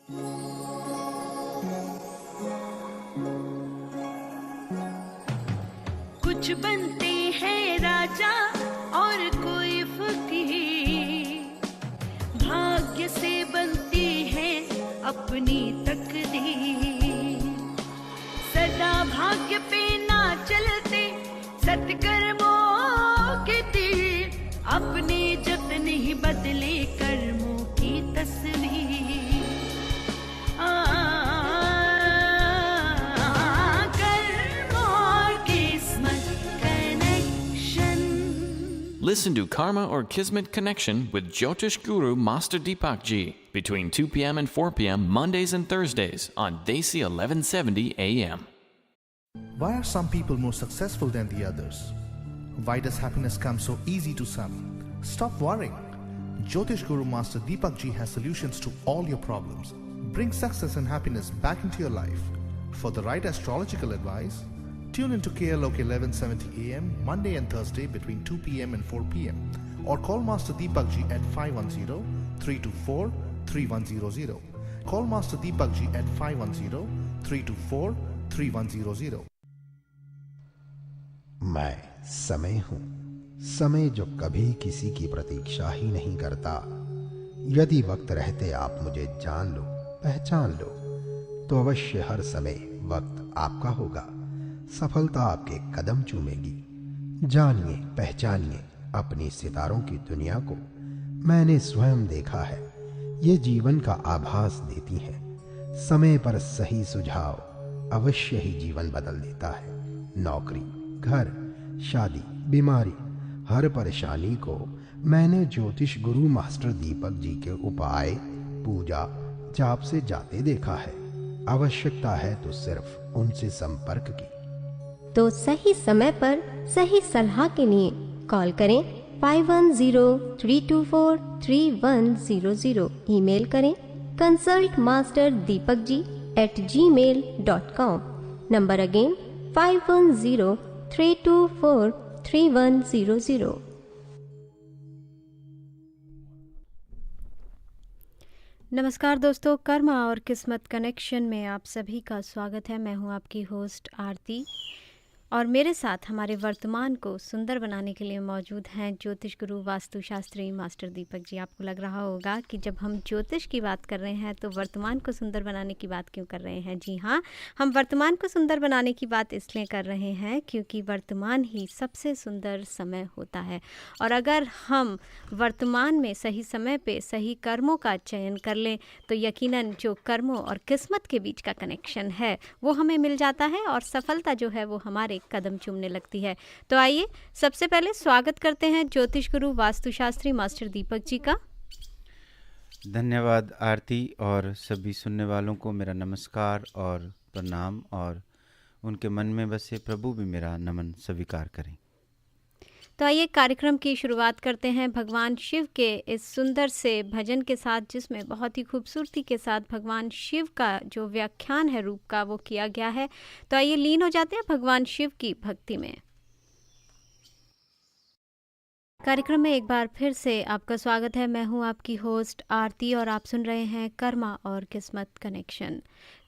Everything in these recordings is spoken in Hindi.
कुछ बनते हैं राजा और कोई फकीर, भाग्य से बनती है अपनी तकदीर। सदा भाग्य पे ना चलते सत्कर्मों के तीर, अपने जतन ही बदले कर्मों की तस्वीर। Listen to Karma or Kismet Connection with Jyotish Guru Master Deepak Ji between 2 p.m. and 4 p.m. Mondays and Thursdays on Desi 1170 AM. Why are some people more successful than the others? Why does happiness come so easy to some? Stop worrying. Jyotish Guru Master Deepak Ji has solutions to all your problems. Bring success and happiness back into your life. For the right astrological advice, tune into KLOK 1170 AM Monday and Thursday between 2 p.m. and 4 p.m. or call Master Deepak Ji at 510-324-3100. Call Master Deepak Ji at 510-324-3100. मैं समय हूँ, समय जो कभी किसी की प्रतीक्षा ही नहीं करता। यदि वक्त रहते आप मुझे जान लो, पहचान लो, तो अवश्य हर समय वक्त आपका होगा। सफलता आपके कदम चूमेगी। जानिए, पहचानिए अपनी सितारों की दुनिया को। मैंने स्वयं देखा है, ये जीवन का आभास देती हैं। समय पर सही सुझाव अवश्य ही जीवन बदल देता है। नौकरी, घर, शादी, बीमारी, हर परेशानी को मैंने ज्योतिष गुरु मास्टर दीपक जी के उपाय, पूजा, जाप से जाते देखा है। आवश्यकता है तो सिर्फ उनसे संपर्क की। तो सही समय पर सही सलाह के लिए कॉल करें 5103243100। ईमेल करें consultmasterdipakji@gmail.com। Number again 5103243100। नमस्कार दोस्तों, कर्मा और किस्मत कनेक्शन में आप सभी का स्वागत है। मैं हूं आपकी होस्ट आरती और मेरे साथ हमारे वर्तमान को सुंदर बनाने के लिए मौजूद हैं ज्योतिष गुरु वास्तुशास्त्री मास्टर दीपक जी। आपको लग रहा होगा कि जब हम ज्योतिष की बात कर रहे हैं तो वर्तमान को सुंदर बनाने की बात क्यों कर रहे हैं। जी हाँ, हम वर्तमान को सुंदर बनाने की बात इसलिए कर रहे हैं क्योंकि वर्तमान ही सबसे सुंदर समय होता है। और अगर हम वर्तमान में सही समय पे सही कर्मों का चयन कर लें तो यकीनन जो कर्मों और किस्मत के बीच का कनेक्शन है वो हमें मिल जाता है और सफलता जो है वो हमारे कदम चूमने लगती है। तो आइए सबसे पहले स्वागत करते हैं ज्योतिष गुरु वास्तुशास्त्री मास्टर दीपक जी का। धन्यवाद आरती, और सभी सुनने वालों को मेरा नमस्कार और प्रणाम, और उनके मन में बसे प्रभु भी मेरा नमन स्वीकार करें। तो आइए कार्यक्रम की शुरुआत करते हैं भगवान शिव के इस सुंदर से भजन के साथ, जिसमें बहुत ही खूबसूरती के साथ भगवान शिव का जो व्याख्यान है रूप का वो किया गया है। तो आइए लीन हो जाते हैं भगवान शिव की भक्ति में। कार्यक्रम में एक बार फिर से आपका स्वागत है। मैं हूं आपकी होस्ट आरती और आप सुन रहे हैं कर्मा और किस्मत कनेक्शन।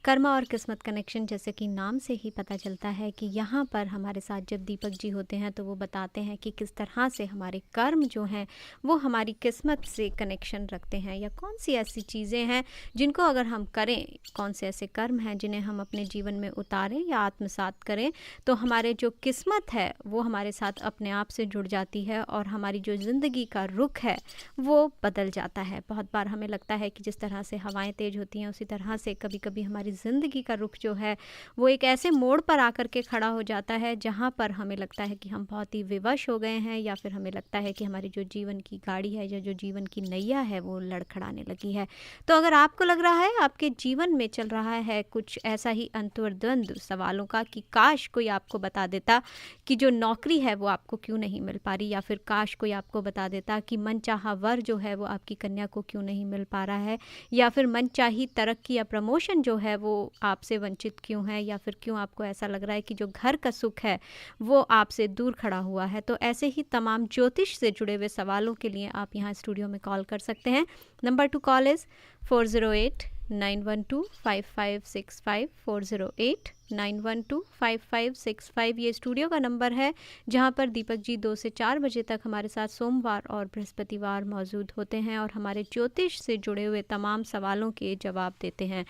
कर्मा और किस्मत कनेक्शन, जैसे कि नाम से ही पता चलता है कि यहाँ पर हमारे साथ जब दीपक जी होते हैं तो वो बताते हैं कि किस तरह से हमारे कर्म जो हैं वो हमारी किस्मत से कनेक्शन रखते हैं, या कौन सी ऐसी चीज़ें हैं जिनको अगर हम करें, कौन से ऐसे कर्म हैं जिन्हें हम अपने जीवन में उतारें या आत्मसात करें तो हमारे जो किस्मत है वो हमारे साथ अपने आप से जुड़ जाती है और हमारी जो ज़िंदगी का रुख है वो बदल जाता है। बहुत बार हमें लगता है कि जिस तरह से हवाएं तेज़ होती हैं उसी तरह से कभी कभी हमारी ज़िंदगी का रुख जो है वो एक ऐसे मोड़ पर आकर के खड़ा हो जाता है जहाँ पर हमें लगता है कि हम बहुत ही विवश हो गए हैं, या फिर हमें लगता है कि हमारी जो जीवन की गाड़ी है या जो जीवन की नैया है वो लड़खड़ाने लगी है। तो अगर आपको लग रहा है आपके जीवन में चल रहा है कुछ ऐसा ही अंतर्द्वंद सवालों का कि काश कोई आपको बता देता कि जो नौकरी है वो आपको क्यों नहीं मिल पा रही, या फिर काश कोई आपको बता देता कि मनचाहा वर जो है वो आपकी कन्या को क्यों नहीं मिल पा रहा है, या फिर मनचाही तरक्की या प्रमोशन जो है वो आपसे वंचित क्यों है, या फिर क्यों आपको ऐसा लग रहा है कि जो घर का सुख है वो आपसे दूर खड़ा हुआ है। तो ऐसे ही तमाम ज्योतिष से जुड़े हुए सवालों के लिए आप यहाँ स्टूडियो में कॉल कर सकते हैं। नंबर टू कॉल इज़ 408 9125565408 91255655 ये स्टूडियो का नंबर है जहां पर दीपक जी 2 से 4 बजे तक हमारे साथ सोमवार और बृहस्पतिवार मौजूद होते हैं और हमारे ज्योतिष से जुड़े हुए तमाम सवालों के जवाब देते हैं।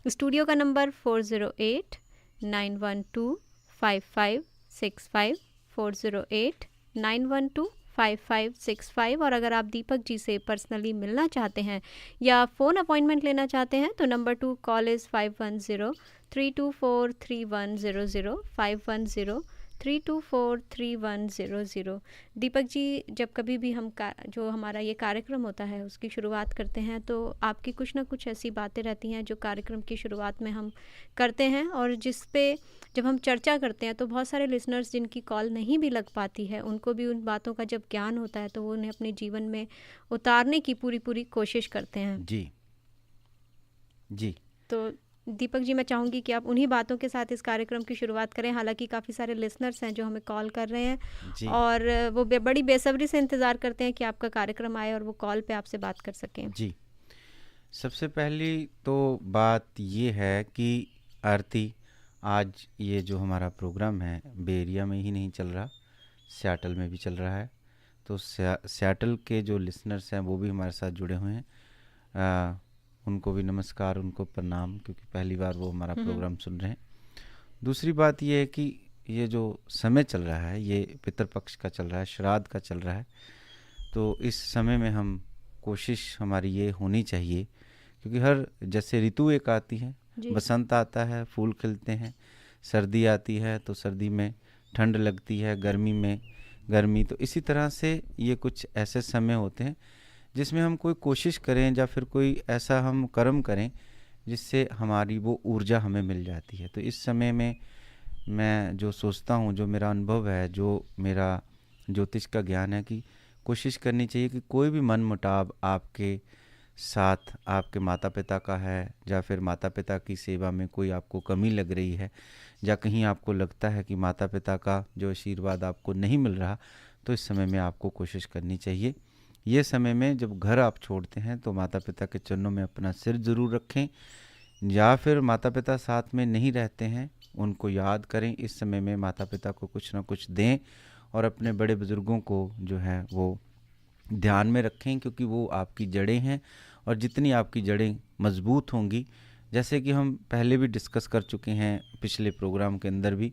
स्टूडियो का नंबर 408-912-5565 408-912-5565 और अगर आप दीपक जी से पर्सनली मिलना चाहते हैं या फ़ोन अपॉइंटमेंट लेना चाहते हैं तो number 2 call is 510-324-3100 510-324-3100। Deepak ji, जब कभी भी हम जो हमारा ये कार्यक्रम होता है उसकी शुरुआत करते हैं तो आपकी कुछ ना कुछ ऐसी बातें रहती हैं जो कार्यक्रम की शुरुआत में हम करते हैं और जिस पे जब हम चर्चा करते हैं तो बहुत सारे लिसनर्स जिनकी कॉल नहीं भी लग पाती है उनको भी उन बातों का जब ज्ञान होता है तो वो उन्हें अपने जीवन में उतारने की पूरी कोशिश करते हैं। जी जी। तो दीपक जी, मैं चाहूँगी कि आप उन्हीं बातों के साथ इस कार्यक्रम की शुरुआत करें। हालांकि काफ़ी सारे लिसनर्स हैं जो हमें कॉल कर रहे हैं और वो बड़ी बेसब्री से इंतज़ार करते हैं कि आपका कार्यक्रम आए और वो कॉल पे आपसे बात कर सकें। जी, सबसे पहली तो बात ये है कि आरती, आज ये जो हमारा प्रोग्राम है बे एरिया में ही नहीं चल रहा, सियाटल में भी चल रहा है। तो सियाटल के जो लिसनर्स हैं वो भी हमारे साथ जुड़े हुए हैं, उनको भी नमस्कार, उनको प्रणाम, क्योंकि पहली बार वो हमारा प्रोग्राम सुन रहे हैं। दूसरी बात ये है कि ये जो समय चल रहा है ये पितृपक्ष का चल रहा है, श्राद्ध का चल रहा है। तो इस समय में हम कोशिश हमारी ये होनी चाहिए, क्योंकि हर जैसे ऋतु एक आती है, बसंत आता है, फूल खिलते हैं, सर्दी आती है तो सर्दी में ठंड लगती है, गर्मी में गर्मी, तो इसी तरह से ये कुछ ऐसे समय होते हैं जिसमें हम कोई कोशिश करें या फिर कोई ऐसा हम कर्म करें जिससे हमारी वो ऊर्जा हमें मिल जाती है। तो इस समय में मैं जो सोचता हूँ, जो मेरा अनुभव है, जो मेरा ज्योतिष का ज्ञान है, कि कोशिश करनी चाहिए कि कोई भी मन मुटाव आपके साथ, आपके माता पिता का है या फिर माता पिता की सेवा में कोई आपको कमी लग रही है या कहीं आपको लगता है कि माता पिता का जो आशीर्वाद आपको नहीं मिल रहा, तो इस समय में आपको कोशिश करनी चाहिए। ये समय में जब घर आप छोड़ते हैं तो माता पिता के चरणों में अपना सिर ज़रूर रखें, या फिर माता पिता साथ में नहीं रहते हैं उनको याद करें। इस समय में माता पिता को कुछ ना कुछ दें और अपने बड़े बुज़ुर्गों को जो है वो ध्यान में रखें, क्योंकि वो आपकी जड़ें हैं और जितनी आपकी जड़ें मजबूत होंगी, जैसे कि हम पहले भी डिस्कस कर चुके हैं पिछले प्रोग्राम के अंदर भी,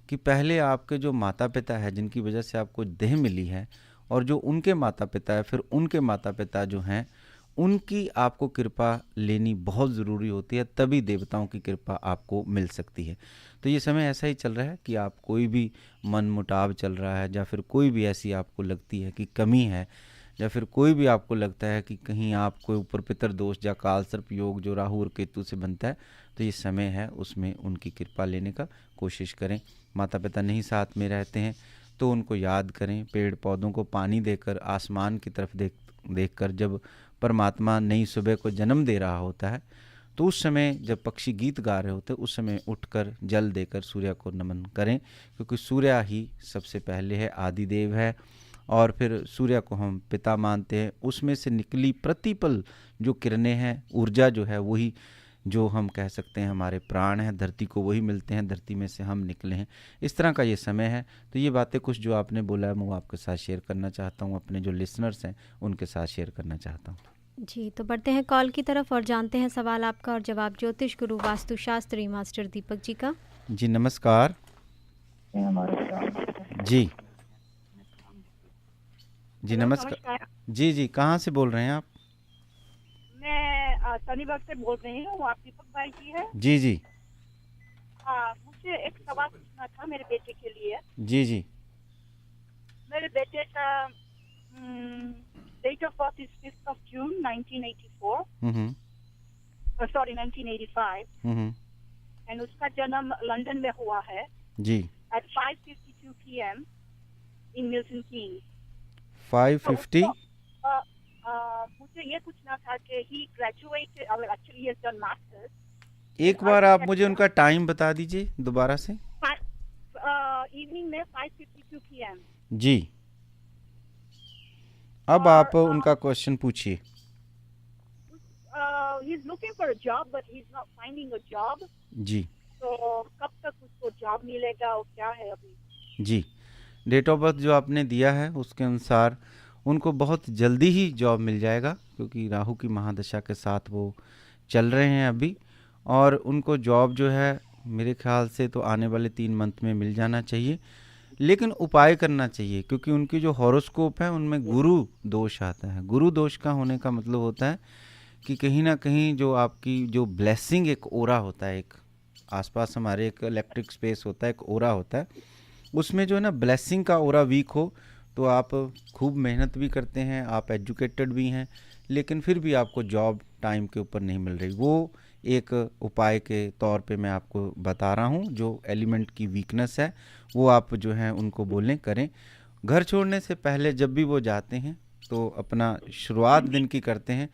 कि पहले आपके जो माता पिता है जिनकी वजह से आपको देह मिली है, और जो उनके माता पिता है, फिर उनके माता पिता जो हैं उनकी आपको कृपा लेनी बहुत ज़रूरी होती है, तभी देवताओं की कृपा आपको मिल सकती है। तो ये समय ऐसा ही चल रहा है कि आप कोई भी मन मुटाव चल रहा है या फिर कोई भी ऐसी आपको लगती है कि कमी है, या फिर कोई भी आपको लगता है कि कहीं आपको ऊपर पितर दोष या काल सर्प योग जो राहु और केतु से बनता है, तो ये समय है उसमें उनकी कृपा लेने का कोशिश करें। माता पिता नहीं साथ में रहते हैं तो उनको याद करें, पेड़ पौधों को पानी देकर, आसमान की तरफ देखकर जब परमात्मा नई सुबह को जन्म दे रहा होता है, तो उस समय जब पक्षी गीत गा रहे होते हैं उस समय उठकर जल देकर सूर्य को नमन करें, क्योंकि सूर्य ही सबसे पहले है, आदिदेव है, और फिर सूर्य को हम पिता मानते हैं। उसमें से निकली प्रतिपल जो किरणें हैं, ऊर्जा जो है वही जो हम कह सकते हैं हमारे प्राण हैं, धरती को वही मिलते हैं, धरती में से हम निकले हैं। इस तरह का ये समय है। तो ये बातें कुछ जो आपने बोला है मैं वो आपके साथ शेयर करना चाहता हूँ, अपने जो लिसनर्स हैं उनके साथ शेयर करना चाहता हूँ। जी, तो बढ़ते हैं कॉल की तरफ और जानते हैं सवाल आपका और जवाब ज्योतिष गुरु वास्तुशास्त्री मास्टर दीपक जी का। जी नमस्कार। जी जी नमस्कार। जी जी, कहाँ से बोल रहे हैं आप? मैं शनिबाग से बोल रही हूँ। आप दीपक भाई जी हैं? जी जी। मुझे एक सवाल पूछना था मेरे बेटे के लिए। जी जी। मेरे बेटे का date of birth is 5th of June 1984, sorry 1985, and उसका जन्म लंदन में हुआ है जी at 5:52 PM in Milton Keynes. 5:50। मुझे ये पूछना था कि he graduated, actually he has done masters. एक बार आप मुझे उनका टाइम बता दीजिए दोबारा से। इवनिंग में 5:52 PM। जी, अब आप उनका क्वेश्चन पूछिए। he's looking for a job, but he's not finding a job. जी तो कब तक उसको जॉब मिलेगा और क्या है अभी? जी, डेट ऑफ बर्थ जो आपने दिया है उसके अनुसार उनको बहुत जल्दी ही जॉब मिल जाएगा, क्योंकि राहु की महादशा के साथ वो चल रहे हैं अभी, और उनको जॉब जो है मेरे ख्याल से तो आने वाले 3 मंथ में मिल जाना चाहिए। लेकिन उपाय करना चाहिए, क्योंकि उनकी जो हॉरोस्कोप है उनमें गुरु दोष आता है। गुरु दोष का होने का मतलब होता है कि कहीं ना कहीं जो आपकी जो ब्लेसिंग एक ओरा होता है, एक आसपास हमारे एक इलेक्ट्रिक स्पेस होता है, एक ओरा होता है, उसमें जो है ना ब्लेसिंग का ओरा वीक हो तो आप खूब मेहनत भी करते हैं, आप एजुकेटेड भी हैं, लेकिन फिर भी आपको जॉब टाइम के ऊपर नहीं मिल रही। वो एक उपाय के तौर पे मैं आपको बता रहा हूँ। जो एलिमेंट की वीकनेस है वो आप जो है उनको बोलें करें। घर छोड़ने से पहले जब भी वो जाते हैं तो अपना शुरुआत दिन की करते हैं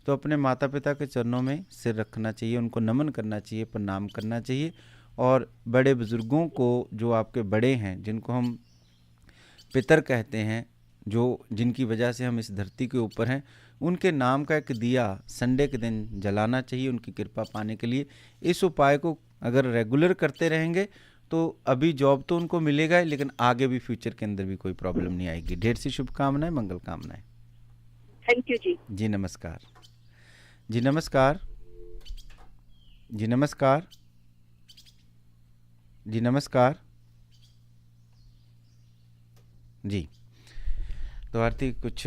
तो अपने माता पिता के चरणों में सिर रखना चाहिए, उनको नमन करना चाहिए, प्रणाम करना चाहिए। और बड़े बुज़ुर्गों को, जो आपके बड़े हैं, जिनको हम पितर कहते हैं, जो जिनकी वजह से हम इस धरती के ऊपर हैं, उनके नाम का एक दिया संडे के दिन जलाना चाहिए उनकी कृपा पाने के लिए। इस उपाय को अगर रेगुलर करते रहेंगे तो अभी जॉब तो उनको मिलेगा ही, लेकिन आगे भी फ्यूचर के अंदर भी कोई प्रॉब्लम नहीं आएगी। ढेर सी शुभकामनाएं, मंगल कामनाएं। थैंक यू जी। जी नमस्कार। जी नमस्कार। जी नमस्कार। जी नमस्कार। जी, तो आरती कुछ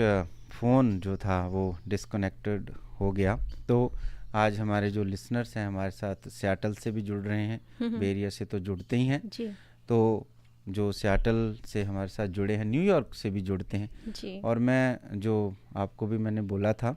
फ़ोन जो था वो डिस्कनेक्टेड हो गया। तो आज हमारे जो लिसनर्स हैं हमारे साथ सियाटल से भी जुड़ रहे हैं, बेरिया से तो जुड़ते ही हैं जी। तो जो सियाटल से हमारे साथ जुड़े हैं, न्यूयॉर्क से भी जुड़ते हैं जी। और मैं जो आपको भी मैंने बोला था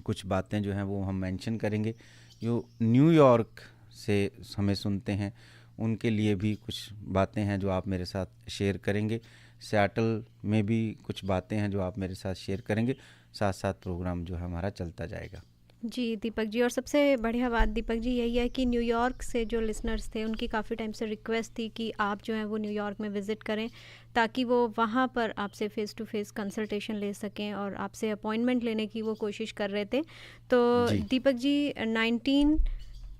कुछ बातें जो हैं वो हम मेंशन करेंगे। जो न्यूयॉर्क से हमें सुनते हैं उनके लिए भी कुछ बातें हैं जो आप मेरे साथ शेयर करेंगे। सियाटल में भी कुछ बातें हैं जो आप मेरे साथ शेयर करेंगे। साथ साथ प्रोग्राम जो है हमारा चलता जाएगा। जी दीपक जी, और सबसे बढ़िया बात दीपक जी यही है कि न्यूयॉर्क से जो लिसनर्स थे उनकी काफ़ी टाइम से रिक्वेस्ट थी कि आप जो है वो न्यूयॉर्क में विज़िट करें, ताकि वो वहाँ पर आपसे फ़ेस टू फेस कंसल्टेशन ले सकें, और आपसे अपॉइंटमेंट लेने की वो कोशिश कर रहे थे। तो दीपक जी 19,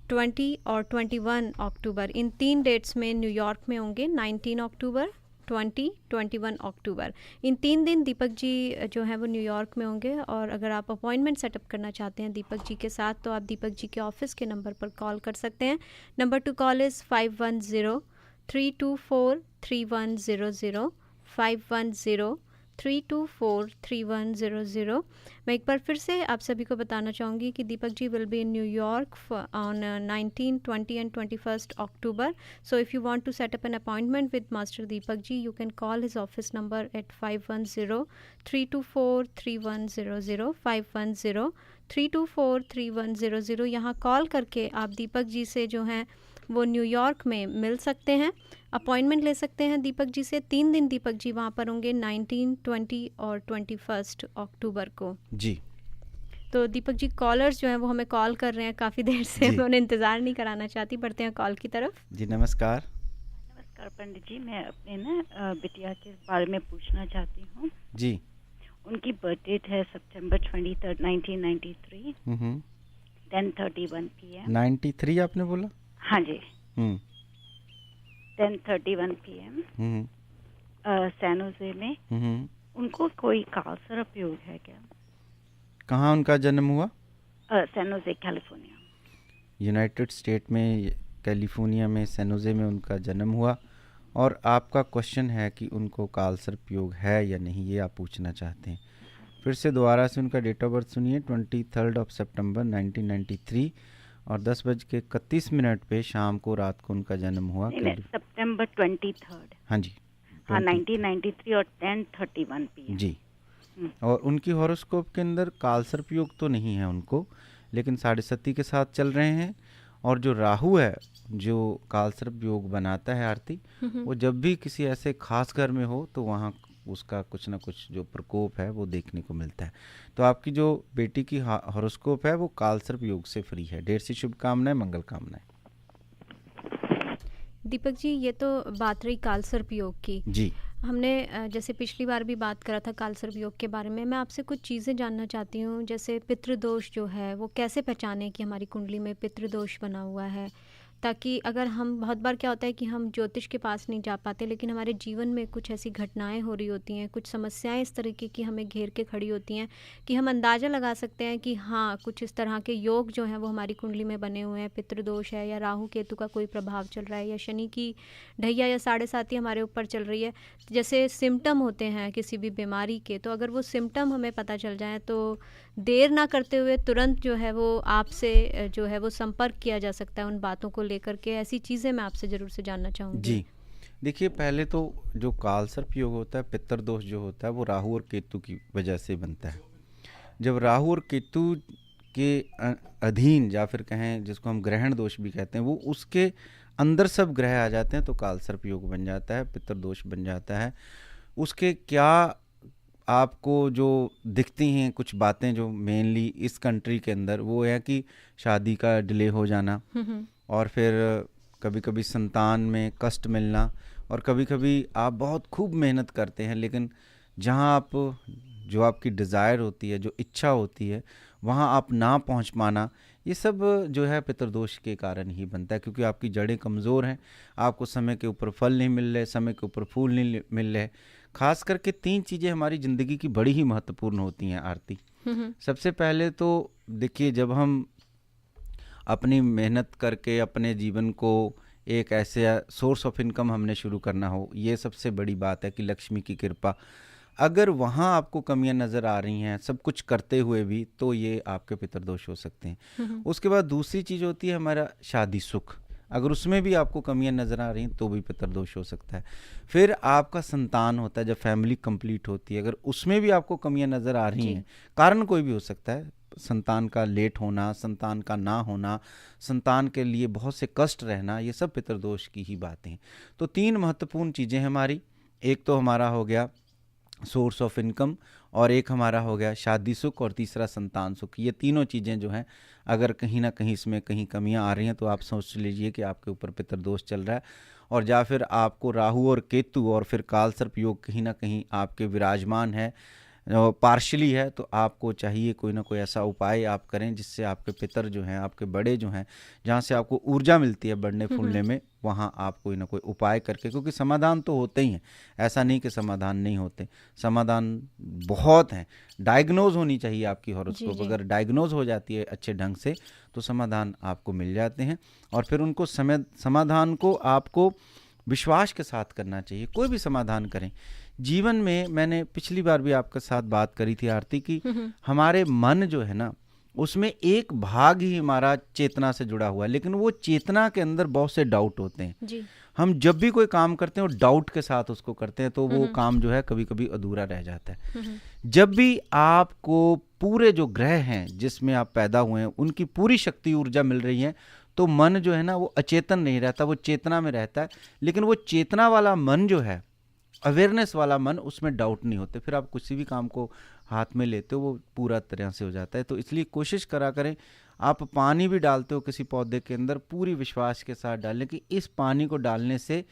20 और 21 अक्टूबर इन 3 डेट्स में न्यूयॉर्क में होंगे। 19 अक्टूबर, 20, 21 अक्टूबर, इन 3 दिन दीपक जी जो है वो न्यूयॉर्क में होंगे। और अगर आप अपॉइंटमेंट सेटअप करना चाहते हैं दीपक जी के साथ तो आप दीपक जी के ऑफिस के नंबर पर कॉल कर सकते हैं। Number two call is 510-324-3100, 510-324-3100। मैं एक बार फिर से आप सभी को बताना चाहूँगी कि Deepak ji will be in New York on 19, 20 and 21st October. So if you want to set up an appointment with Master Deepak ji, you can call his office number at 510-324-3100, 510-324-3100। यहाँ कॉल करके आप दीपक जी से जो हैं वो न्यूयॉर्क में मिल सकते हैं, अपॉइंटमेंट ले सकते हैं दीपक जी से। 3 दिन दीपक जी वहाँ पर होंगे, 19, 20 और 21 अक्टूबर को। जी। तो दीपक जी कॉलर्स जो हैं वो हमें कॉल कर रहे हैं काफ़ी देर से, मैं उन्हें इंतज़ार नहीं कराना चाहती, बढ़ते हैं कॉल की तरफ। जी नमस्कार। नमस्कार पंडित जी, मैं अपने ना बिटिया के बारे में पूछना चाहती हूँ। जी। उनकी बर्थ डेट है सितंबर 23, 1993, 10:31 PM। 93 आपने बोला? हाँ जी। 10:31 PM सैन होजे में। उनको कोई कालसर उपयोग है क्या? कहाँ उनका जन्म हुआ? San Jose, California. United State में कैलिफोर्निया में सैन होजे में उनका जन्म हुआ। और आपका क्वेश्चन है कि उनको कालसर्प योग है या नहीं, ये आप पूछना चाहते हैं। फिर से दोबारा से उनका डेट ऑफ बर्थ सुनिए। 23 सितंबर 1993 और 10:31 पे शाम को रात को उनका जन्म हुआ। सितंबर 23। हाँ जी, हाँ 1993 और 10:31 PM। जी। और उनकी हॉरोस्कोप के अंदर कालसर्प योग तो नहीं है उनको, लेकिन 7.5 के साथ चल रहे हैं। और जो राहु है जो कालसर्प योग बनाता है आरती, वो जब भी किसी ऐसे खास घर में हो तो वहाँ उसका कुछ ना कुछ जो प्रकोप है वो देखने को मिलता है। तो आपकी जो बेटी की हॉरोस्कोप है वो कालसर्प योग से फ्री है। ढेर सी शुभकामनाएं, मंगल कामनाएं। दीपक जी ये तो बात रही कालसर्प योग की। जी। हमने जैसे पिछली बार भी बात करा था कालसर्प योग के बारे में, मैं आपसे कुछ चीज़ें जानना चाहती हूँ। जैसे पितृदोष जो है वो कैसे पहचाने कि हमारी कुंडली में पितृदोष बना हुआ है, ताकि अगर हम, बहुत बार क्या होता है कि हम ज्योतिष के पास नहीं जा पाते, लेकिन हमारे जीवन में कुछ ऐसी घटनाएं हो रही होती हैं, कुछ समस्याएं इस तरीके की हमें घेर के खड़ी होती हैं कि हम अंदाज़ा लगा सकते हैं कि हाँ, कुछ इस तरह के योग जो हैं वो हमारी कुंडली में बने हुए हैं, पितृदोष है या राहु केतु का कोई प्रभाव चल रहा है या शनि की ढैया या 7.5 हमारे ऊपर चल रही है। जैसे सिम्टम होते हैं किसी भी बीमारी के, तो अगर वो सिम्टम हमें पता चल जाए तो देर ना करते हुए तुरंत जो है वो आपसे जो है वो संपर्क किया जा सकता है उन बातों को लेकर के। ऐसी चीज़ें मैं आपसे ज़रूर से जानना चाहूँगी। जी, देखिए, पहले तो जो कालसर्प योग होता है, पितृदोष जो होता है, वो राहु और केतु की वजह से बनता है। जब राहु और केतु के अधीन, या फिर कहें जिसको हम ग्रहण दोष भी कहते हैं, वो उसके अंदर सब ग्रह आ जाते हैं तो कालसर्प योग बन जाता है, पितृदोष बन जाता है। उसके क्या आपको जो दिखती हैं कुछ बातें जो मेनली इस कंट्री के अंदर, वो है कि शादी का डिले हो जाना, और फिर कभी कभी संतान में कष्ट मिलना, और कभी कभी आप बहुत खूब मेहनत करते हैं लेकिन जहां आप, जो आपकी डिज़ायर होती है, जो इच्छा होती है, वहां आप ना पहुंच पाना, ये सब जो है पितृदोष के कारण ही बनता है, क्योंकि आपकी जड़ें कमज़ोर हैं, आपको समय के ऊपर फल नहीं मिल रहे, समय के ऊपर फूल नहीं मिल रहे। खास करके 3 चीज़ें हमारी ज़िंदगी की बड़ी ही महत्वपूर्ण होती हैं आरती। सबसे पहले तो देखिए, जब हम अपनी मेहनत करके अपने जीवन को एक ऐसे सोर्स ऑफ इनकम हमने शुरू करना हो, ये सबसे बड़ी बात है कि लक्ष्मी की कृपा, अगर वहाँ आपको कमियां नज़र आ रही हैं सब कुछ करते हुए भी, तो ये आपके पितृदोष हो सकते हैं। उसके बाद दूसरी चीज़ होती है हमारा शादी सुख, अगर उसमें भी आपको कमियां नज़र आ रही हैं तो भी पितृदोष हो सकता है। फिर आपका संतान होता है, जब फैमिली कंप्लीट होती है, अगर उसमें भी आपको कमियां नज़र आ रही हैं, कारण कोई भी हो सकता है, संतान का लेट होना, संतान का ना होना, संतान के लिए बहुत से कष्ट रहना, ये सब पितृदोष की ही बातें हैं। तो 3 महत्वपूर्ण चीज़ें हमारी, एक तो हमारा हो गया सोर्स ऑफ इनकम, और एक हमारा हो गया शादी सुख, और तीसरा संतान सुख। ये तीनों चीज़ें जो हैं, अगर कहीं ना कहीं इसमें कहीं कमियां आ रही हैं तो आप सोच लीजिए कि आपके ऊपर पितृदोष चल रहा है, और या फिर आपको राहु और केतु और फिर कालसर्प योग कहीं ना कहीं आपके विराजमान है, पार्शली है, तो आपको चाहिए कोई ना कोई ऐसा उपाय आप करें जिससे आपके पितर जो हैं, आपके बड़े जो हैं, जहाँ से आपको ऊर्जा मिलती है बढ़ने फूलने में, वहाँ आप कोई ना कोई उपाय करके, क्योंकि समाधान तो होते ही हैं, ऐसा नहीं कि समाधान नहीं होते, समाधान बहुत हैं। डायग्नोज होनी चाहिए आपकी हॉरोस्कोप, अगर डायग्नोज हो जाती है अच्छे ढंग से तो समाधान आपको मिल जाते हैं, और फिर उनको समाधान को आपको विश्वास के साथ करना चाहिए। कोई भी समाधान करें जीवन में, मैंने पिछली बार भी आपके साथ बात करी थी आरती की, हमारे मन जो है ना, उसमें एक भाग ही हमारा चेतना से जुड़ा हुआ है, लेकिन वो चेतना के अंदर बहुत से डाउट होते हैं जी। हम जब भी कोई काम करते हैं वो डाउट के साथ उसको करते हैं, तो वो काम जो है कभी कभी अधूरा रह जाता है। जब भी आपको पूरे जो ग्रह हैं जिसमें आप पैदा हुए हैं उनकी पूरी शक्ति ऊर्जा मिल रही है, तो मन जो है ना वो अचेतन नहीं रहता, वो चेतना में रहता है। लेकिन वो चेतना वाला मन जो है, अवेयरनेस वाला मन, उसमें डाउट नहीं होते, फिर आप किसी भी काम को हाथ में लेते हो वो पूरा तरह से हो जाता है। तो इसलिए कोशिश करा करें, आप पानी भी डालते हो किसी पौधे के अंदर, पूरी विश्वास के साथ डालें कि इस पानी को डालने से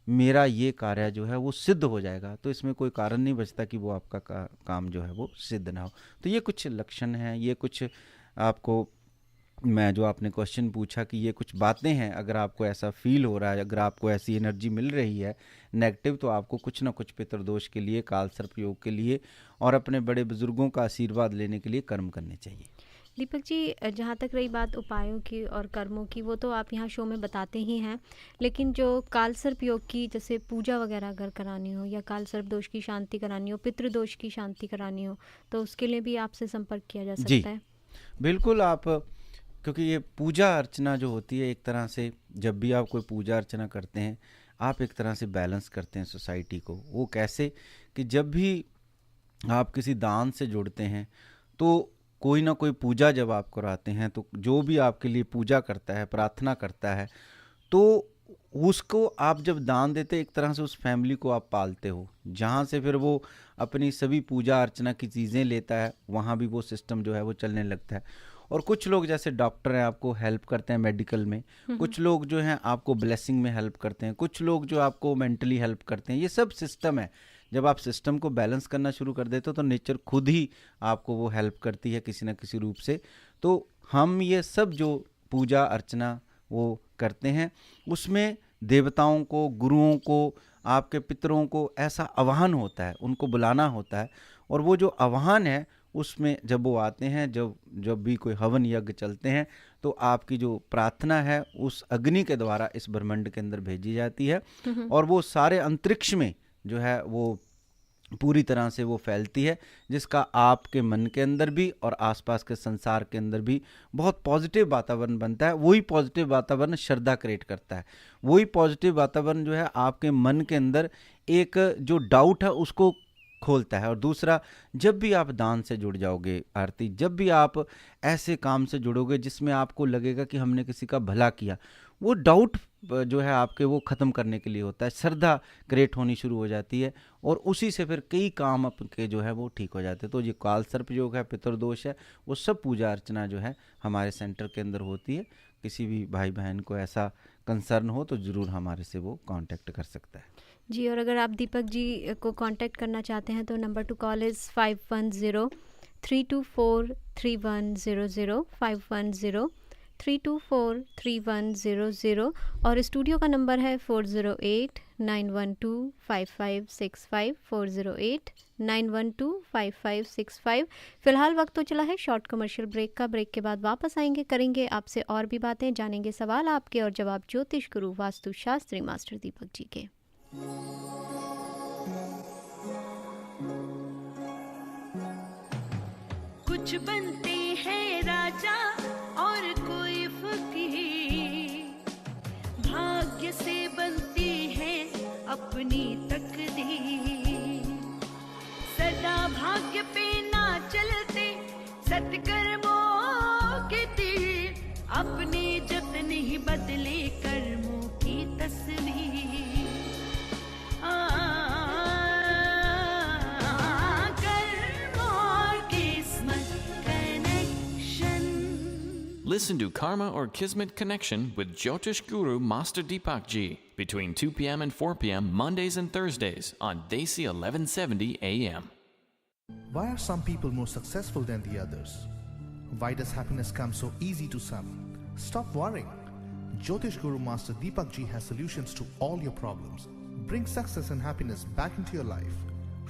मेरा ये कार्य जो है वो सिद्ध हो जाएगा, तो इसमें कोई कारण नहीं बचता कि वो आपका काम जो है वो सिद्ध ना हो। तो ये कुछ लक्षण हैं, ये कुछ आपको, मैं जो आपने क्वेश्चन पूछा कि ये कुछ बातें हैं, अगर आपको ऐसा फील हो रहा है, अगर आपको ऐसी एनर्जी मिल रही है नेगेटिव, तो आपको कुछ ना कुछ पितृदोष के लिए, कालसर्प योग के लिए और अपने बड़े बुजुर्गों का आशीर्वाद लेने के लिए कर्म करने चाहिए। दीपक जी, जहाँ तक रही बात उपायों की और कर्मों की, वो तो आप यहाँ शो में बताते ही हैं, लेकिन जो कालसर्प योग की जैसे पूजा वगैरह अगर करानी हो, या कालसर्प दोष की शांति करानी हो, पितृदोष की शांति करानी हो, तो उसके लिए भी आपसे संपर्क किया जा सकता है? बिल्कुल, आप, क्योंकि ये पूजा अर्चना जो होती है, एक तरह से जब भी आप कोई पूजा अर्चना करते हैं, आप एक तरह से बैलेंस करते हैं सोसाइटी को। वो कैसे कि जब भी आप किसी दान से जुड़ते हैं, तो कोई ना कोई पूजा जब आप कराते हैं, तो जो भी आपके लिए पूजा करता है, प्रार्थना करता है, तो उसको आप जब दान देते हैं, एक तरह से उस फैमिली को आप पालते हो, जहाँ से फिर वो अपनी सभी पूजा अर्चना की चीज़ें लेता है, वहाँ भी वो सिस्टम जो है वो चलने लगता है। और कुछ लोग जैसे डॉक्टर हैं आपको हेल्प करते हैं मेडिकल में, कुछ लोग जो हैं आपको ब्लेसिंग में हेल्प करते हैं, कुछ लोग जो आपको मेंटली हेल्प करते हैं। ये सब सिस्टम है। जब आप सिस्टम को बैलेंस करना शुरू कर देते हो तो नेचर खुद ही आपको वो हेल्प करती है किसी न किसी रूप से। तो हम ये सब जो पूजा अर्चना वो करते हैं, उसमें देवताओं को, गुरुओं को, आपके पितरों को ऐसा आह्वान होता है, उनको बुलाना होता है। और वो जो आह्वान है उसमें जब वो आते हैं, जब भी कोई हवन यज्ञ चलते हैं, तो आपकी जो प्रार्थना है उस अग्नि के द्वारा इस ब्रह्मांड के अंदर भेजी जाती है और वो सारे अंतरिक्ष में जो है वो पूरी तरह से वो फैलती है, जिसका आपके मन के अंदर भी और आसपास के संसार के अंदर भी बहुत पॉजिटिव वातावरण बनता है। वही पॉजिटिव वातावरण श्रद्धा क्रिएट करता है। वही पॉजिटिव वातावरण जो है आपके मन के अंदर एक जो डाउट है उसको खोलता है। और दूसरा, जब भी आप दान से जुड़ जाओगे आरती, जब भी आप ऐसे काम से जुड़ोगे जिसमें आपको लगेगा कि हमने किसी का भला किया, वो डाउट जो है आपके वो ख़त्म करने के लिए होता है। श्रद्धा क्रिएट होनी शुरू हो जाती है और उसी से फिर कई काम आपके जो है वो ठीक हो जाते हैं। तो ये काल सर्प योग है, पितृदोष है, वो सब पूजा अर्चना जो है हमारे सेंटर के अंदर होती है। किसी भी भाई बहन को ऐसा कंसर्न हो तो ज़रूर हमारे से वो कांटेक्ट कर सकता है जी। और अगर आप दीपक जी को कांटेक्ट करना चाहते हैं तो नंबर टू कॉल इज़ 510-324-3100, 510-324-3100 और स्टूडियो का नंबर है 408-912-5565, 408-912-5565। फ़िलहाल वक्त तो चला है शॉर्ट कमर्शियल ब्रेक का। ब्रेक के बाद वापस आएंगे, करेंगे आपसे और भी बातें, जानेंगे सवाल आपके और जवाब ज्योतिष गुरु वास्तु शास्त्री मास्टर दीपक जी के। कुछ बनते हैं राजा और कोई फकीर, भाग्य से बनती है अपनी तकदीर। सदा भाग्य पे ना चलते सत्कर्मों के तीर, अपने जतन ही बदले कर्मों की तस्वीर। Listen to Karma or Kismet Connection with Jyotish Guru Master Deepak Ji between 2 p.m. and 4 p.m. Mondays and Thursdays on Desi 1170 AM. Why are some people more successful than the others? Why does happiness come so easy to some? Stop worrying. Jyotish Guru Master Deepak Ji has solutions to all your problems. Bring success and happiness back into your life.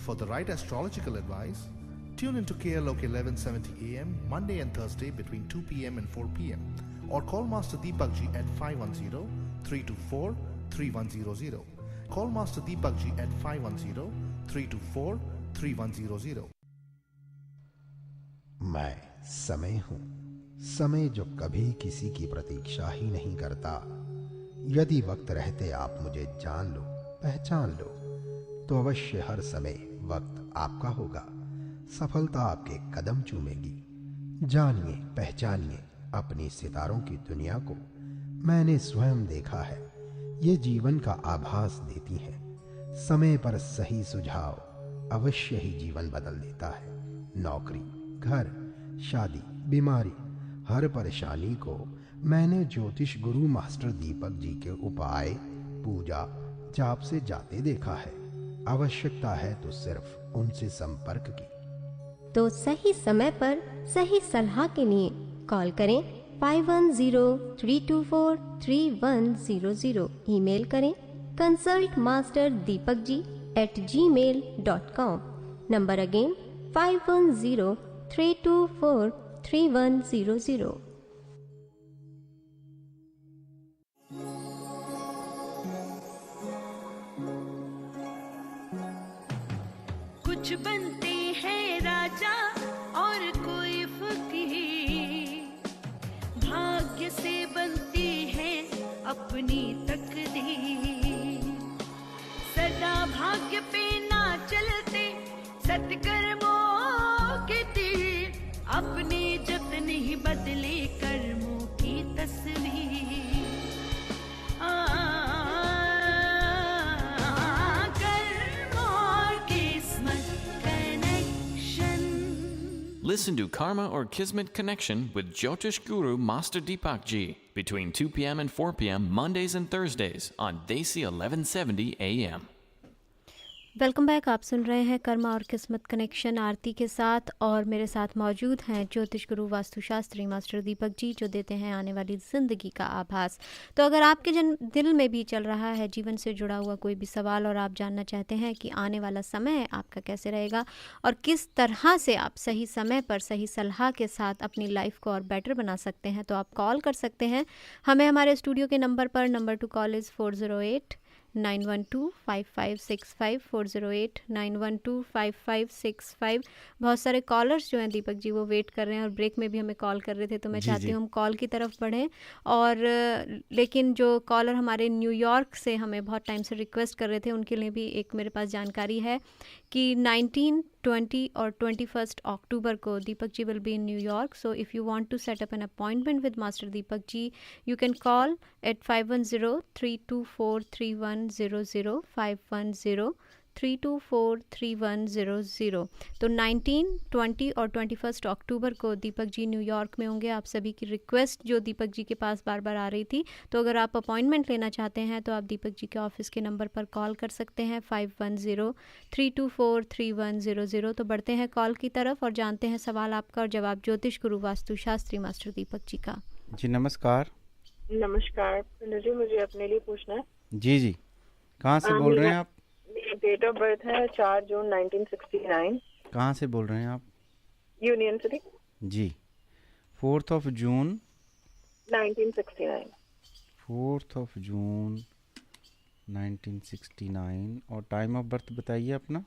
For the right astrological advice, tune into KLOK 1170 AM Monday and Thursday between 2 p.m. and 4 p.m. or call Master Deepak Ji at 510-324-3100. Call Master Deepak Ji at 510-324-3100. मैं समय हूं, समय जो कभी किसी की प्रतीक्षा ही नहीं करता। यदि वक्त रहते आप मुझे जान लो, पहचान लो, तो अवश्य हर समय वक्त आपका होगा। सफलता आपके कदम चूमेगी। जानिए, पहचानिए अपनी सितारों की दुनिया को। मैंने स्वयं देखा है, ये जीवन का आभास देती है। समय पर सही सुझाव अवश्य ही जीवन बदल देता है। नौकरी, घर, शादी, बीमारी, हर परेशानी को मैंने ज्योतिष गुरु मास्टर दीपक जी के उपाय, पूजा, जाप से जाते देखा है। आवश्यकता है तो सिर्फ उनसे संपर्क की। तो सही समय पर सही सलाह के लिए कॉल करें 5103243100। ईमेल करें consultmasterdipakji@gmail.com। Number again 5103243100। कुछ बनते हैं राजा और कोई फकीर, भाग्य से बनती है अपनी तकदीर। सदा भाग्य पे ना चलते सत्कर्मों के तीर, अपने जतन ही बदले कर्मों की तस्वीर। Listen to Karma or Kismet Connection with Jyotish Guru Master Deepak Ji between 2 p.m. and 4 p.m. Mondays and Thursdays on Desi 1170 AM. Welcome back. आप सुन रहे हैं कर्मा और किस्मत कनेक्शन आरती के साथ, और मेरे साथ मौजूद हैं ज्योतिष गुरु वास्तुशास्त्री मास्टर दीपक जी, जो देते हैं आने वाली ज़िंदगी का आभास। तो अगर आपके दिल में भी चल रहा है जीवन से जुड़ा हुआ कोई भी सवाल और आप जानना चाहते हैं कि आने वाला समय आपका कैसे रहेगा और किस तरह से आप सही समय पर सही सलाह के साथ अपनी लाइफ को और बेटर बना सकते हैं, तो आप कॉल कर सकते हैं हमें हमारे स्टूडियो के नंबर पर। Number two call is 408-912-5565 408-912-5565। बहुत सारे कॉलर्स जो हैं दीपक जी वो वेट कर रहे हैं और ब्रेक में भी हमें कॉल कर रहे थे, तो मैं चाहती हूँ हम कॉल की तरफ बढ़ें। और लेकिन जो कॉलर हमारे न्यूयॉर्क से हमें बहुत टाइम से रिक्वेस्ट कर रहे थे, उनके लिए भी एक मेरे पास जानकारी है कि 19, 20 और 21 अक्टूबर को Deepak ji will be in New York. So if you want to set up an appointment with master Deepak ji, you can call at 510-324-3100 510-324-3100। तो 19, 20 और 21 अक्टूबर को दीपक जी न्यूयॉर्क में होंगे। आप सभी की रिक्वेस्ट जो दीपक जी के पास बार बार आ रही थी, तो अगर आप अपॉइंटमेंट लेना चाहते हैं तो आप दीपक जी के ऑफिस के नंबर पर कॉल कर सकते हैं 510-324-3100। तो बढ़ते हैं कॉल की तरफ और जानते हैं सवाल आपका और जवाब ज्योतिष गुरु वास्तुशास्त्री मास्टर दीपक जी का। जी नमस्कार। नमस्कार जी, मुझे अपने लिए पूछना है। जी कहाँ से बोल रहे हैं आप? डेट ऑफ बर्थ है 4 जून 1969। कहाँ से बोल रहे हैं आप? Union City. जी 4 जून 1969। 4 जून 1969। और टाइम ऑफ बर्थ बताइए अपना।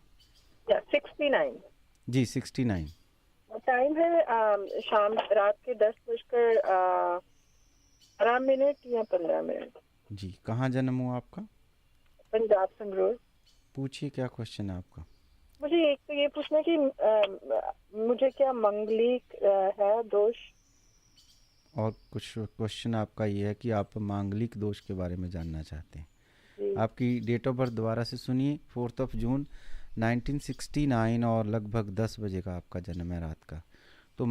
69। जी 69। टाइम है शाम रात के 10:18 या 15। जी कहाँ जन्म हुआ आपका? पंजाब संगरूर। पूछिए क्या क्वेश्चन है आपका? मुझे एक तो ये पूछना है कि मुझे क्या मांगलिक है दोष, और कुछ क्वेश्चन आपका ये है कि आप मांगलिक दोष के बारे में जानना चाहते हैं। आपकी डेट ऑफ बर्थ दोबारा से सुनिए। 4 जून 1969 और लगभग 10 बजे का आपका जन्म है रात का। तो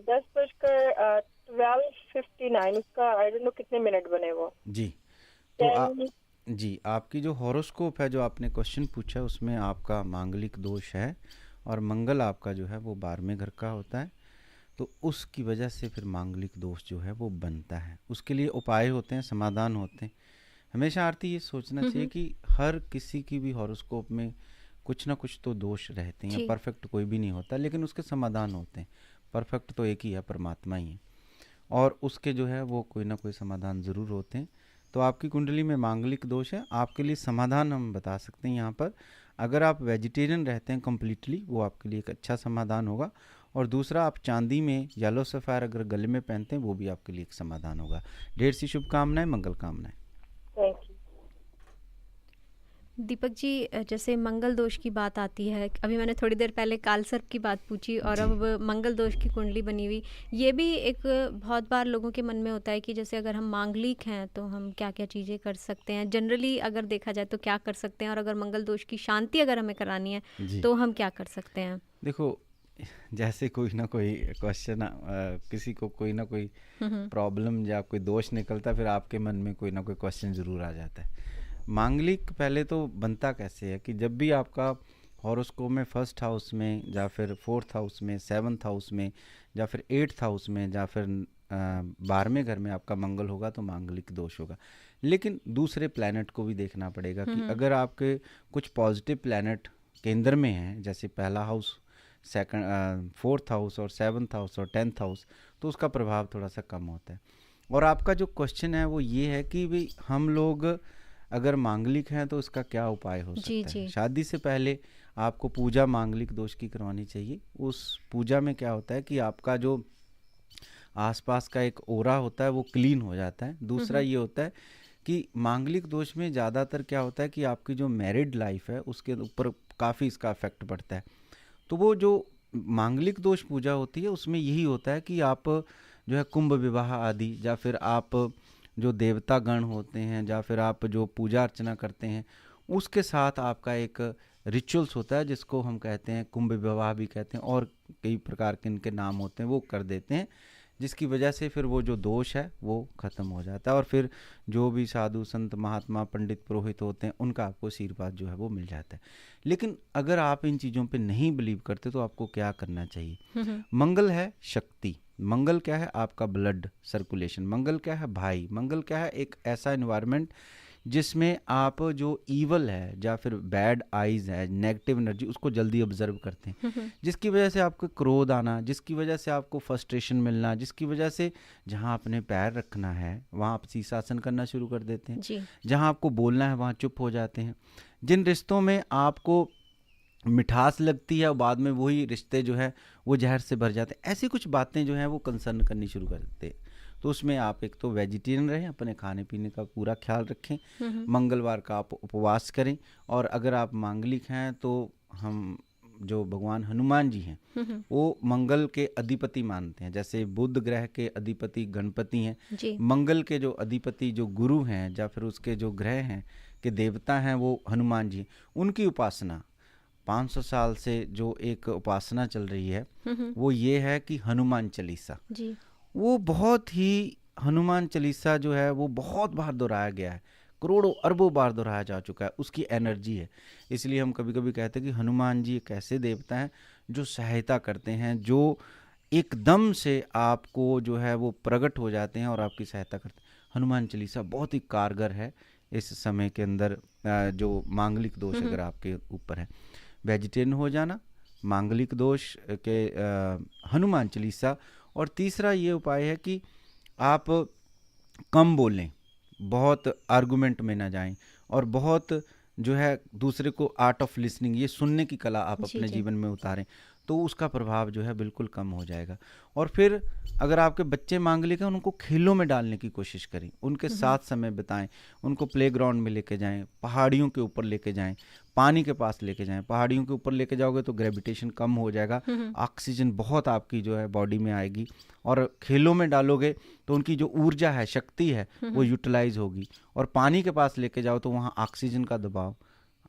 10:12:59 उसका आई डोंट नो कितने मिनट बने वो। जी तो आपकी जो हॉरोस्कोप है जो आपने क्वेश्चन पूछा है उसमें आपका मांगलिक दोष है, और मंगल आपका जो है वो 12वें घर का होता है, तो उसकी वजह से फिर मांगलिक दोष जो है वो बनता है। उसके लिए उपाय होते हैं, समाधान होते हैं। हमेशा आरती ये सोचना चाहिए कि हर किसी की भी हॉरोस्कोप में कुछ ना कुछ तो दोष रहते हैं, परफेक्ट कोई भी नहीं होता, लेकिन उसके समाधान होते हैं। परफेक्ट तो एक ही है, परमात्मा ही है, और उसके जो है वो कोई ना कोई समाधान ज़रूर होते हैं। तो आपकी कुंडली में मांगलिक दोष है, आपके लिए समाधान हम बता सकते हैं यहाँ पर। अगर आप वेजिटेरियन रहते हैं कम्प्लीटली, वो आपके लिए एक अच्छा समाधान होगा। और दूसरा, आप चांदी में येलो सफ़ायर अगर गले में पहनते हैं वो भी आपके लिए एक समाधान होगा। ढेर सी शुभकामनाएं, मंगल कामनाएं। दीपक जी जैसे मंगल दोष की बात आती है, अभी मैंने थोड़ी देर पहले कालसर्प की बात पूछी और अब मंगल दोष की कुंडली बनी हुई, ये भी एक बहुत बार लोगों के मन में होता है कि जैसे अगर हम मांगलिक हैं तो हम क्या क्या चीज़ें कर सकते हैं, जनरली अगर देखा जाए तो क्या कर सकते हैं, और अगर मंगल दोष की शांति अगर हमें करानी है तो हम क्या कर सकते हैं? देखो, जैसे कोई ना कोई क्वेश्चन, किसी को कोई ना कोई प्रॉब्लम या कोई दोष निकलता, फिर आपके मन में कोई ना कोई क्वेश्चन ज़रूर आ जाता है। मांगलिक पहले तो बनता कैसे है कि जब भी आपका हॉरोस्कोप में 1st हाउस में या फिर 4th हाउस में, 7th हाउस में या फिर 8th हाउस में या फिर 12वें घर में आपका मंगल होगा तो मांगलिक दोष होगा। लेकिन दूसरे प्लैनेट को भी देखना पड़ेगा कि अगर आपके कुछ पॉजिटिव प्लैनेट केंद्र में हैं, जैसे पहला हाउस, 4th हाउस और 7th हाउस और 10th हाउस, तो उसका प्रभाव थोड़ा सा कम होता है। और आपका जो क्वेश्चन है वो ये है कि भाई हम लोग अगर मांगलिक हैं तो इसका क्या उपाय हो सकता है। शादी से पहले आपको पूजा मांगलिक दोष की करवानी चाहिए। उस पूजा में क्या होता है कि आपका जो आसपास का एक ओरा होता है वो क्लीन हो जाता है। दूसरा ये होता है कि मांगलिक दोष में ज़्यादातर क्या होता है कि आपकी जो मैरिड लाइफ है उसके ऊपर काफ़ी इसका इफेक्ट पड़ता है। तो वो जो मांगलिक दोष पूजा होती है उसमें यही होता है कि आप जो है कुंभ विवाह आदि, या फिर आप जो देवता गण होते हैं, या फिर आप जो पूजा अर्चना करते हैं, उसके साथ आपका एक रिचुअल्स होता है जिसको हम कहते हैं कुंभ विवाह भी कहते हैं, और कई प्रकार के इनके नाम होते हैं, वो कर देते हैं, जिसकी वजह से फिर वो जो दोष है वो ख़त्म हो जाता है, और फिर जो भी साधु संत महात्मा पंडित पुरोहित होते हैं उनका आपको आशीर्वाद जो है वो मिल जाता है। लेकिन अगर आप इन चीज़ों पे नहीं बिलीव करते तो आपको क्या करना चाहिए? मंगल है शक्ति, मंगल क्या है? आपका ब्लड सर्कुलेशन, मंगल क्या है? भाई, मंगल क्या है? एक ऐसा एनवायरनमेंट जिसमें आप जो ईवल है या फिर बैड आइज है, नेगेटिव एनर्जी, उसको जल्दी ऑब्जर्व करते हैं, जिसकी वजह से आपको क्रोध आना, जिसकी वजह से आपको फ्रस्ट्रेशन मिलना, जिसकी वजह से जहां आपने पैर रखना है वहां आप शीर्षासन करना शुरू कर देते हैं, जहां आपको बोलना है वहां चुप हो जाते हैं, जिन रिश्तों में आपको मिठास लगती है और बाद में वही रिश्ते जो है वो जहर से भर जाते हैं, ऐसी कुछ बातें जो हैं वो कंसर्न करनी शुरू कर देते हैं। तो उसमें आप एक तो वेजिटेरियन रहें, अपने खाने पीने का पूरा ख्याल रखें, मंगलवार का आप उपवास करें, और अगर आप मांगलिक हैं तो हम जो भगवान हनुमान जी हैं वो मंगल के अधिपति मानते हैं। जैसे बुध ग्रह के अधिपति गणपति हैं, मंगल के जो अधिपति जो गुरु हैं या फिर उसके जो ग्रह हैं के देवता हैं वो हनुमान जी। उनकी उपासना 500 साल से जो एक उपासना चल रही है वो ये है कि हनुमान चालीसा, वो बहुत ही, हनुमान चालीसा जो है वो बहुत बार दोहराया गया है, करोड़ों अरबों बार दोहराया जा चुका है, उसकी एनर्जी है। इसलिए हम कभी कभी कहते हैं कि हनुमान जी एक ऐसे देवता हैं जो सहायता करते हैं, जो एकदम से आपको जो है वो प्रकट हो जाते हैं और आपकी सहायता करते हैं। हनुमान चालीसा बहुत ही कारगर है इस समय के अंदर। जो मांगलिक दोष अगर आपके ऊपर है, वेजिटेरियन हो जाना, मांगलिक दोष के हनुमान चालीसा, और तीसरा ये उपाय है कि आप कम बोलें, बहुत आर्गुमेंट में ना जाएं, और बहुत जो है दूसरे को आर्ट ऑफ लिसनिंग, ये सुनने की कला आप अपने जीवन में उतारें, तो उसका प्रभाव जो है बिल्कुल कम हो जाएगा। और फिर अगर आपके बच्चे मांगलिक हैं उनको खेलों में डालने की कोशिश करें, उनके साथ समय बिताएं, उनको प्लेग्राउंड में लेके जाएं, पहाड़ियों के ऊपर लेके जाएं, पानी के पास लेके जाएं। पहाड़ियों के ऊपर लेके जाओगे तो ग्रेविटेशन कम हो जाएगा, ऑक्सीजन बहुत आपकी जो है बॉडी में आएगी, और खेलों में डालोगे तो उनकी जो ऊर्जा है, शक्ति है, वो यूटिलाइज होगी। और पानी के पास लेके जाओ तो वहाँ ऑक्सीजन का दबाव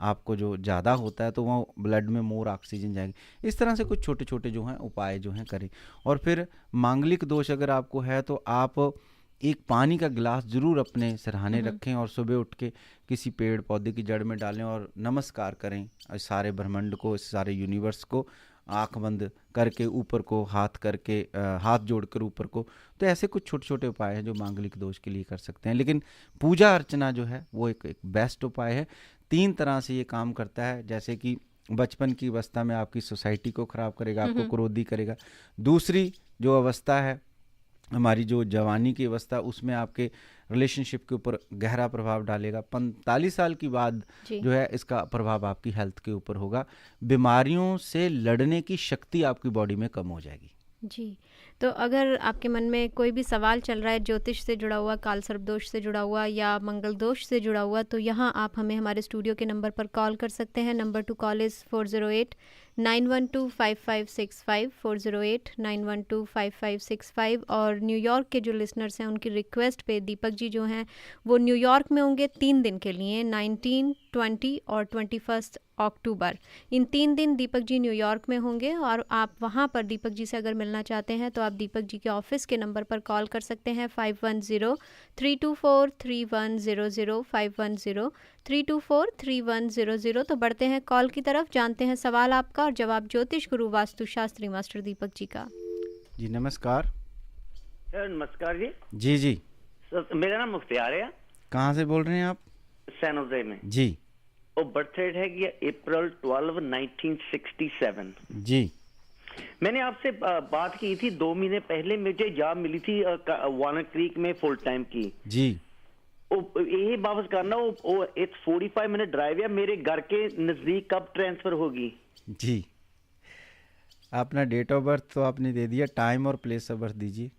आपको जो ज़्यादा होता है तो वहाँ ब्लड में मोर ऑक्सीजन जाएगी। इस तरह से कुछ छोटे छोटे जो हैं उपाय जो हैं करें। और फिर मांगलिक दोष अगर आपको है तो आप एक पानी का गिलास जरूर अपने सिरहाने रखें, और सुबह उठ के किसी पेड़ पौधे की जड़ में डालें और नमस्कार करें सारे ब्रह्मांड को, सारे यूनिवर्स को, आंख बंद करके ऊपर को हाथ करके, हाथ जोड़कर ऊपर को। तो ऐसे कुछ छोटे छोटे उपाय हैं जो मांगलिक दोष के लिए कर सकते हैं। लेकिन पूजा अर्चना जो है वो एक बेस्ट उपाय है। 3 तरह से ये काम करता है, जैसे कि बचपन की अवस्था में आपकी सोसाइटी को खराब करेगा, आपको क्रोधी करेगा। दूसरी जो अवस्था है हमारी जो जवानी की अवस्था, उसमें आपके रिलेशनशिप के ऊपर गहरा प्रभाव डालेगा। 45 साल के बाद जो है इसका प्रभाव आपकी हेल्थ के ऊपर होगा। बीमारियों से लड़ने की शक्ति आपकी बॉडी में कम हो जाएगी। जी, तो अगर आपके मन में कोई भी सवाल चल रहा है ज्योतिष से जुड़ा हुआ, काल सर्प दोष से जुड़ा हुआ या मंगल दोष से जुड़ा हुआ, तो यहाँ आप हमें हमारे स्टूडियो के नंबर पर कॉल कर सकते हैं। Number two call is 408-912-5565, 408-912-5565। और न्यूयॉर्क के जो लिसनर्स हैं उनकी रिक्वेस्ट पे दीपक जी जो हैं वो न्यूयॉर्क में होंगे 3 दिन के लिए, 19, 20 और 21 अक्टूबर। इन 3 दिन दीपक जी न्यूयॉर्क में होंगे, और आप वहाँ पर दीपक जी से अगर मिलना चाहते हैं तो आप दीपक जी के ऑफिस के नंबर पर कॉल कर सकते हैं 510-324-3100, 510-324-3100। तो बढ़ते हैं कॉल की तरफ, जानते हैं सवाल आपका और जवाब ज्योतिष गुरु वास्तुशास्त्री मास्टर दीपक जी का। जी नमस्कार। सर नमस्कार जी। जी जी सर, मेरा नाम मुख्तियार है। कहाँ से बोल रहे हैं आप? सैन होजे में। जी। और बर्थ डेट है कि अप्रैल 12, 1967। जी। मैंने आपसे बात की थी 2 महीने पहले, मुझे जॉब मिली थी वार्नर क्रीक में फुल टाइम की। जी। यही वापस करना, वो 45 मिनट ड्राइव है, मेरे घर के नजदीक कब ट्रांसफर होगी? जी। अपना डेट ऑफ बर्थ तो आपने दे दिया, टाइम और प्लेस ऑफ बर्थ दीजिए।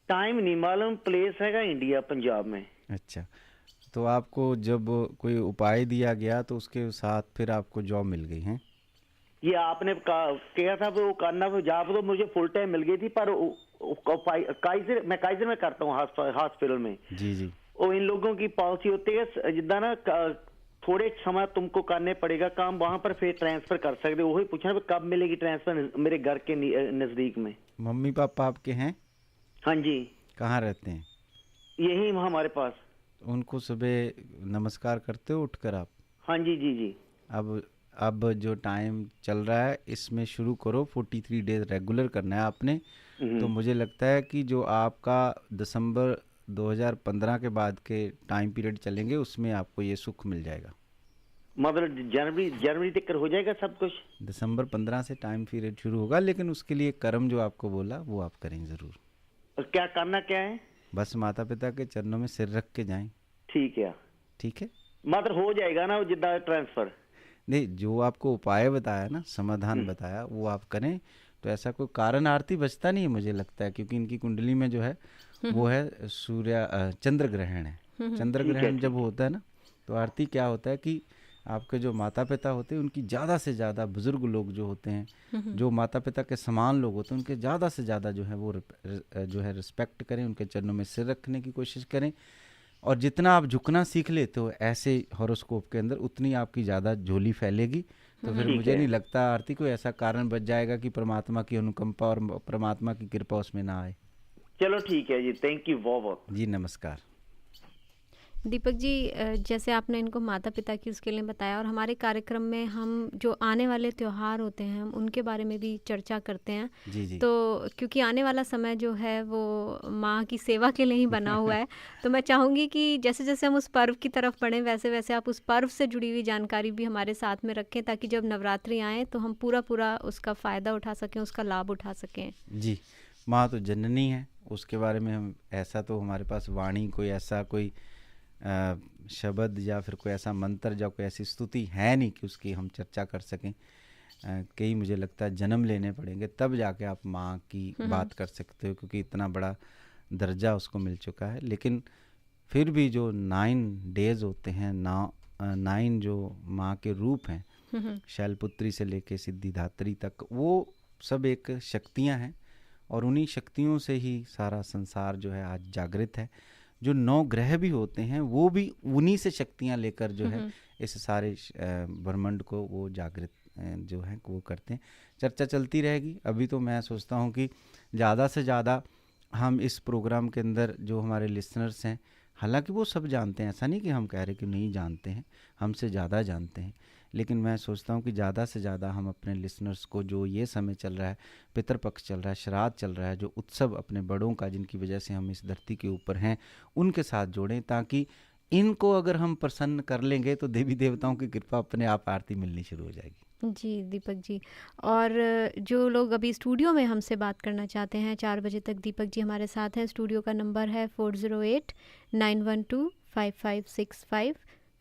टाइम नहीं मालूम, प्लेस हैगा इंडिया, पंजाब में। अच्छा, तो आपको जब कोई उपाय दिया गया तो उसके साथ फिर आपको जॉब मिल गई है? ये आपने कहा था वो करना, जॉब तो मुझे फुल टाइम मिल गई थी, पर काइजर में करता हूँ हॉस्पिटल में। जी जी। और इन लोगों की पॉलिसी होती है जिदा ना थोड़े समय तुमको करने पड़ेगा काम, वहां पर फिर ट्रांसफर कर सकते हो। वही पूछना कब मिलेगी ट्रांसफर मेरे घर के नजदीक में। मम्मी पापा आपके हैं? हाँ जी। कहाँ रहते हैं? यही हमारे पास। उनको सुबह नमस्कार करते हो उठकर आप? हाँ जी जी जी। अब जो टाइम चल रहा है इसमें शुरू करो, 43 डेज रेगुलर करना है आपने। तो मुझे लगता है कि जो आपका दिसंबर 2015 के बाद के टाइम पीरियड चलेंगे उसमें आपको ये सुख मिल जाएगा। मतलब जनवरी तक हो जाएगा सब कुछ? दिसंबर 15 से टाइम पीरियड शुरू होगा, लेकिन उसके लिए कर्म जो आपको बोला वो आप करें जरूर। और क्या करना क्या है? बस माता पिता के चरणों में सिर रख के जाएं। ठीक है। ठीक है, मतलब हो जाएगा ना जितना ट्रांसफर? नहीं, जो आपको उपाय बताया ना, समाधान बताया, वो आप करें तो ऐसा कोई कारण आरती बचता नहीं है मुझे लगता है, क्योंकि इनकी कुंडली में जो है वो है चंद्र ग्रहण है। चंद्र ग्रहण जब होता है ना तो आरती क्या होता है कि आपके जो माता पिता होते हैं उनकी ज़्यादा से ज़्यादा, बुजुर्ग लोग जो होते हैं, जो माता पिता के समान लोग होते हैं, उनके ज़्यादा से ज़्यादा जो है वो जो है रिस्पेक्ट करें, उनके चरणों में सिर रखने की कोशिश करें। और जितना आप झुकना सीख लेते हो ऐसे हॉरोस्कोप के अंदर, उतनी आपकी ज़्यादा झोली फैलेगी। तो फिर मुझे नहीं लगता आरती कोई ऐसा कारण बच जाएगा कि परमात्मा की अनुकंपा और परमात्मा की कृपा उसमें ना आए। चलो ठीक है जी, थैंक यू बहुत बहुत जी। नमस्कार दीपक जी, जैसे आपने इनको माता पिता की उसके लिए बताया, और हमारे कार्यक्रम में हम जो आने वाले त्यौहार होते हैं हम उनके बारे में भी चर्चा करते हैं। जी जी। तो क्योंकि आने वाला समय जो है वो माँ की सेवा के लिए ही बना हुआ है तो मैं चाहूँगी कि जैसे जैसे हम उस पर्व की तरफ बढ़ें वैसे वैसे आप उस पर्व से जुड़ी हुई जानकारी भी हमारे साथ में रखें, ताकि जब नवरात्रि आए तो हम पूरा उसका फ़ायदा उठा सकें, उसका लाभ उठा सकें। जी। माँ तो जननी है, उसके बारे में हम ऐसा तो हमारे पास वाणी कोई ऐसा कोई शब्द या फिर कोई ऐसा मंत्र या कोई ऐसी स्तुति है नहीं कि उसकी हम चर्चा कर सकें। कई मुझे लगता है जन्म लेने पड़ेंगे तब जाके आप माँ की बात कर सकते हो, क्योंकि इतना बड़ा दर्जा उसको मिल चुका है। लेकिन फिर भी जो 9 डेज होते हैं, 9 जो माँ के रूप हैं, शैलपुत्री से लेके सिद्धिदात्री तक, वो सब एक शक्तियाँ हैं और उन्हीं शक्तियों से ही सारा संसार जो है आज जागृत है। जो 9 ग्रह भी होते हैं वो भी उन्हीं से शक्तियाँ लेकर जो है इस सारे ब्रह्मांड को वो जागृत जो है वो करते हैं। चर्चा चलती रहेगी। अभी तो मैं सोचता हूँ कि ज़्यादा से ज़्यादा हम इस प्रोग्राम के अंदर जो हमारे लिसनर्स हैं, हालांकि वो सब जानते हैं, ऐसा नहीं कि हम कह रहे कि नहीं जानते हैं, हमसे ज़्यादा जानते हैं, लेकिन मैं सोचता हूँ कि ज़्यादा से ज़्यादा हम अपने लिसनर्स को, जो ये समय चल रहा है, पितरपक्ष चल रहा है, श्राद्ध चल रहा है, जो उत्सव अपने बड़ों का जिनकी वजह से हम इस धरती के ऊपर हैं, उनके साथ जोड़ें, ताकि इनको अगर हम प्रसन्न कर लेंगे तो देवी देवताओं की कृपा अपने आप आरती मिलनी शुरू हो जाएगी। जी दीपक जी, और जो लोग अभी स्टूडियो में हमसे बात करना चाहते हैं, 4 बजे तक दीपक जी हमारे साथ हैं। स्टूडियो का नंबर है 408-912-5565,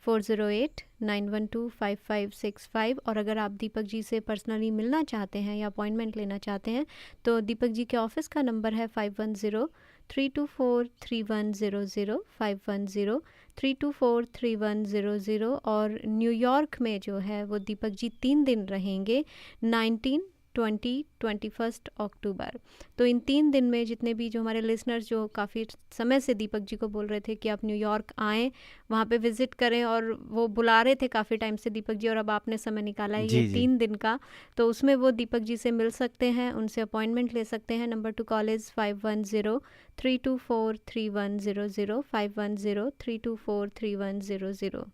408-912-5565। और अगर आप दीपक जी से पर्सनली मिलना चाहते हैं या अपॉइंटमेंट लेना चाहते हैं तो दीपक जी के ऑफिस का नंबर है 510-324-3100, 510-324-3100। और न्यूयॉर्क में जो है वो दीपक जी 3 दिन रहेंगे, 19, 20, 21 अक्टूबर। तो इन 3 दिन में जितने भी जो हमारे लिसनर्स जो काफ़ी समय से दीपक जी को बोल रहे थे कि आप न्यूयॉर्क आएँ, वहाँ पे विज़िट करें, और वो बुला रहे थे काफ़ी टाइम से दीपक जी, और अब आपने समय निकाला है ये 3 दिन का, तो उसमें वो दीपक जी से मिल सकते हैं, उनसे अपॉइंटमेंट ले सकते हैं। Number two call is 510-324-3100, 510-324-3100।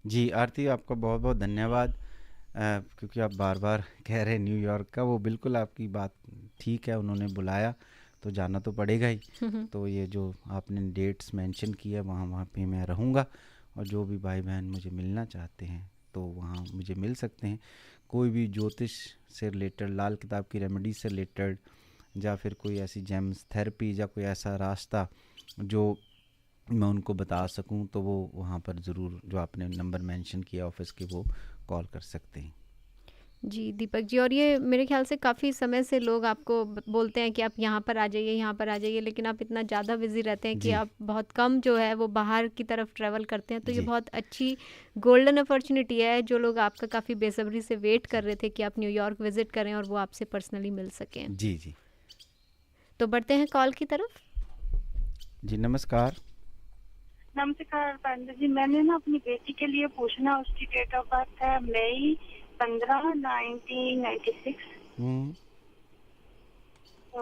जी आरती, आपका बहुत बहुत धन्यवाद, क्योंकि आप बार बार कह रहे हैं न्यूयॉर्क का, वो बिल्कुल आपकी बात ठीक है, उन्होंने बुलाया तो जाना तो पड़ेगा ही। तो ये जो आपने डेट्स मेंशन की है वहाँ पे मैं रहूँगा, और जो भी भाई बहन मुझे मिलना चाहते हैं तो वहाँ मुझे मिल सकते हैं। कोई भी ज्योतिष से रिलेटेड, लाल किताब की रेमेडी से रिलेटेड, या फिर कोई ऐसी जेम्स थेरेपी या कोई ऐसा रास्ता जो मैं उनको बता सकूं, तो वो वहाँ पर ज़रूर जो आपने नंबर मेंशन किया ऑफिस के, वो कॉल कर सकते हैं। जी दीपक जी, और ये मेरे ख्याल से काफ़ी समय से लोग आपको बोलते हैं कि आप यहाँ पर आ जाइए, यहाँ पर आ जाइए, लेकिन आप इतना ज़्यादा बिजी रहते हैं कि आप बहुत कम जो है वो बाहर की तरफ ट्रैवल करते हैं। तो ये बहुत अच्छी गोल्डन अपॉर्चुनिटी है। जो लोग आपका काफ़ी बेसब्री से वेट कर रहे थे कि आप न्यूयॉर्क विजिट करें और वो आपसे पर्सनली मिल सकें। जी जी। तो बढ़ते हैं कॉल की तरफ। जी नमस्कार। नमस्कार पांडे जी, मैंने ना अपनी बेटी के लिए पूछना, उसकी डेट ऑफ बर्थ है मई 15, 1996। तो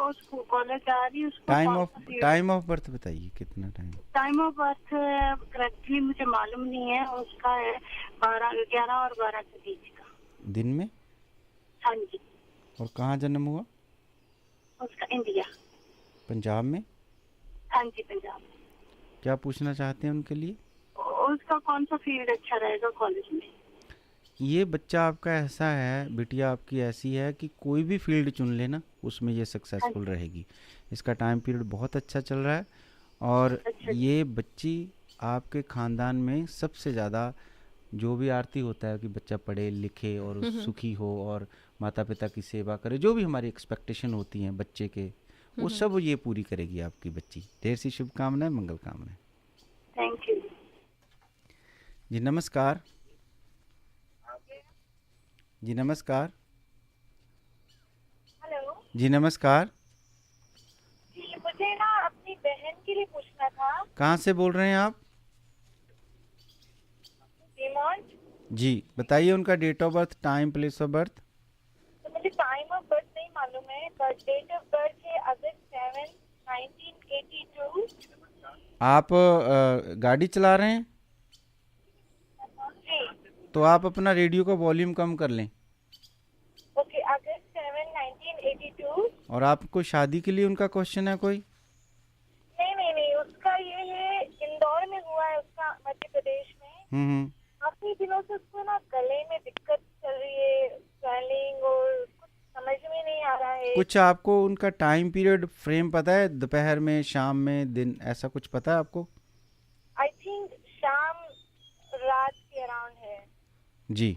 उसको कॉलेज जा रही है। उसको टाइम ऑफ बर्थ बताइए, कितना टाइम ऑफ बर्थ करेक्टली मुझे मालूम नहीं है। उसका है 11 और 12 के बीच का। दिन में? हाँ जी। और कहाँ जन्म हुआ उसका? इंडिया। पंजाब में? हाँ जी, पंजाब में। क्या पूछना चाहते हैं उनके लिए? उसका कौन सा फील्ड अच्छा रहेगा कॉलेज में? ये बच्चा आपका ऐसा है, बिटिया आपकी ऐसी है कि कोई भी फील्ड चुन लेना उसमें ये सक्सेसफुल रहेगी। इसका टाइम पीरियड बहुत अच्छा चल रहा है और ये बच्ची आपके ख़ानदान में सबसे ज़्यादा जो भी आरती होता है कि बच्चा पढ़े लिखे और सुखी हो और माता पिता की सेवा करे, जो भी हमारी एक्सपेक्टेशन होती हैं बच्चे के, वो सब ये पूरी करेगी आपकी बच्ची। ढेर सी शुभकामनाएं, मंगल कामनाएं। थैंक यू जी। नमस्कार जी। नमस्कार। हेलो जी नमस्कार जी, मुझे ना अपनी बहन के लिए पूछना था। कहाँ से बोल रहे हैं आप? जी बताइए उनका date of birth, time, place of birth. तो मुझे टाइम ऑफ बर्थ नहीं मालूम है, बट डेट ऑफ बर्थ है अगस्त 7, 1982। आप गाड़ी चला रहे हैं? जी। तो आप अपना रेडियो का वॉल्यूम कम कर लें। ओके, अगस्त 7, 1982। और आपको शादी के लिए उनका क्वेश्चन है कोई? नहीं, उसका ये है इंदौर में हुआ है, उसका मध्य प्रदेश में। काफी दिनों से उसको ना गले में दिक्कत चल रही है, स्वेलिंग, और कुछ समझ में नहीं आ रहा है। कुछ आपको उनका टाइम पीरियड फ्रेम पता है? दोपहर में, शाम में, दिन, ऐसा कुछ पता है आपको? आई थिंक शाम रात के अराउंड है। जी।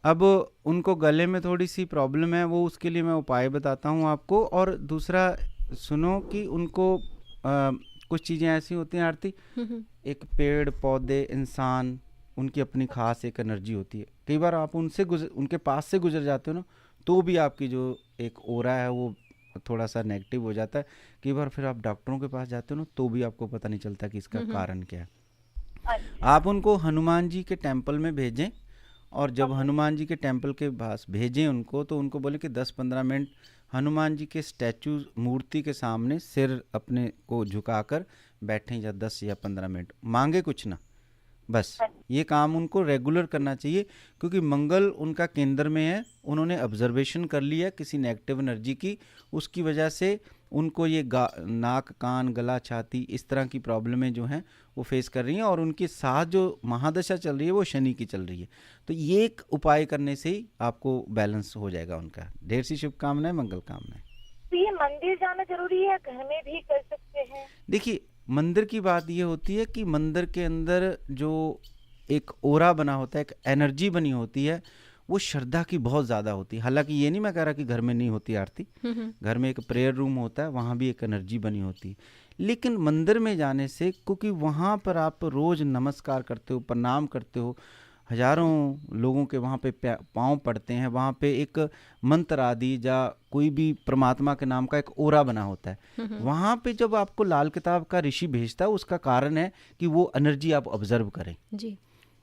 अब उनको गले में थोड़ी सी प्रॉब्लम है, वो उसके लिए मैं उपाय बताता हूँ आपको। और दूसरा सुनो कि उनको कुछ चीज़ें ऐसी होती हैं आरती, एक पेड़ पौधे, इंसान, उनकी अपनी खास एक एनर्जी होती है। कई बार आप उनके पास से गुजर जाते हो ना, तो भी आपकी जो एक ओरा है वो थोड़ा सा नेगेटिव हो जाता है। कई बार फिर आप डॉक्टरों के पास जाते हो ना, तो भी आपको पता नहीं चलता कि इसका कारण क्या है। आप उनको हनुमान जी के टेम्पल में भेजें, और जब हनुमान जी के टेम्पल के पास भेजें उनको, तो उनको बोले कि 10-15 मिनट हनुमान जी के स्टैचू, मूर्ति के सामने सिर अपने को झुकाकर बैठें, या 10 या 15 मिनट, मांगे कुछ ना, बस ये काम उनको रेगुलर करना चाहिए। क्योंकि मंगल उनका केंद्र में है, उन्होंने ऑब्जर्वेशन कर लिया किसी नेगेटिव एनर्जी की, उसकी वजह से उनको ये नाक, कान, गला, छाती, इस तरह की प्रॉब्लमें जो हैं वो फेस कर रही हैं। और उनके साथ जो महादशा चल रही है वो शनि की चल रही है। तो ये एक उपाय करने से ही आपको बैलेंस हो जाएगा उनका। ढेर सी शुभकामनाएं, मंगल कामनाएं। तो ये मंदिर जाना जरूरी है, घर में भी कर सकते हैं? देखिए, मंदिर की बात ये होती है कि मंदिर के अंदर जो एक ओरा बना होता है, एक एनर्जी बनी होती है, वो श्रद्धा की बहुत ज़्यादा होती है। हालांकि ये नहीं मैं कह रहा कि घर में नहीं होती आरती, घर में एक प्रेयर रूम होता है, वहाँ भी एक एनर्जी बनी होती है। लेकिन मंदिर में जाने से, क्योंकि वहाँ पर आप रोज़ नमस्कार करते हो, प्रणाम करते हो, हजारों लोगों के वहाँ पे पाँव पड़ते हैं, वहाँ पे एक मंत्र आदि या कोई भी परमात्मा के नाम का एक ओरा बना होता है। वहाँ पे जब आपको लाल किताब का ऋषि भेजता है, उसका कारण है कि वो एनर्जी आप ऑब्जर्व करें जी।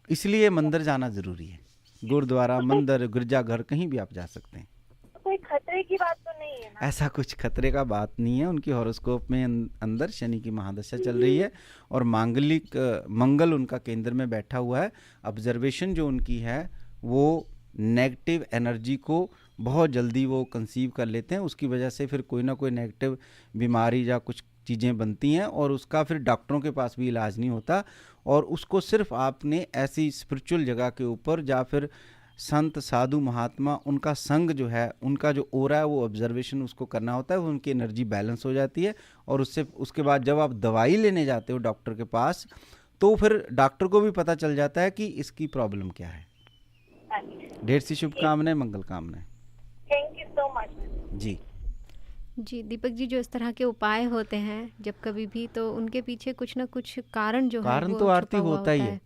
इसलिए मंदिर जाना ज़रूरी है। गुरुद्वारा, मंदिर, गिरजाघर, कहीं भी आप जा सकते हैं। कोई खतरे की बात तो नहीं है ना? ऐसा कुछ खतरे का बात नहीं है। उनकी हॉरोस्कोप में अंदर शनि की महादशा चल रही है और मांगलिक मंगल उनका केंद्र में बैठा हुआ है। ऑब्जर्वेशन जो उनकी है वो नेगेटिव एनर्जी को बहुत जल्दी वो कंसीव कर लेते हैं। उसकी वजह से फिर कोई ना कोई नेगेटिव बीमारी या कुछ चीज़ें बनती हैं और उसका फिर डॉक्टरों के पास भी इलाज नहीं होता। और उसको सिर्फ आपने ऐसी स्पिरिचुअल जगह के ऊपर या फिर संत, साधु, महात्मा, उनका संग जो है, उनका जो ओरा है, वो ऑब्जर्वेशन उसको करना होता है। उनकी एनर्जी बैलेंस हो जाती है और उसके बाद जब आप दवाई लेने जाते हो डॉक्टर के पास, तो फिर डॉक्टर को भी पता चल जाता है कि इसकी प्रॉब्लम क्या है। ढेर सी शुभकामनाएं, मंगल कामनाएं। थैंक यू सो मच जी। जी दीपक जी, जो इस तरह के उपाय होते हैं जब कभी भी, तो उनके पीछे कुछ ना कुछ कारण जो है तो आरती होता ही है।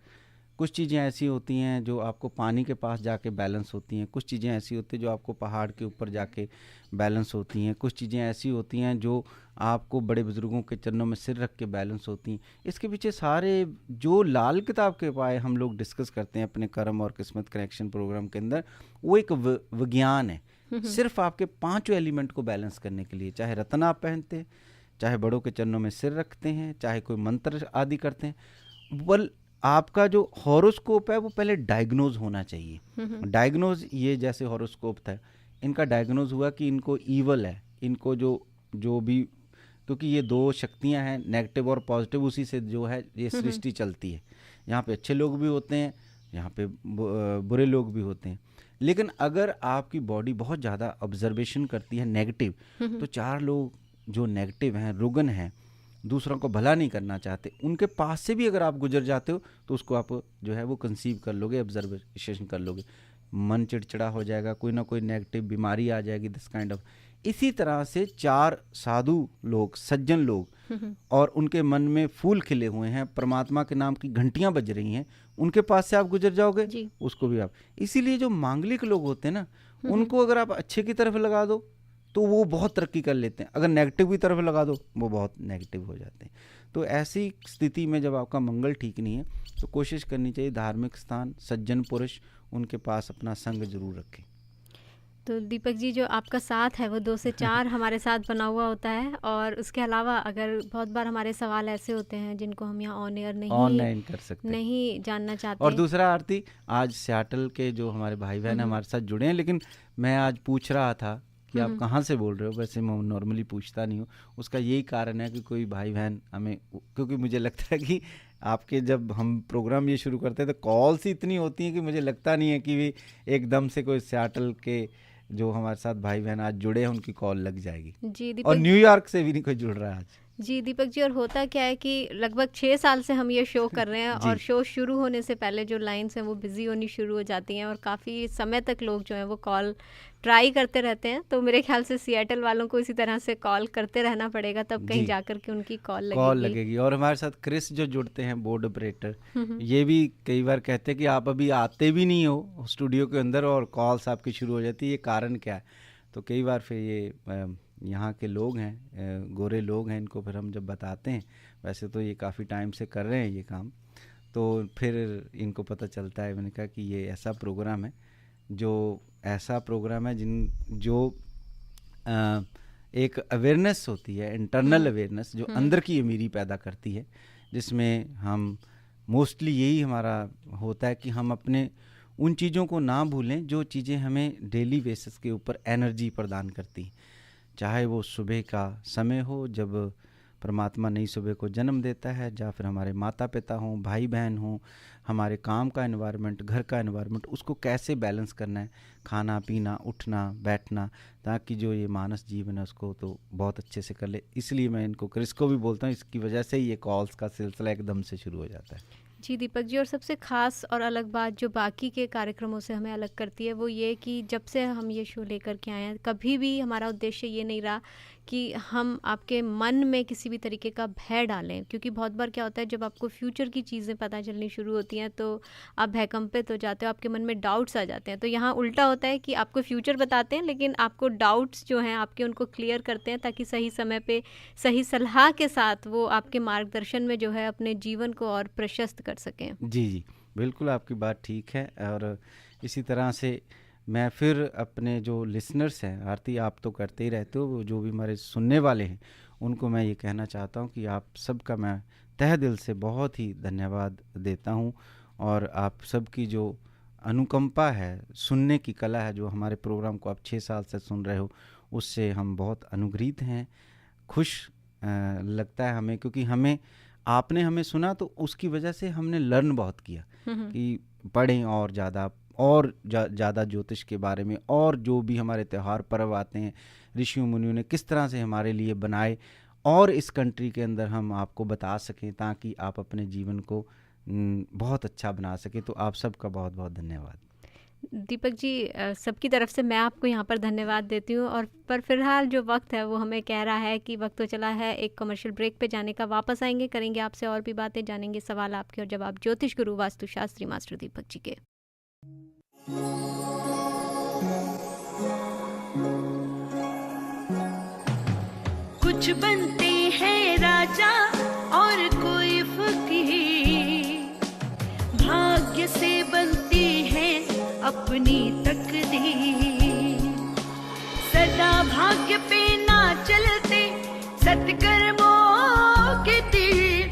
कुछ चीज़ें ऐसी होती हैं जो आपको पानी के पास जाके बैलेंस होती हैं, कुछ चीज़ें ऐसी होती हैं जो आपको पहाड़ के ऊपर जाके बैलेंस होती हैं, कुछ चीज़ें ऐसी होती हैं जो आपको बड़े बुजुर्गों के चरणों में सिर रख के बैलेंस होती हैं। इसके पीछे सारे जो लाल किताब के उपाय हम लोग डिस्कस करते हैं अपने कर्म और किस्मत कनेक्शन प्रोग्राम के अंदर, वो एक विज्ञान है सिर्फ आपके 5 एलिमेंट को बैलेंस करने के लिए। चाहे रत्न आप पहनते हैं, चाहे बड़ों के चरणों में सिर रखते हैं, चाहे कोई मंत्र आदि करते हैं, बल आपका जो हॉरोस्कोप है वो पहले डायग्नोज होना चाहिए। डायग्नोज, ये जैसे हॉरोस्कोप था, इनका डायग्नोज हुआ कि इनको ईवल है, इनको जो भी, क्योंकि ये 2 शक्तियां हैं, नेगेटिव और पॉजिटिव, उसी से जो है ये सृष्टि चलती है। यहाँ पे अच्छे लोग भी होते हैं, यहाँ पे बुरे लोग भी होते हैं। लेकिन अगर आपकी बॉडी बहुत ज़्यादा ऑब्जर्वेशन करती है नेगेटिव, तो 4 लोग जो नेगेटिव हैं, रुगन हैं, दूसरों को भला नहीं करना चाहते, उनके पास से भी अगर आप गुजर जाते हो तो उसको आप जो है वो कंसीव कर लोगे, ऑब्जर्वेशन कर लोगे, मन चिड़चिड़ा हो जाएगा, कोई ना कोई नेगेटिव बीमारी आ जाएगी, दिस काइंड ऑफ। इसी तरह से 4 साधु लोग, सज्जन लोग, और उनके मन में फूल खिले हुए हैं, परमात्मा के नाम की घंटियां बज रही हैं, उनके पास से आप गुजर जाओगे, उसको भी आप। इसीलिए जो मांगलिक लोग होते हैं ना, उनको अगर आप अच्छे की तरफ लगा दो तो वो बहुत तरक्की कर लेते हैं, अगर नेगेटिव की तरफ लगा दो वो बहुत नेगेटिव हो जाते हैं। तो ऐसी स्थिति में जब आपका मंगल ठीक नहीं है तो कोशिश करनी चाहिए धार्मिक स्थान, सज्जन पुरुष, उनके पास अपना संग जरूर रखें। तो दीपक जी, जो आपका साथ है वो 2 से 4 हमारे साथ बना हुआ होता है, और उसके अलावा अगर बहुत बार हमारे सवाल ऐसे होते हैं जिनको हम यहाँ ऑन एयर नहीं कर सकते, नहीं जानना चाहते। और दूसरा आरती, आज सियाटल के जो हमारे भाई बहन हमारे साथ जुड़े हैं, लेकिन मैं आज पूछ रहा था कि आप कहाँ से बोल रहे हो, वैसे मैं नॉर्मली पूछता नहीं हूँ। उसका यही कारण है कि कोई भाई बहन हमें, क्योंकि मुझे लगता है कि आपके जब हम प्रोग्राम ये शुरू करते हैं तो कॉल्स ही इतनी होती हैं कि मुझे लगता नहीं है कि भी एकदम से कोई सियाटल के जो हमारे साथ भाई बहन आज जुड़े हैं उनकी कॉल लग जाएगी जी। और न्यूयॉर्क से भी नहीं कोई जुड़ रहा है आज। जी दीपक जी, और होता क्या है कि लगभग 6 साल से हम ये शो कर रहे हैं और शो शुरू होने से पहले जो लाइन्स हैं वो बिजी होनी शुरू हो जाती हैं और काफ़ी समय तक लोग जो हैं वो कॉल ट्राई करते रहते हैं। तो मेरे ख्याल से सियाटल वालों को इसी तरह से कॉल करते रहना पड़ेगा, तब कहीं जाकर के उनकी कॉल लगेगी। और हमारे साथ क्रिस जो जुड़ते हैं, बोर्ड ऑपरेटर, ये भी कई बार कहते हैं कि आप अभी आते भी नहीं हो स्टूडियो के अंदर और कॉल्स आपकी शुरू हो जाती है, ये कारण क्या है? तो कई बार फिर ये यहाँ के लोग हैं, गोरे लोग हैं, इनको फिर हम जब बताते हैं, वैसे तो ये काफ़ी टाइम से कर रहे हैं ये काम, तो फिर इनको पता चलता है। मैंने कहा कि ये ऐसा प्रोग्राम है जो एक अवेयरनेस होती है, इंटरनल अवेयरनेस, जो अंदर की अमीरी पैदा करती है, जिसमें हम मोस्टली यही हमारा होता है कि हम अपने उन चीज़ों को ना भूलें जो चीज़ें हमें डेली बेसिस के ऊपर एनर्जी प्रदान करती हैं। चाहे वो सुबह का समय हो जब परमात्मा नई सुबह को जन्म देता है, या फिर हमारे माता पिता हों, भाई बहन हों, हमारे काम का एनवायरनमेंट, घर का एनवायरनमेंट, उसको कैसे बैलेंस करना है, खाना पीना, उठना बैठना, ताकि जो ये मानस जीवन है उसको तो बहुत अच्छे से कर ले। इसलिए मैं इनको क्रिस को भी बोलता हूँ, इसकी वजह से ये कॉल्स का सिलसिला एकदम से शुरू हो जाता है। जी दीपक जी, और सबसे ख़ास और अलग बात जो बाकी के कार्यक्रमों से हमें अलग करती है वो ये कि जब से हम ये शो लेकर के आए हैं, कभी भी हमारा उद्देश्य ये नहीं रहा कि हम आपके मन में किसी भी तरीके का भय डालें, क्योंकि बहुत बार क्या होता है जब आपको फ्यूचर की चीज़ें पता चलनी शुरू होती हैं तो आप भयकंपित हो जाते हो, आपके मन में डाउट्स आ जाते हैं। तो यहाँ उल्टा होता है कि आपको फ्यूचर बताते हैं लेकिन आपको डाउट्स जो हैं आपके उनको क्लियर करते हैं, ताकि सही समय पे सही सलाह के साथ वो आपके मार्गदर्शन में जो है अपने जीवन को और प्रशस्त कर सकें। जी, बिल्कुल आपकी बात ठीक है। और इसी तरह से मैं फिर अपने जो लिसनर्स हैं, आरती आप तो करते ही रहते हो, जो भी हमारे सुनने वाले हैं उनको मैं ये कहना चाहता हूँ कि आप सबका मैं तहे दिल से बहुत ही धन्यवाद देता हूँ। और आप सबकी जो अनुकंपा है, सुनने की कला है, जो हमारे प्रोग्राम को आप 6 साल से सुन रहे हो, उससे हम बहुत अनुग्रहित हैं। खुश लगता है हमें, क्योंकि आपने हमें सुना तो उसकी वजह से हमने लर्न बहुत किया कि पढ़ें और ज़्यादा ज्योतिष के बारे में, और जो भी हमारे त्यौहार पर्व आते हैं ऋषियों मुनियों ने किस तरह से हमारे लिए बनाए, और इस कंट्री के अंदर हम आपको बता सकें ताकि आप अपने जीवन को बहुत अच्छा बना सकें। तो आप सबका बहुत बहुत धन्यवाद। दीपक जी, सबकी तरफ से मैं आपको यहाँ पर धन्यवाद देती हूँ। और पर फिलहाल जो वक्त है वो हमें कह रहा है कि वक्त तो चला है एक कमर्शियल ब्रेक पे जाने का। वापस आएंगे, करेंगे आपसे और भी बातें, जानेंगे सवाल आपके और जवाब ज्योतिष गुरु वास्तुशास्त्री मास्टर दीपक जी के। कुछ बनते हैं राजा और कोई फकीर, भाग्य से बनती है अपनी तकदीर। सदा भाग्य पे ना चलते सत्कर्मों के तीर,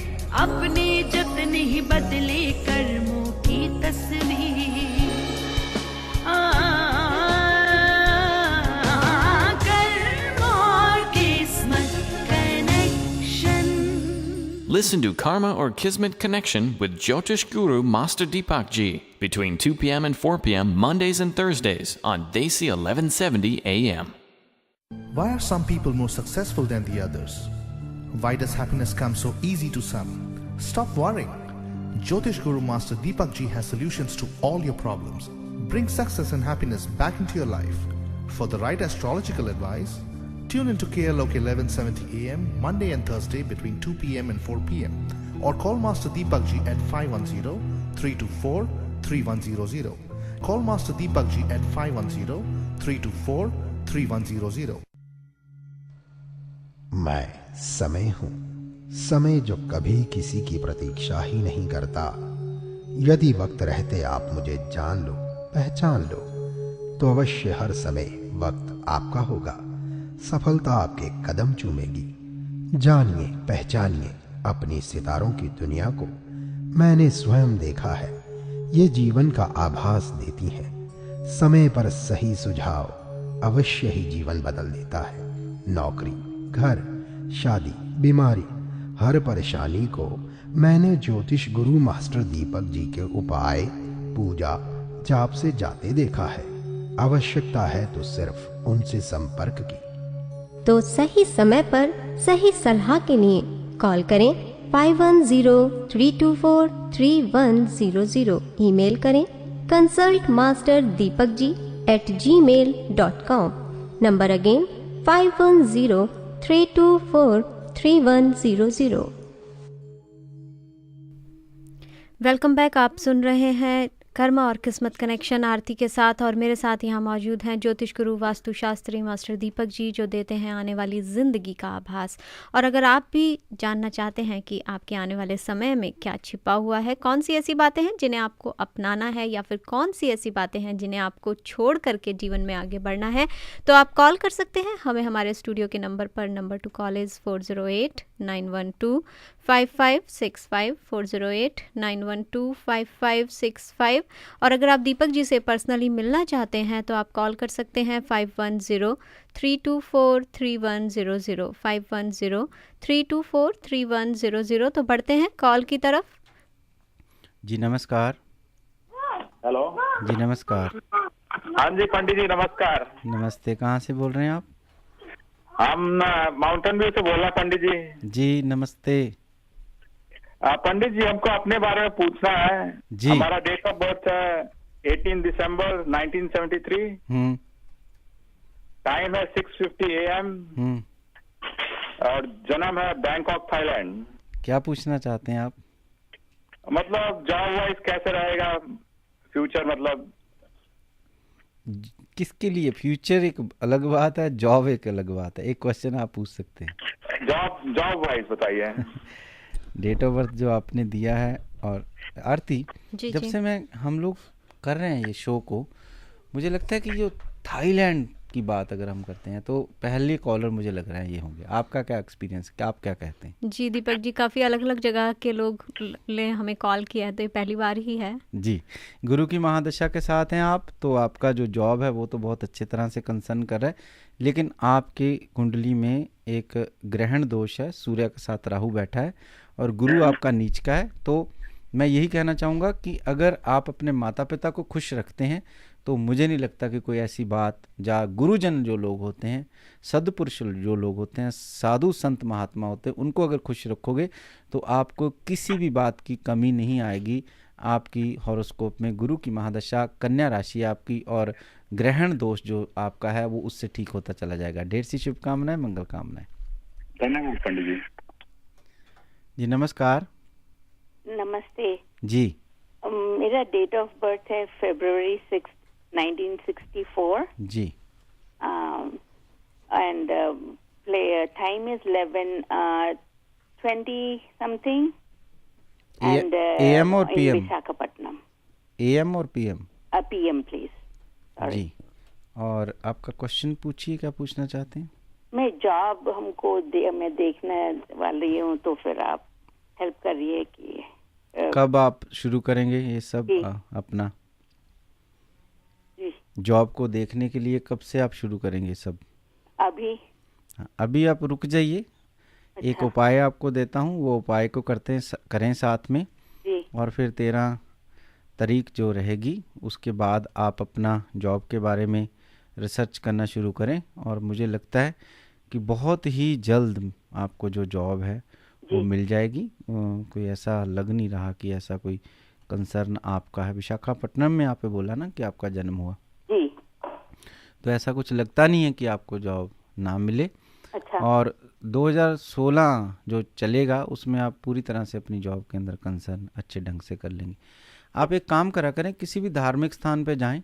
अपने जतन ही बदले कर्मों की तस्वीर। Listen to Karma or Kismet Connection with Jyotish Guru Master Deepak Ji between 2 p.m. and 4 p.m. Mondays and Thursdays on Desi 1170 AM. Why are some people more successful than the others? Why does happiness come so easy to some? Stop worrying. Jyotish Guru Master Deepak Ji has solutions to all your problems. Bring success and happiness back into your life. For the right astrological advice, tune into KLOK 1170 AM Monday and Thursday between 2 p.m. and 4 p.m. or call Master Deepak Ji at 510-324-3100. Call Master Deepak Ji at 510-324-3100. मैं समय हूं, समय जो कभी किसी की प्रतीक्षा ही नहीं करता। यदि वक्त रहते आप मुझे जान लो, पहचान लो, तो अवश्य हर समय वक्त आपका होगा। सफलता आपके कदम चूमेगी। जानिए, पहचानिए अपनी सितारों की दुनिया को। मैंने स्वयं देखा है, ये जीवन का आभास देती हैं। समय पर सही सुझाव अवश्य ही जीवन बदल देता है। नौकरी, घर, शादी, बीमारी, हर परेशानी को मैंने ज्योतिष गुरु मास्टर दीपक जी के उपाय, पूजा, जाप से जाते देखा है। आवश्यकता है तो सिर्फ उनसे संपर्क की। तो सही समय पर सही सलाह के लिए कॉल करें 5103243100। ईमेल करें consultmasterdipakji@gmail.com। Number again 5103243100। Welcome back. आप सुन रहे हैं कर्मा और किस्मत कनेक्शन आरती के साथ, और मेरे साथ यहाँ मौजूद हैं ज्योतिष गुरु वास्तुशास्त्री मास्टर दीपक जी, जो देते हैं आने वाली ज़िंदगी का आभास। और अगर आप भी जानना चाहते हैं कि आपके आने वाले समय में क्या छिपा हुआ है, कौन सी ऐसी बातें हैं जिन्हें आपको अपनाना है, या फिर कौन सी ऐसी बातें हैं जिन्हें आपको छोड़ करके जीवन में आगे बढ़ना है, तो आप कॉल कर सकते हैं हमें हमारे स्टूडियो के नंबर पर। Number two call is 408-912-5565, 408-912-5565। और अगर आप दीपक जी से पर्सनली मिलना चाहते हैं तो आप कॉल कर सकते हैं 510-324-3100, 510-324-3100। तो बढ़ते हैं कॉल की तरफ। जी नमस्कार। हेलो जी नमस्कार। हाँ जी पंडित जी नमस्कार। नमस्ते, कहाँ से बोल रहे हैं आप? हम माउंटेन व्यू से बोल रहे हैं पंडित जी। जी नमस्ते। पंडित जी हमको अपने बारे में पूछना है जी। हमारा डेट ऑफ बर्थ है 18 दिसंबर 1973। टाइम है 6:50 AM और जन्म है बैंकॉक थाईलैंड। क्या पूछना चाहते हैं आप? मतलब जॉब वाइज कैसे रहेगा फ्यूचर, मतलब किसके लिए? फ्यूचर एक अलग बात है, जॉब एक अलग बात है। एक क्वेश्चन आप पूछ सकते हैं। जॉब वाइज बताइए। डेट ऑफ बर्थ जो आपने दिया है। और आरती, जब से हम लोग कर रहे हैं ये शो को, मुझे लगता है कि जो थाईलैंड की बात अगर हम करते हैं तो पहले कॉलर मुझे लग रहा है ये होंगे। आपका क्या एक्सपीरियंस, आप क्या कहते हैं? जी दीपक जी, काफ़ी अलग अलग जगह के लोग ने हमें कॉल किया है, तो ये पहली बार ही है। जी, गुरु की महादशा के साथ हैं आप, तो आपका जो जॉब है वो तो बहुत अच्छी तरह से कंसर्न कर रहा है, लेकिन आपकी कुंडली में एक ग्रहण दोष है, सूर्य के साथ राहु बैठा है और गुरु आपका नीच का है। तो मैं यही कहना चाहूँगा कि अगर आप अपने माता पिता को खुश रखते हैं तो मुझे नहीं लगता कि कोई ऐसी बात, जहाँ गुरुजन जो लोग होते हैं, सदपुरुष जो लोग होते हैं, साधु संत महात्मा होते हैं, उनको अगर खुश रखोगे तो आपको किसी भी बात की कमी नहीं आएगी। आपकी हॉरोस्कोप में गुरु की महादशा, कन्या राशि आपकी, और ग्रहण दोष जो आपका है वो उससे ठीक होता चला जाएगा। ढेर सी शुभकामनाएं, मंगल कामनाएं। धन्यवाद पंडित जी। जी नमस्कार। नमस्ते जी। मेरा डेट ऑफ बर्थ है February 6, 1964 जी। And time is 11:20 something and AM और PM? विशाखापट्टनम। AM और PM? PM please. जी। और आपका क्वेश्चन पूछिए, क्या पूछना चाहते हैं? मैं जॉब मैं देखने वाली हूँ, तो फिर आप हेल्प करिए कि कब आप शुरू करेंगे ये सब अपना जॉब को देखने के लिए? कब से आप शुरू करेंगे सब? अभी। अभी आप रुक जाइए। अच्छा। एक उपाय आपको देता हूँ, वो उपाय को करें साथ में जी। और फिर 13 तारीख जो रहेगी उसके बाद आप अपना जॉब के बारे में रिसर्च करना शुरू करें, और मुझे लगता है कि बहुत ही जल्द आपको जो जॉब है वो मिल जाएगी। कोई ऐसा लग नहीं रहा कि ऐसा कोई कंसर्न आपका है। विशाखापट्टनम में आपने बोला ना कि आपका जन्म हुआ जी, तो ऐसा कुछ लगता नहीं है कि आपको जॉब ना मिले। अच्छा। और 2016 जो चलेगा उसमें आप पूरी तरह से अपनी जॉब के अंदर कंसर्न अच्छे ढंग से कर लेंगे। आप एक काम करा करें, किसी भी धार्मिक स्थान पे जाएं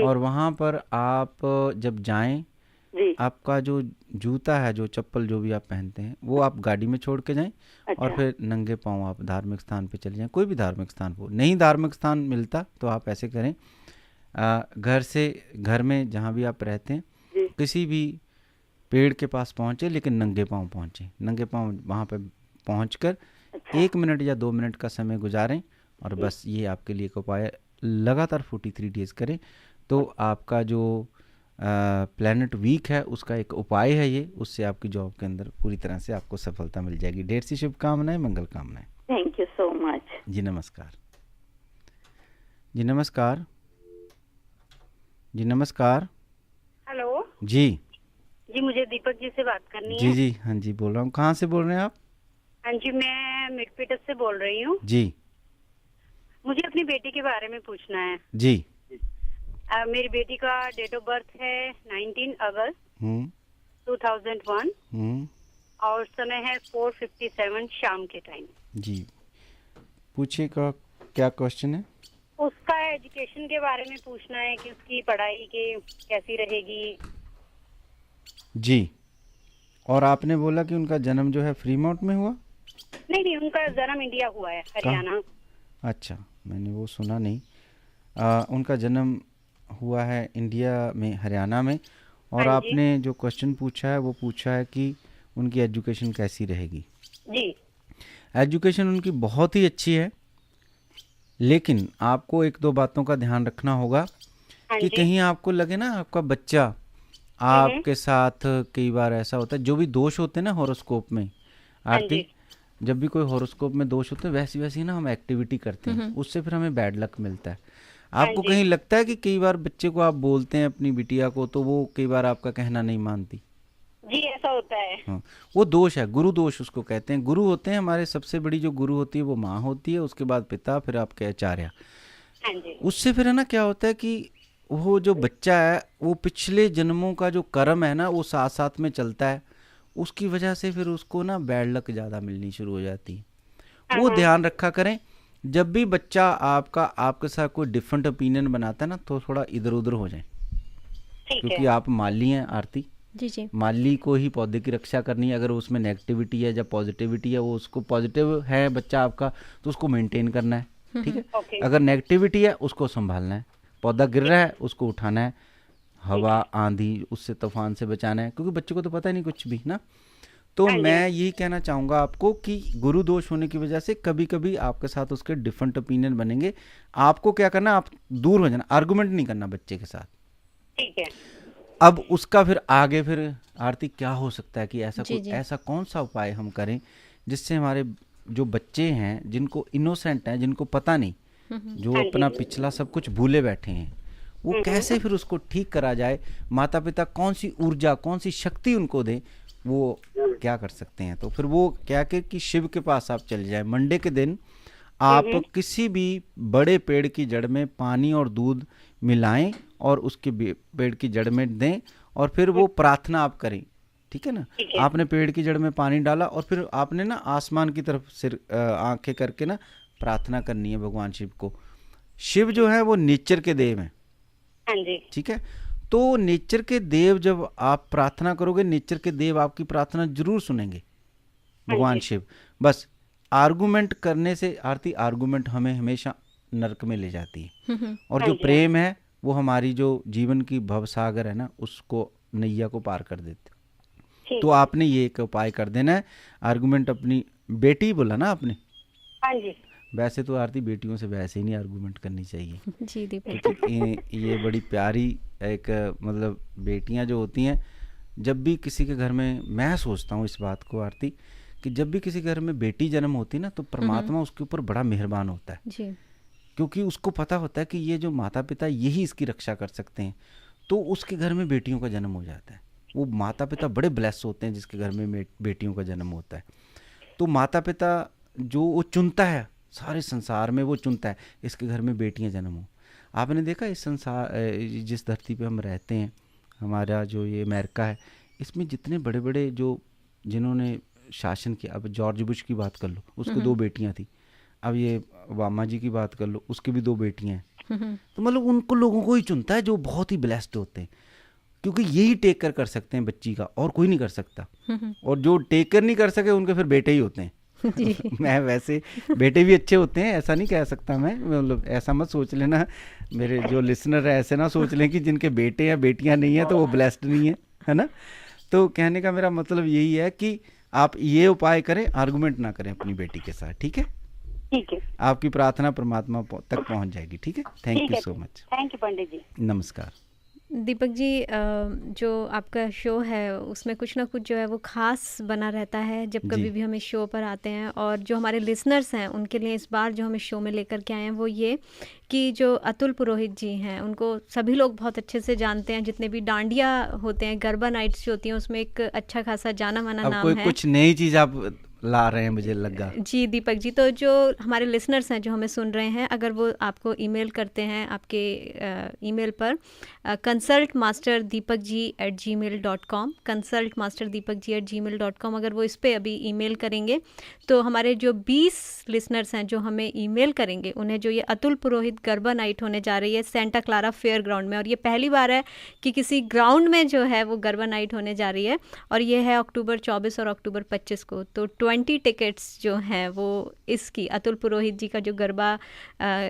और वहाँ पर आप जब जाएं आपका जो जूता है, जो चप्पल जो भी आप पहनते हैं वो आप गाड़ी में छोड़ के जाएं। अच्छा। और फिर नंगे पांव आप धार्मिक स्थान पे चले जाएं, कोई भी धार्मिक स्थान हो। नहीं धार्मिक स्थान मिलता तो आप ऐसे करें, घर में जहाँ भी आप रहते हैं किसी भी पेड़ के पास पहुँचे, लेकिन नंगे पांव पहुँचे। नंगे पांव वहाँ पे पहुँचकर 1 मिनट या 2 मिनट का समय गुजारें, और बस ये आपके लिए एक उपाय लगातार 43 डेज करें तो आपका जो प्लैनेट वीक है उसका एक उपाय है ये, उससे आपकी जॉब के अंदर पूरी तरह से आपको सफलता मिल जाएगी। ढेर सी शुभकामनाएं, मंगल कामनाएं। Thank you so much. जी नमस्कार। जी नमस्कार। जी नमस्कार। हेलो जी। जी, मुझे दीपक जी से बात करनी है। जी जी, हाँ जी, बोल रहा हूँ। कहाँ से बोल रहे हैं आप? हाँ जी, मैं मिडपीटर से बोल रही हूँ। जी। मुझे अपनी बेटी के बारे में पूछना है। जी। मेरी बेटी का डेट ऑफ बर्थ है 19 अगस्त 2001 और समय है 4:57 शाम के टाइम। जी, पूछिए क्या क्वेश्चन है? उसका एजुकेशन के बारे में पूछना है कि उसकी पढ़ाई के कैसी रहेगी। जी। और आपने बोला कि उनका जन्म जो है फ्रीमाउंट में हुआ? नहीं, उनका जन्म इंडिया हुआ है, हरियाणा। अच्छा, मैंने वो सुना नहीं। उनका जन्म हुआ है इंडिया में, हरियाणा में। और हाँ आपने जो क्वेश्चन पूछा है वो पूछा है कि उनकी एजुकेशन कैसी रहेगी। जी। एजुकेशन उनकी बहुत ही अच्छी है, लेकिन आपको 1-2 बातों का ध्यान रखना होगा कि कहीं आपको लगे ना आपका बच्चा आपके साथ, कई बार ऐसा होता है जो भी दोष होते हैं ना हॉरोस्कोप में आरती, जब भी कोई हॉरोस्कोप में दोष होते हैं वैसी वैसी ना हम एक्टिविटी करते हैं, उससे फिर हमें बैड लक मिलता है। आपको कहीं लगता है कि कई बार बच्चे को आप बोलते हैं, अपनी बिटिया को, तो वो कई बार आपका कहना नहीं मानती? जी, ऐसा होता है। हाँ, वो दोष है, गुरु दोष उसको कहते हैं। गुरु होते हैं हमारे, सबसे बड़ी जो गुरु होती है वो माँ होती है, उसके बाद पिता, फिर आपके आचार्य। उससे फिर है ना क्या होता है कि वो जो बच्चा है वो पिछले जन्मों का जो कर्म है ना वो साथ साथ में चलता है, उसकी वजह से फिर उसको ना बैड लक ज़्यादा मिलनी शुरू हो जाती है। वो ध्यान रखा करें, जब भी बच्चा आपके साथ कोई डिफरेंट ओपिनियन बनाता है ना तो थोड़ा इधर उधर हो जाए, क्योंकि आप माली हैं आरती। जी जी। माली को ही पौधे की रक्षा करनी है। अगर उसमें नेगेटिविटी है या पॉजिटिविटी है, वो उसको पॉजिटिव है बच्चा आपका तो उसको मेंटेन करना है, ठीक है। अगर नेगेटिविटी है उसको संभालना है। पौधा गिर रहा है उसको उठाना है, हवा आंधी उससे तूफान से बचाना है, क्योंकि बच्चे को तो पता ही नहीं कुछ भी ना। तो मैं यही कहना चाहूँगा आपको कि गुरु दोष होने की वजह से कभी कभी आपके साथ उसके डिफरेंट ओपिनियन बनेंगे। आपको क्या करना, आप दूर हो जाना, आर्गुमेंट नहीं करना बच्चे के साथ, ठीक है। अब उसका फिर आगे फिर आरती क्या हो सकता है कि ऐसा कौन सा उपाय हम करें जिससे हमारे जो बच्चे हैं, जिनको इनोसेंट हैं, जिनको पता नहीं, जो अपना पिछला सब कुछ भूले बैठे हैं, वो कैसे फिर उसको ठीक करा जाए। माता पिता कौन सी ऊर्जा, कौन सी शक्ति उनको दें, वो क्या कर सकते हैं। तो फिर वो क्या कि शिव के पास आप चले जाएं। मंडे के दिन आप किसी भी बड़े पेड़ की जड़ में पानी और दूध मिलाएं और उसके पेड़ की जड़ में दें और फिर वो प्रार्थना आप करें, ठीक है ना। आपने पेड़ की जड़ में पानी डाला और फिर आपने ना आसमान की तरफ सिर आंखें करके ना प्रार्थना करनी है भगवान शिव को। शिव जो है वो नेचर के देव हैं, ठीक है। तो नेचर के देव जब आप प्रार्थना करोगे, नेचर के देव आपकी प्रार्थना जरूर सुनेंगे, भगवान शिव। बस आर्गुमेंट करने से आरती, आर्गुमेंट हमें हमेशा नरक में ले जाती है। और जो प्रेम है वो हमारी जो जीवन की भवसागर है ना, उसको नैया को पार कर देते। तो आपने ये एक उपाय कर देना है। आर्गुमेंट अपनी बेटी बोला ना आपने? हाँ जी। वैसे तो आरती बेटियों से वैसे ही नहीं आर्गुमेंट करनी चाहिए जी दीपक। ये बड़ी प्यारी एक मतलब बेटियां जो होती हैं, जब भी किसी के घर में, मैं सोचता हूँ इस बात को आरती, कि जब भी किसी घर में बेटी जन्म होती है ना, तो परमात्मा उसके ऊपर बड़ा मेहरबान होता है जी। क्योंकि उसको पता होता है कि ये जो माता पिता यही इसकी रक्षा कर सकते हैं। तो उसके घर में बेटियों का जन्म हो जाता है। वो माता पिता बड़े ब्लेस होते हैं जिसके घर में बेटियों का जन्म होता है। तो माता पिता जो वो चुनता है, सारे संसार में वो चुनता है इसके घर में बेटियां जन्म हो। आपने देखा इस संसार, जिस धरती पे हम रहते हैं, हमारा जो ये अमेरिका है, इसमें जितने बड़े बड़े जो जिन्होंने शासन किया, अब जॉर्ज बुश की बात कर लो, उसकी 2 बेटियां थी। अब ये ओबामा जी की बात कर लो, उसकी भी 2 बेटियां हैं। तो मतलब उनको लोगों को ही चुनता है जो बहुत ही ब्लेस्ड होते हैं, क्योंकि यही टेक कर सकते हैं बच्ची का, और कोई नहीं कर सकता। और जो टेक कर नहीं कर सके उनके फिर बेटे ही होते हैं। मैं वैसे बेटे भी अच्छे होते हैं, ऐसा नहीं कह सकता मैं, मतलब ऐसा मत सोच लेना, मेरे जो लिसनर है ऐसे ना सोच लें कि जिनके बेटे या बेटियां नहीं है तो वो ब्लेस्ड नहीं है ना। तो कहने का मेरा मतलब यही है कि आप ये उपाय करें, आर्गुमेंट ना करें अपनी बेटी के साथ, ठीक है? ठीक है। आपकी प्रार्थना परमात्मा तक पहुंच जाएगी, ठीक है? Thank you so much. Thank you Pandit ji. नमस्कार। दीपक जी, जो आपका शो है उसमें कुछ ना कुछ जो है वो ख़ास बना रहता है जब कभी भी हम इस शो पर आते हैं। और जो हमारे लिसनर्स हैं उनके लिए इस बार जो हम इस शो में लेकर के आए हैं वो ये कि जो अतुल पुरोहित जी हैं उनको सभी लोग बहुत अच्छे से जानते हैं। जितने भी डांडिया होते हैं, गरबा नाइट्स जो होती हैं, उसमें एक अच्छा खासा जाना माना नाम है। कुछ नई चीज़ आप ला रहे हैं मुझे लगा। जी दीपक जी, तो जो हमारे लिसनर्स हैं जो हमें सुन रहे हैं, अगर वो आपको ईमेल करते हैं आपके ईमेल पर consultmasterdipakji@gmail.com, consultmasterdipakji@gmail.com, अगर वो इस पर अभी ईमेल करेंगे तो हमारे जो 20 लिसनर्स हैं जो हमें ईमेल करेंगे, उन्हें जो ये अतुल पुरोहित गरबा नाइट होने जा रही है सेंटा क्लारा फेयर ग्राउंड में, और ये पहली बार है कि किसी ग्राउंड में जो है वो गरबा नाइट होने जा रही है, और ये है अक्टूबर 24 और अक्टूबर 25 को। तो 20 टिकट्स जो हैं वो इसकी अतुल पुरोहित जी का जो गरबा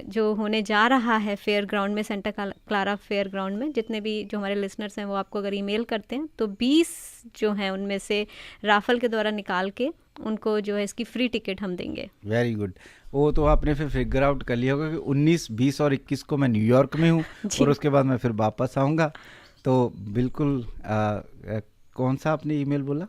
जो होने जा रहा है फेयर ग्राउंड में, सेंटा क्लारा फेयर ग्राउंड में, जितने भी जो हमारे लिसनर्स हैं वो आपको अगर ईमेल करते हैं तो 20 जो हैं उनमें से राफल के द्वारा निकाल के उनको जो है इसकी फ्री टिकट हम देंगे। Very good. वो तो आपने फिर फिगर आउट कर लिया होगा कि 19, 20 और 21 को मैं न्यूयॉर्क में हूँ और उसके बाद मैं फिर वापस आऊँगा। तो बिल्कुल कौन सा आपने ईमेल बोला?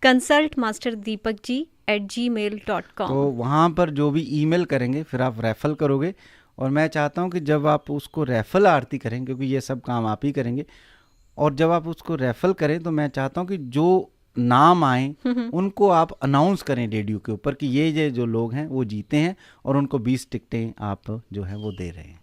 consultmasterdipakji@gmail.com। तो वहाँ पर जो भी ईमेल करेंगे फिर आप रेफल करोगे, और मैं चाहता हूँ कि जब आप उसको रेफल आरती करें, क्योंकि ये सब काम आप ही करेंगे, और जब आप उसको रेफल करें तो मैं चाहता हूँ कि जो नाम आए उनको आप अनाउंस करें रेडियो के ऊपर कि ये जो लोग हैं वो जीते हैं, और उनको 20 टिकटें आप जो है वो दे रहे हैं।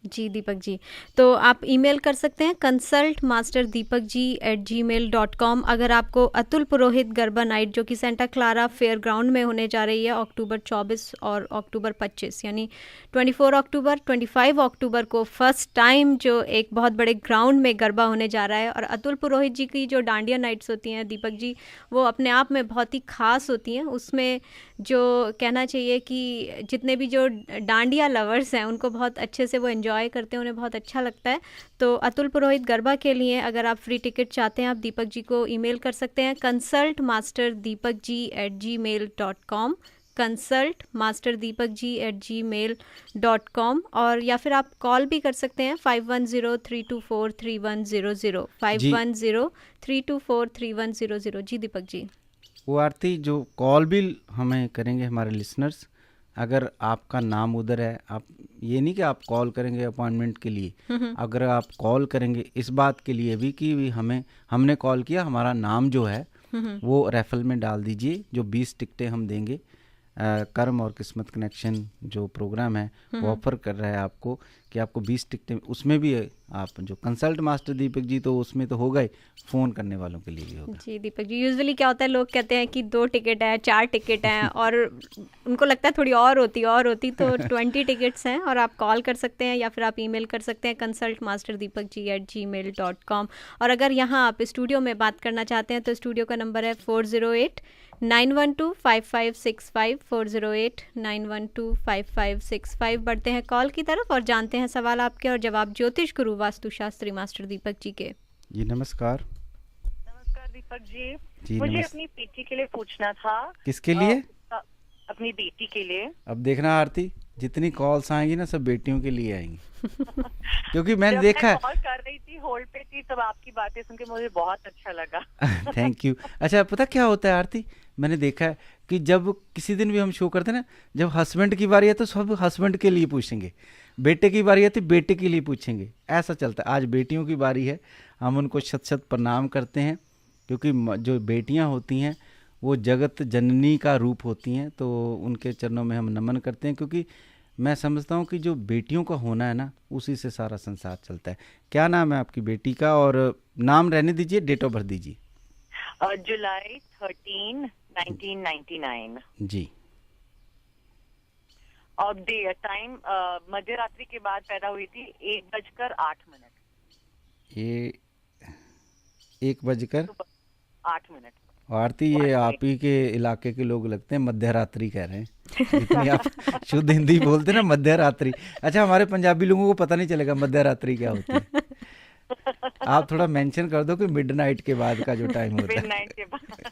जी दीपक जी, तो आप ईमेल कर सकते हैं consultmasterdipakji@gmail.com। अगर आपको अतुल पुरोहित गरबा नाइट जो कि सेंटा क्लारा फेयर ग्राउंड में होने जा रही है अक्टूबर 24 और अक्टूबर 25, यानी 24 अक्टूबर 25 अक्टूबर को फर्स्ट टाइम जो एक बहुत बड़े ग्राउंड में गरबा होने जा रहा है। और अतुल पुरोहित जी की जो डांडिया नाइट्स होती हैं दीपक जी, वो अपने आप में बहुत ही ख़ास होती हैं। उसमें जो कहना चाहिए कि जितने भी जो डांडिया लवर्स हैं उनको बहुत अच्छे से वो एंजॉय करते हैं, उन्हें बहुत अच्छा लगता है। तो अतुल पुरोहित गरबा के लिए अगर आप फ्री टिकट चाहते हैं आप दीपक जी को ईमेल कर सकते हैं consultmasterdipakji@gmail.com, consultmasterdipakji@gmail.com। और या फिर आप कॉल भी कर सकते हैं 5103243100, 5103243100। जी दीपक जी। वो आरती जो कॉल भी हमें करेंगे हमारे लिसनर्स, अगर आपका नाम उधर है, आप ये नहीं कि आप कॉल करेंगे अपॉइंटमेंट के लिए, अगर आप कॉल करेंगे इस बात के लिए भी कि हमने कॉल किया, हमारा नाम जो है वो रेफल में डाल दीजिए। जो 20 टिकटें हम देंगे कर्म और किस्मत कनेक्शन जो प्रोग्राम है वो ऑफर कर रहा है आपको कि आपको 20 टिकटें, उसमें भी आप जो कंसल्ट मास्टर दीपक जी, तो उसमें तो होगा ही, फ़ोन करने वालों के लिए भी होगा। जी दीपक जी, यूजुअली क्या होता है, लोग कहते हैं कि 2 टिकट है, 4 टिकट हैं, और उनको लगता है थोड़ी और होती तो 20 टिकट्स हैं, और आप कॉल कर सकते हैं या फिर आप ईमेल कर सकते हैं consultmasterdeepakji@gmail.com। और अगर यहाँ आप स्टूडियो में बात करना चाहते हैं तो स्टूडियो का नंबर है 408-912-5565, 408-912-5565। बढ़ते हैं कॉल की तरफ और जानते हैं सवाल आपके और जवाब ज्योतिष गुरु वास्तुशास्त्री मास्टर दीपक जी के। जी नमस्कार। नमस्कार दीपक जी, जी मुझे अपनी बेटी के लिए पूछना था। किसके लिए? अपनी बेटी के लिए। अब देखना आरती, जितनी कॉल्स आएंगी ना सब बेटियों के लिए आएंगी क्योंकि मैंने देखा है, कॉल कर रही थी, होल्ड पे थी, तब आपकी बातें सुन के मुझे बहुत अच्छा लगा। Thank you. अच्छा, पता क्या होता है आरती, मैंने देखा है कि जब किसी दिन भी हम शो करते हैं ना, जब हस्बैंड की बारी है तो सब हस्बैंड के लिए पूछेंगे, बेटे की बारी है तो बेटे के लिए पूछेंगे, ऐसा चलता है। आज बेटियों की बारी है, हम उनको शत शत प्रणाम करते हैं, क्योंकि जो बेटियां होती हैं वो जगत जननी का रूप होती हैं, तो उनके चरणों में हम नमन करते हैं, क्योंकि मैं समझता हूँ कि जो बेटियों का होना है ना, उसी से सारा संसार चलता है। क्या नाम है आपकी बेटी का? और नाम रहने दीजिए, डेट ऑफ बर्थ दीजिए। जुलाई 13, 1999। जी। और टाइम मध्य रात्रि के बाद पैदा हुई थी, 1:08। ये 1:08। आरती, ये आप ही के इलाके के लोग लगते हैं, मध्य रात्रि कह रहे हैं। जितनी आप शुद्ध हिंदी बोलते हैं ना, मध्य रात्रि। अच्छा, हमारे पंजाबी लोगों को पता नहीं चलेगा मध्य रात्रि क्या होती है। आप थोड़ा मेंशन कर दो कि मिडनाइट के बाद का जो टाइम होता है। मिडनाइट के बाद।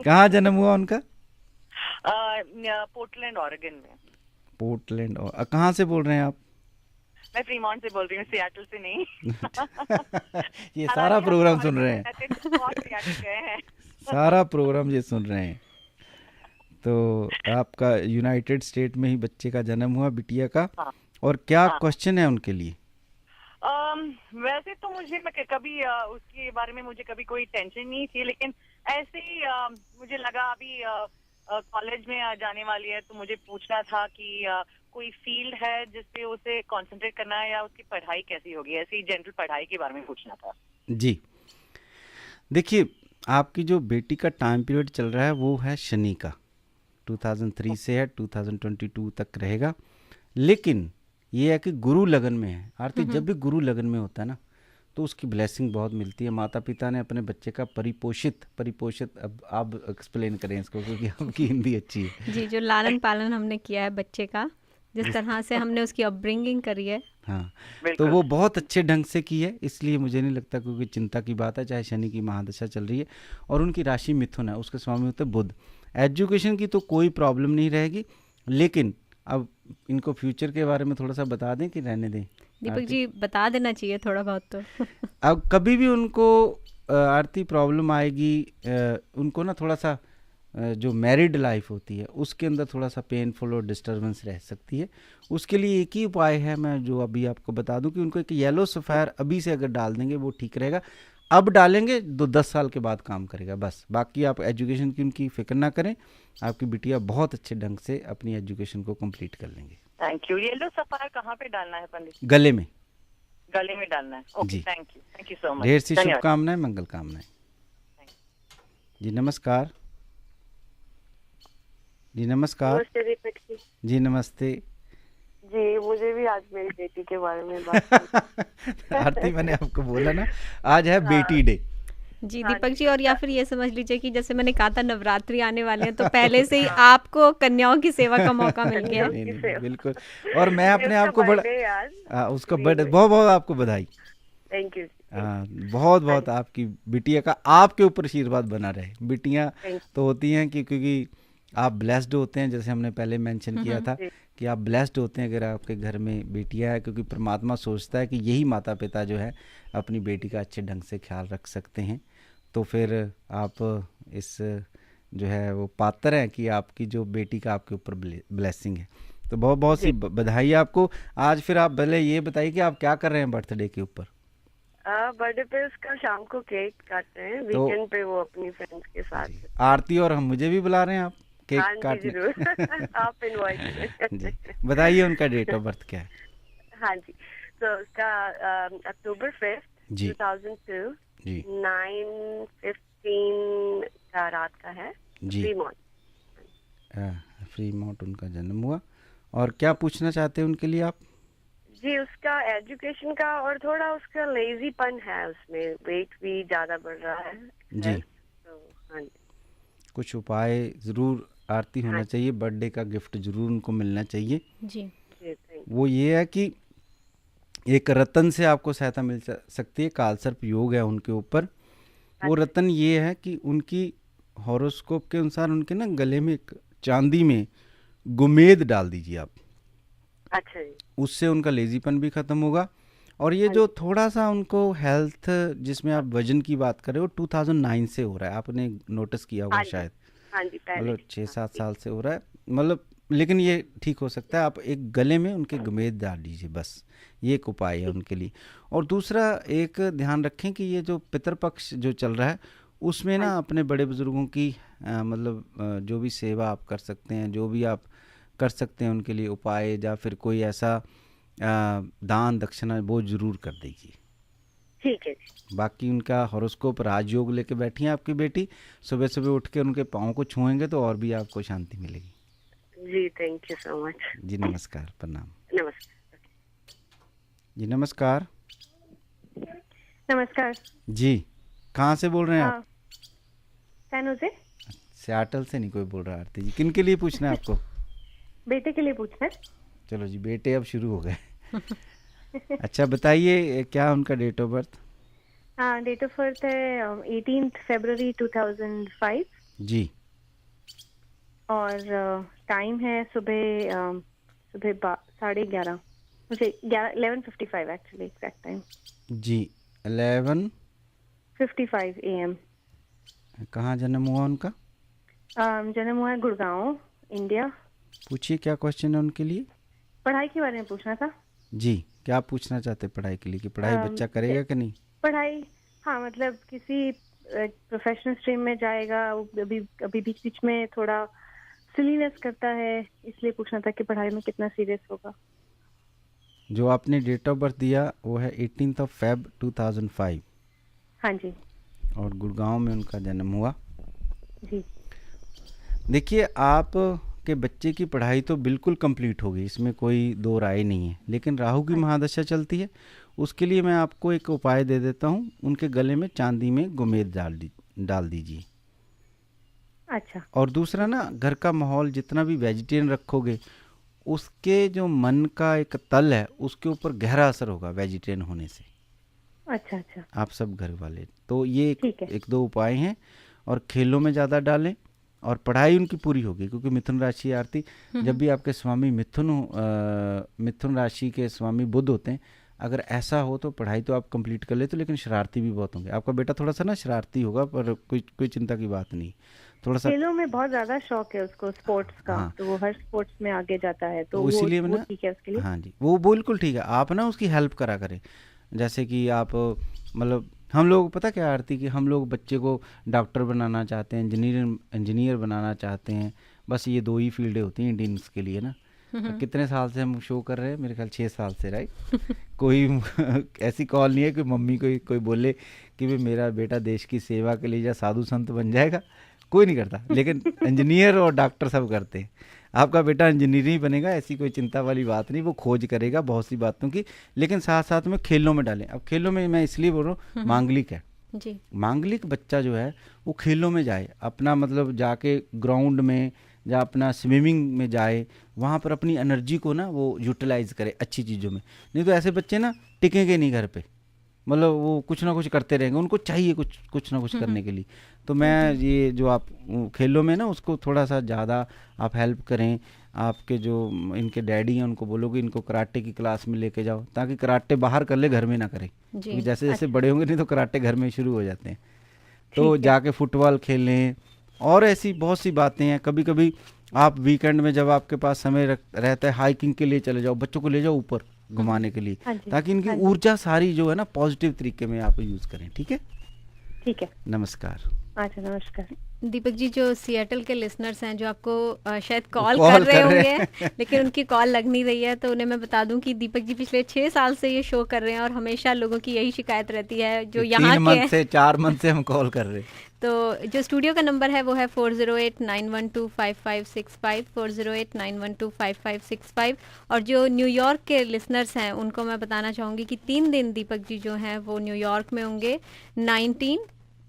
कहाँ जन्म हुआ उनका? पोर्टलैंड, ऑरेगन में। पोर्टलैंड, और कहाँ से बोल रहे हैं आप? मैं फ्रीमॉन्ट से बोल रही हूँ, सियाटल से नहीं। ये सारा प्रोग्राम सुन रहे हैं, सारा प्रोग्राम ये सुन रहे हैं। तो आपका यूनाइटेड स्टेट में ही बच्चे का जन्म हुआ, बिटिया का। हाँ। और क्या क्वेश्चन है उनके लिए? वैसे तो मुझे कभी उसके बारे में मुझे कभी कोई टेंशन नहीं थी, लेकिन ऐसे ही मुझे लगा अभी कॉलेज में जाने वाली है, तो मुझे पूछना था कि कोई फील्ड है जिसपे उसे कंसंट्रेट करना है, या उसकी पढ़ाई कैसी होगी, ऐसी जनरल पढ़ाई के बारे में पूछना था। जी, देखिए, आपकी जो बेटी का टाइम पीरियड चल रहा है वो है शनि का, 2003 से है 2022 तक रहेगा। लेकिन ये है कि गुरु लगन में है आरती। जब भी गुरु लगन में होता है ना, तो उसकी ब्लेसिंग बहुत मिलती है। माता पिता ने अपने बच्चे का परिपोषित, अब आप एक्सप्लेन करें इसको, क्योंकि आपकी हिंदी अच्छी है। जी, जो लालन पालन हमने किया है बच्चे का, जिस तरह से हमने उसकी अपब्रिंगिंग करी है, हाँ, तो वो बहुत अच्छे ढंग से की है। इसलिए मुझे नहीं लगता क्योंकि चिंता की बात है, चाहे शनि की महादशा चल रही है और उनकी राशि मिथुन है, उसके स्वामी होते बुध। एजुकेशन की तो कोई प्रॉब्लम नहीं रहेगी, लेकिन अब इनको फ्यूचर के बारे में थोड़ा सा बता दें कि रहने दें? दीपक जी, बता देना चाहिए थोड़ा बहुत तो। अब कभी भी उनको आरती प्रॉब्लम आएगी, उनको ना थोड़ा सा जो मैरिड लाइफ होती है उसके अंदर थोड़ा सा पेनफुल और डिस्टर्बेंस रह सकती है। उसके लिए एक ही उपाय है, मैं जो अभी आपको बता दूं, कि उनको एक येलो सफ़ायर अभी से अगर डाल देंगे वो ठीक रहेगा। अब डालेंगे तो 10 साल के बाद काम करेगा बस। बाकी आप एजुकेशन की उनकी फिक्र ना करें, आपकी बिटिया बहुत अच्छे ढंग से अपनी एजुकेशन को कंप्लीट कर लेंगे। Thank you. येलो सफ़ायर कहाँ पे डालना है पंडित? गले में। गले में डालना है। Okay, thank you so much. ढेर सी शुभकामनाएं, मंगल कामनाएं। जी नमस्कार। जी नमस्कार। नमस्ते दीपक जी। जी नमस्ते जी, मुझे भी आज मेरी बेटी के बारे में बात आरती, मैंने आपको बोला ना आज है बेटी डे। जी दीपक जी, और या फिर ये समझ लीजिए कि जैसे मैंने कहा था नवरात्रि आने वाले हैं, तो पहले से ही आपको कन्याओं की सेवा का मौका मिल गया। नहीं, बिल्कुल। और मैं अपने आप को बड़ा उसका बहुत बहुत आपको बधाई। Thank you. बहुत बहुत आपकी बिटिया का आपके ऊपर आशीर्वाद बना रहे। बिटियां तो होती हैं कि क्योंकि आप ब्लेस्ड होते हैं, जैसे हमने पहले मेंशन किया था कि आप ब्लेस्ड होते हैं अगर आपके घर में बेटियां है, क्योंकि परमात्मा सोचता है कि यही माता पिता जो है अपनी बेटी का अच्छे ढंग से ख्याल रख सकते हैं। तो फिर आप इस जो है वो पात्र हैं कि आपकी जो बेटी का आपके ऊपर ब्लेसिंग है। तो बहुत बहुत सी बधाई आपको। आज फिर आप पहले ये बताइए कि आप क्या कर रहे हैं बर्थडे के ऊपर? बर्थडे पे उसका शाम को केक काटते हैं, वीकेंड पे वो अपनी फ्रेंड्स के साथ। आरती और हम मुझे भी बुला रहे हैं आप? केक हाँ जी काटने जरूर आप इनवाइट जी बताइए उनका डेट ऑफ बर्थ क्या है? हाँ जी, तो उसका अक्टूबर 5th जी 2002 जी 9:15 का रात का है जी फ्रीमॉन्ट। फ्रीमॉन्ट उनका जन्म हुआ। और क्या पूछना चाहते हैं उनके लिए आप? जी उसका एजुकेशन का और थोड़ा उसका लेजीपन है, उसमें वेट भी ज्यादा बढ़ रहा है जी तो हाँ जी कुछ उपाय ज़रूर आरती होना हाँ। चाहिए, बर्थडे का गिफ्ट ज़रूर उनको मिलना चाहिए। जी वो ये है कि एक रतन से आपको सहायता मिल सकती है, कालसर्प योग है उनके ऊपर। वो रतन ये है कि उनकी हॉरोस्कोप के अनुसार उनके ना गले में एक चांदी में गुमेद डाल दीजिए आप। अच्छा जी। उससे उनका लेजीपन भी ख़त्म होगा। और ये जो थोड़ा सा उनको हेल्थ जिसमें आप वजन की बात कर रहे हो 2009 से हो रहा है, आपने नोटिस किया होगा शायद, हाँ जी पहले मतलब 6-7 साल से हो रहा है, मतलब लेकिन ये ठीक हो सकता है। आप एक गले में उनके गुमेद डाल दीजिए, बस ये एक उपाय है उनके लिए। और दूसरा एक ध्यान रखें कि ये जो पितरपक्ष जो चल रहा है उसमें ना अपने बड़े बुजुर्गों की जो भी सेवा आप कर सकते हैं, जो भी आप कर सकते हैं उनके लिए उपाय, या फिर कोई ऐसा दान दक्षिणा वो जरूर कर दीजिए। ठीक है। बाकी उनका हॉरोस्कोप राजयोग लेके बैठी है आपकी बेटी, सुबह सुबह उठ के उनके पाँव को छुएंगे तो और भी आपको शांति मिलेगी। जी थैंक यू सो मच। जी नमस्कार, प्रणाम। नमस्कार जी नमस्कार। नमस्कार जी कहाँ से बोल रहे हैं आप? San Jose. सियाटल से नहीं कोई बोल रहा आरती जी। किन के लिए पूछना है आपको? बेटे के लिए पूछना है। चलो जी, बेटे अब शुरू हो गए। अच्छा बताइए क्या उनका डेट ऑफ बर्थ? हाँ डेट ऑफ बर्थ है 18 फरवरी 2005 जी। और टाइम है सुबह 11:30 मुझे 11:55 एक्चुअली एग्जैक्ट टाइम जी 11:55 AM। कहाँ जन्म हुआ उनका? जन्म हुआ है गुड़गांव इंडिया। पूछिए क्या क्वेश्चन है उनके लिए? पढ़ाई के बारे में पूछना था। जी क्या पूछना चाहते हैं पढ़ाई के लिए, कि पढ़ाई बच्चा करेगा कि नहीं? पढ़ाई हाँ मतलब किसी प्रोफेशनल स्ट्रीम में जाएगा, अभी बीच बीच में थोड़ा सिलीनेस करता है, इसलिए पूछना था कि पढ़ाई में कितना सीरियस होगा। जो आपने डेट ऑफ बर्थ दिया वो है 18 Feb 2005। हाँ जी। और गुड़गांव में उनका जन्म हुआ। जी देखिए आप के बच्चे की पढ़ाई तो बिल्कुल कंप्लीट होगी, इसमें कोई दो राय नहीं है, लेकिन राहु की महादशा चलती है। उसके लिए मैं आपको एक उपाय दे देता हूँ, उनके गले में चांदी में गुमेद डाल दीजिए। अच्छा। और दूसरा ना घर का माहौल जितना भी वेजिटेरियन रखोगे उसके जो मन का एक तल है उसके ऊपर गहरा असर होगा वेजिटेरियन होने से। अच्छा अच्छा। आप सब घर वाले तो ये एक दो उपाय हैं। और खेलों में ज़्यादा डालें और पढ़ाई उनकी पूरी होगी, क्योंकि मिथुन राशि आरती जब भी आपके स्वामी मिथुन राशि के स्वामी बुध होते हैं, अगर ऐसा हो तो पढ़ाई तो आप कंप्लीट कर लेते, लेकिन शरारती भी बहुत होंगे। आपका बेटा थोड़ा सा ना शरारती होगा, पर कोई चिंता की बात नहीं। थोड़ा सा खेलों में बहुत ज्यादा शौक है उसको, स्पोर्ट्स का। हाँ। तो वो हर स्पोर्ट्स में आगे जाता है, तो इसीलिए वो ठीक है उसके लिए। हाँ जी वो बिल्कुल ठीक है। आप ना उसकी हेल्प करा करें, जैसे कि आप मतलब हम लोग पता क्या आरती कि हम लोग बच्चे को डॉक्टर बनाना चाहते हैं, इंजीनियर बनाना चाहते हैं, बस ये दो ही फील्डें होती हैं इंडियंस के लिए ना। तो कितने साल से हम शो कर रहे हैं? मेरे ख्याल 6 साल से, राइट? कोई ऐसी कॉल नहीं है कि मम्मी कोई बोले कि भाई मेरा बेटा देश की सेवा के लिए या साधु संत बन जाएगा, कोई नहीं करता, लेकिन इंजीनियर और डॉक्टर सब करते हैं। आपका बेटा इंजीनियर ही बनेगा, ऐसी कोई चिंता वाली बात नहीं। वो खोज करेगा बहुत सी बातों की, लेकिन साथ साथ में खेलों में डालें। अब खेलों में मैं इसलिए बोल रहा हूँ, मांगलिक है जी। मांगलिक बच्चा जो है वो खेलों में जाए, अपना मतलब जाके ग्राउंड में या अपना स्विमिंग में जाए, वहाँ पर अपनी एनर्जी को ना वो यूटिलाइज करे अच्छी चीज़ों में। नहीं तो ऐसे बच्चे ना टिकेंगे नहीं घर पे, मतलब वो कुछ ना कुछ करते रहेंगे, उनको चाहिए कुछ ना कुछ करने के लिए। तो मैं ये जो आप खेलों में ना उसको थोड़ा सा ज़्यादा आप हेल्प करें। आपके जो इनके डैडी हैं उनको बोलोगे इनको कराटे की क्लास में लेके जाओ, ताकि कराटे बाहर कर ले, घर में ना करें, क्योंकि जैसे जैसे बड़े होंगे नहीं तो कराटे घर में शुरू हो जाते हैं। तो जाके फुटबॉल खेलें। और ऐसी बहुत सी बातें हैं। कभी कभी आप वीकेंड में जब आपके पास समय रहता है, हाइकिंग के लिए चले जाओ, बच्चों को ले जाओ ऊपर घुमाने के लिए, ताकि इनकी ऊर्जा सारी जो है ना पॉजिटिव तरीके में आप यूज़ करें। ठीक है? ठीक है। नमस्कार। अच्छा, नमस्कार। दीपक जी, जो सिएटल के लिसनर्स हैं जो आपको शायद कॉल कर रहे होंगे लेकिन उनकी कॉल लग नहीं रही है, तो उन्हें मैं बता दूं कि दीपक जी पिछले 6 साल से ये शो कर रहे हैं और हमेशा लोगों की यही शिकायत रहती है जो यहाँ के 4 मंथ से हम कॉल कर रहे हैं। तो जो स्टूडियो का नंबर है वो है 4089125565, 4089125565। और जो न्यूयॉर्क के लिसनर्स हैं उनको मैं बताना चाहूँगी कि 3 दिन दीपक जी जो हैं वो न्यूयॉर्क में होंगे, 19,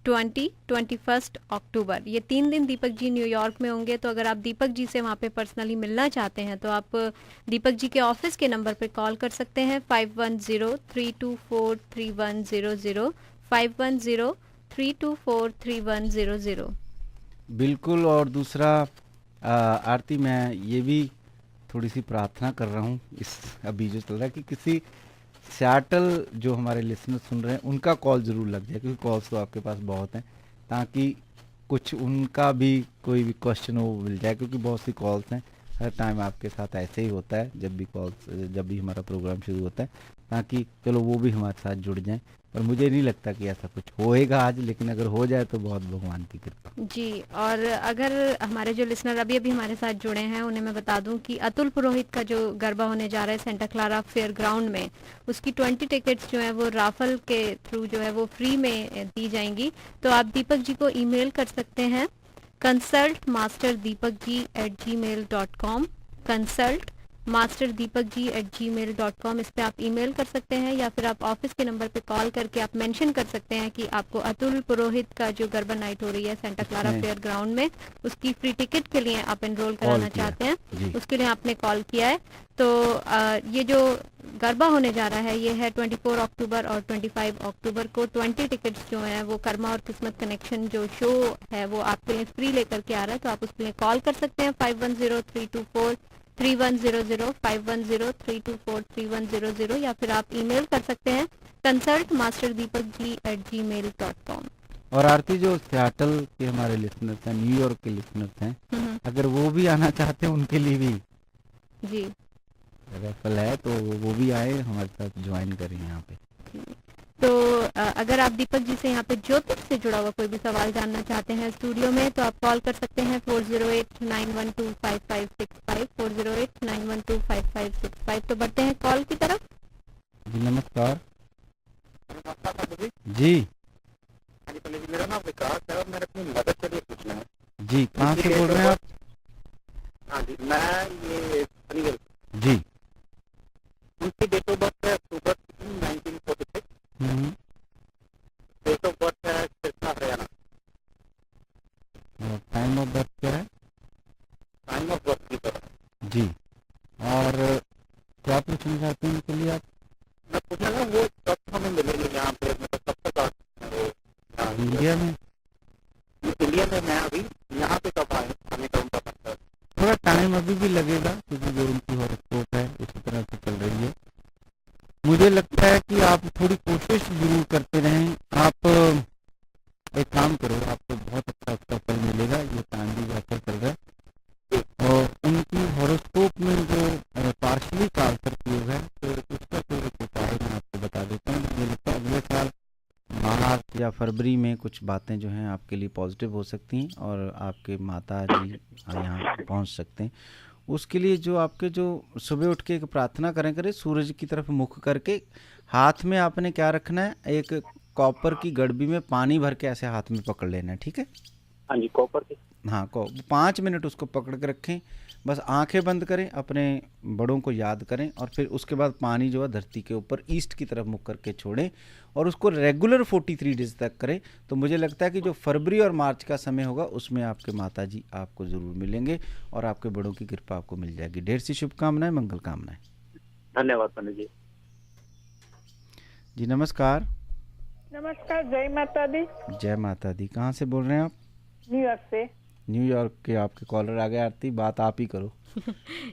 20, 21 अक्टूबर, ये 3 दिन दीपक जी न्यूयॉर्क में होंगे। तो अगर आप दीपक जी से वहाँ पे पर्सनली मिलना चाहते हैं तो आप दीपक जी के ऑफिस के नंबर पे कॉल कर सकते हैं, 5103243100, 5103243100। बिल्कुल। और दूसरा आरती, मैं ये भी थोड़ी सी प्रार्थना कर रहा हूँ इस अभी जो चल रहा है कि किसी सियाटल जो हमारे लिसनर सुन रहे हैं उनका कॉल ज़रूर लग जाए, क्योंकि कॉल्स तो आपके पास बहुत हैं, ताकि कुछ उनका भी कोई भी क्वेश्चन हो वो मिल जाए, क्योंकि बहुत सी कॉल्स हैं। हर टाइम आपके साथ ऐसे ही होता है जब भी हमारा प्रोग्राम शुरू होता है, ताकि चलो वो भी हमारे साथ जुड़ जाएं। पर मुझे नहीं लगता कि ऐसा कुछ होएगा आज, लेकिन अगर हो जाए तो बहुत भगवान की कृपा जी। और अगर हमारे जो लिसनर अभी अभी हमारे साथ जुड़े हैं उन्हें मैं बता दूं कि अतुल पुरोहित का जो गरबा होने जा रहा है सेंटा क्लारा फेयर ग्राउंड में, उसकी 20 टिकट्स जो है वो राफल के थ्रू जो है वो फ्री में दी जाएंगी। तो आप दीपक जी को ईमेल कर सकते हैं consultmasterdipakji@gmail.com, consultmasterdipakji@gmail.com। इस पे आप ईमेल कर सकते हैं या फिर आप ऑफिस के नंबर पे कॉल करके आप मेंशन कर सकते हैं कि आपको अतुल पुरोहित का जो गरबा नाइट हो रही है सेंटा क्लारा फेयर ग्राउंड में, उसकी फ्री टिकट के लिए आप एनरोल कराना चाहते हैं, उसके लिए आपने कॉल किया है। तो ये जो गरबा होने जा रहा है ये है 24 अक्टूबर और 25 अक्टूबर को। 20 टिकट्स जो हैं वो कर्मा और किस्मत कनेक्शन जो शो है वो आपके लिए फ्री लेकर के आ रहा है। तो आप उसके लिए कॉल कर सकते हैं 5103243100, 5103243100, या फिर आप ईमेल कर सकते हैं consultmasterdipakji@gmail.com। और आरती, जो सियाटल के हमारे लिसनर्स हैं, न्यूयॉर्क के लिसनर्स हैं, अगर वो भी आना चाहते हैं उनके लिए भी जी रेफल है, तो वो भी आए हमारे साथ ज्वाइन करें यहाँ पे। तो अगर आप दीपक जी से यहाँ पे ज्योतिष से जुड़ा हुआ कोई भी सवाल जानना चाहते हैं स्टूडियो में, तो आप कॉल कर सकते हैं 4089125565, 4089125565। तो बढ़ते हैं कॉल की तरफ। जी नमस्कार। जी मेरा नाम विकास है और मैंने अपनी मदद के लिए पूछना है। जी, कहाँ से बोल रहे हैं आप? हाँ जी, मैं ये जी, उनकी डेट ऑफ बर्थ है अक्टूबर 1946, डेट ऑफ बर्थ है Krishna Haryana. Time of birth क्या है? टाइम ऑफ बर्थ की तरह जी। और क्या पूछना चाहते हैं उनके लिए आप? मैं पूछना था वो कब हमें मिलेंगे यहाँ पे, मतलब कब तक इंडिया में? इंडिया में मैं अभी यहाँ पे कब आने का उनका पता है? थोड़ा टाइम अभी भी लगेगा, क्योंकि जो उनकी हॉरोस्कोप है उसी तरह से चल रही है। मुझे लगता है कि आप थोड़ी कोशिश जरूर करते रहें। आप एक काम करो, आपको बहुत अच्छा उसका फल मिलेगा। ये टाइम भी बेहतर चल रहा है और उनकी हॉरोस्कोप में जो पार्शली कालसर योग है तो उसका थोड़ा उपाय मैं आपको बता देता हूँ। मुझे लगता है अगले साल मार्च या फरवरी में कुछ बातें जो हैं आपके लिए पॉजिटिव हो सकती हैं और आपके माता जी यहाँ पहुँच सकते हैं। उसके लिए जो आपके जो सुबह उठ के एक प्रार्थना करें सूरज की तरफ मुख करके, हाथ में आपने क्या रखना है, एक कॉपर की गड़बी में पानी भर के ऐसे हाथ में पकड़ लेना है, ठीक है? हाँ जी, कॉपर की। हाँ, 5 मिनट उसको पकड़ के रखें, बस आंखें बंद करें, अपने बड़ों को याद करें और फिर उसके बाद पानी जो है धरती के ऊपर ईस्ट की तरफ मुख करके छोड़ें और उसको रेगुलर 43 डेज तक करें। तो मुझे लगता है कि जो फरवरी और मार्च का समय होगा उसमें आपके माता जी आपको ज़रूर मिलेंगे और आपके बड़ों की कृपा आपको मिल जाएगी। ढेर सी शुभकामनाएं, मंगल कामनाएं। धन्यवाद पंडित जी। जी नमस्कार। नमस्कार, जय माता दी। जय माता दी। कहाँ से बोल रहे हैं आप? न्यूयॉर्क से। न्यूयॉर्क के आपके कॉलर आ गए। आरती, बात आप ही करो।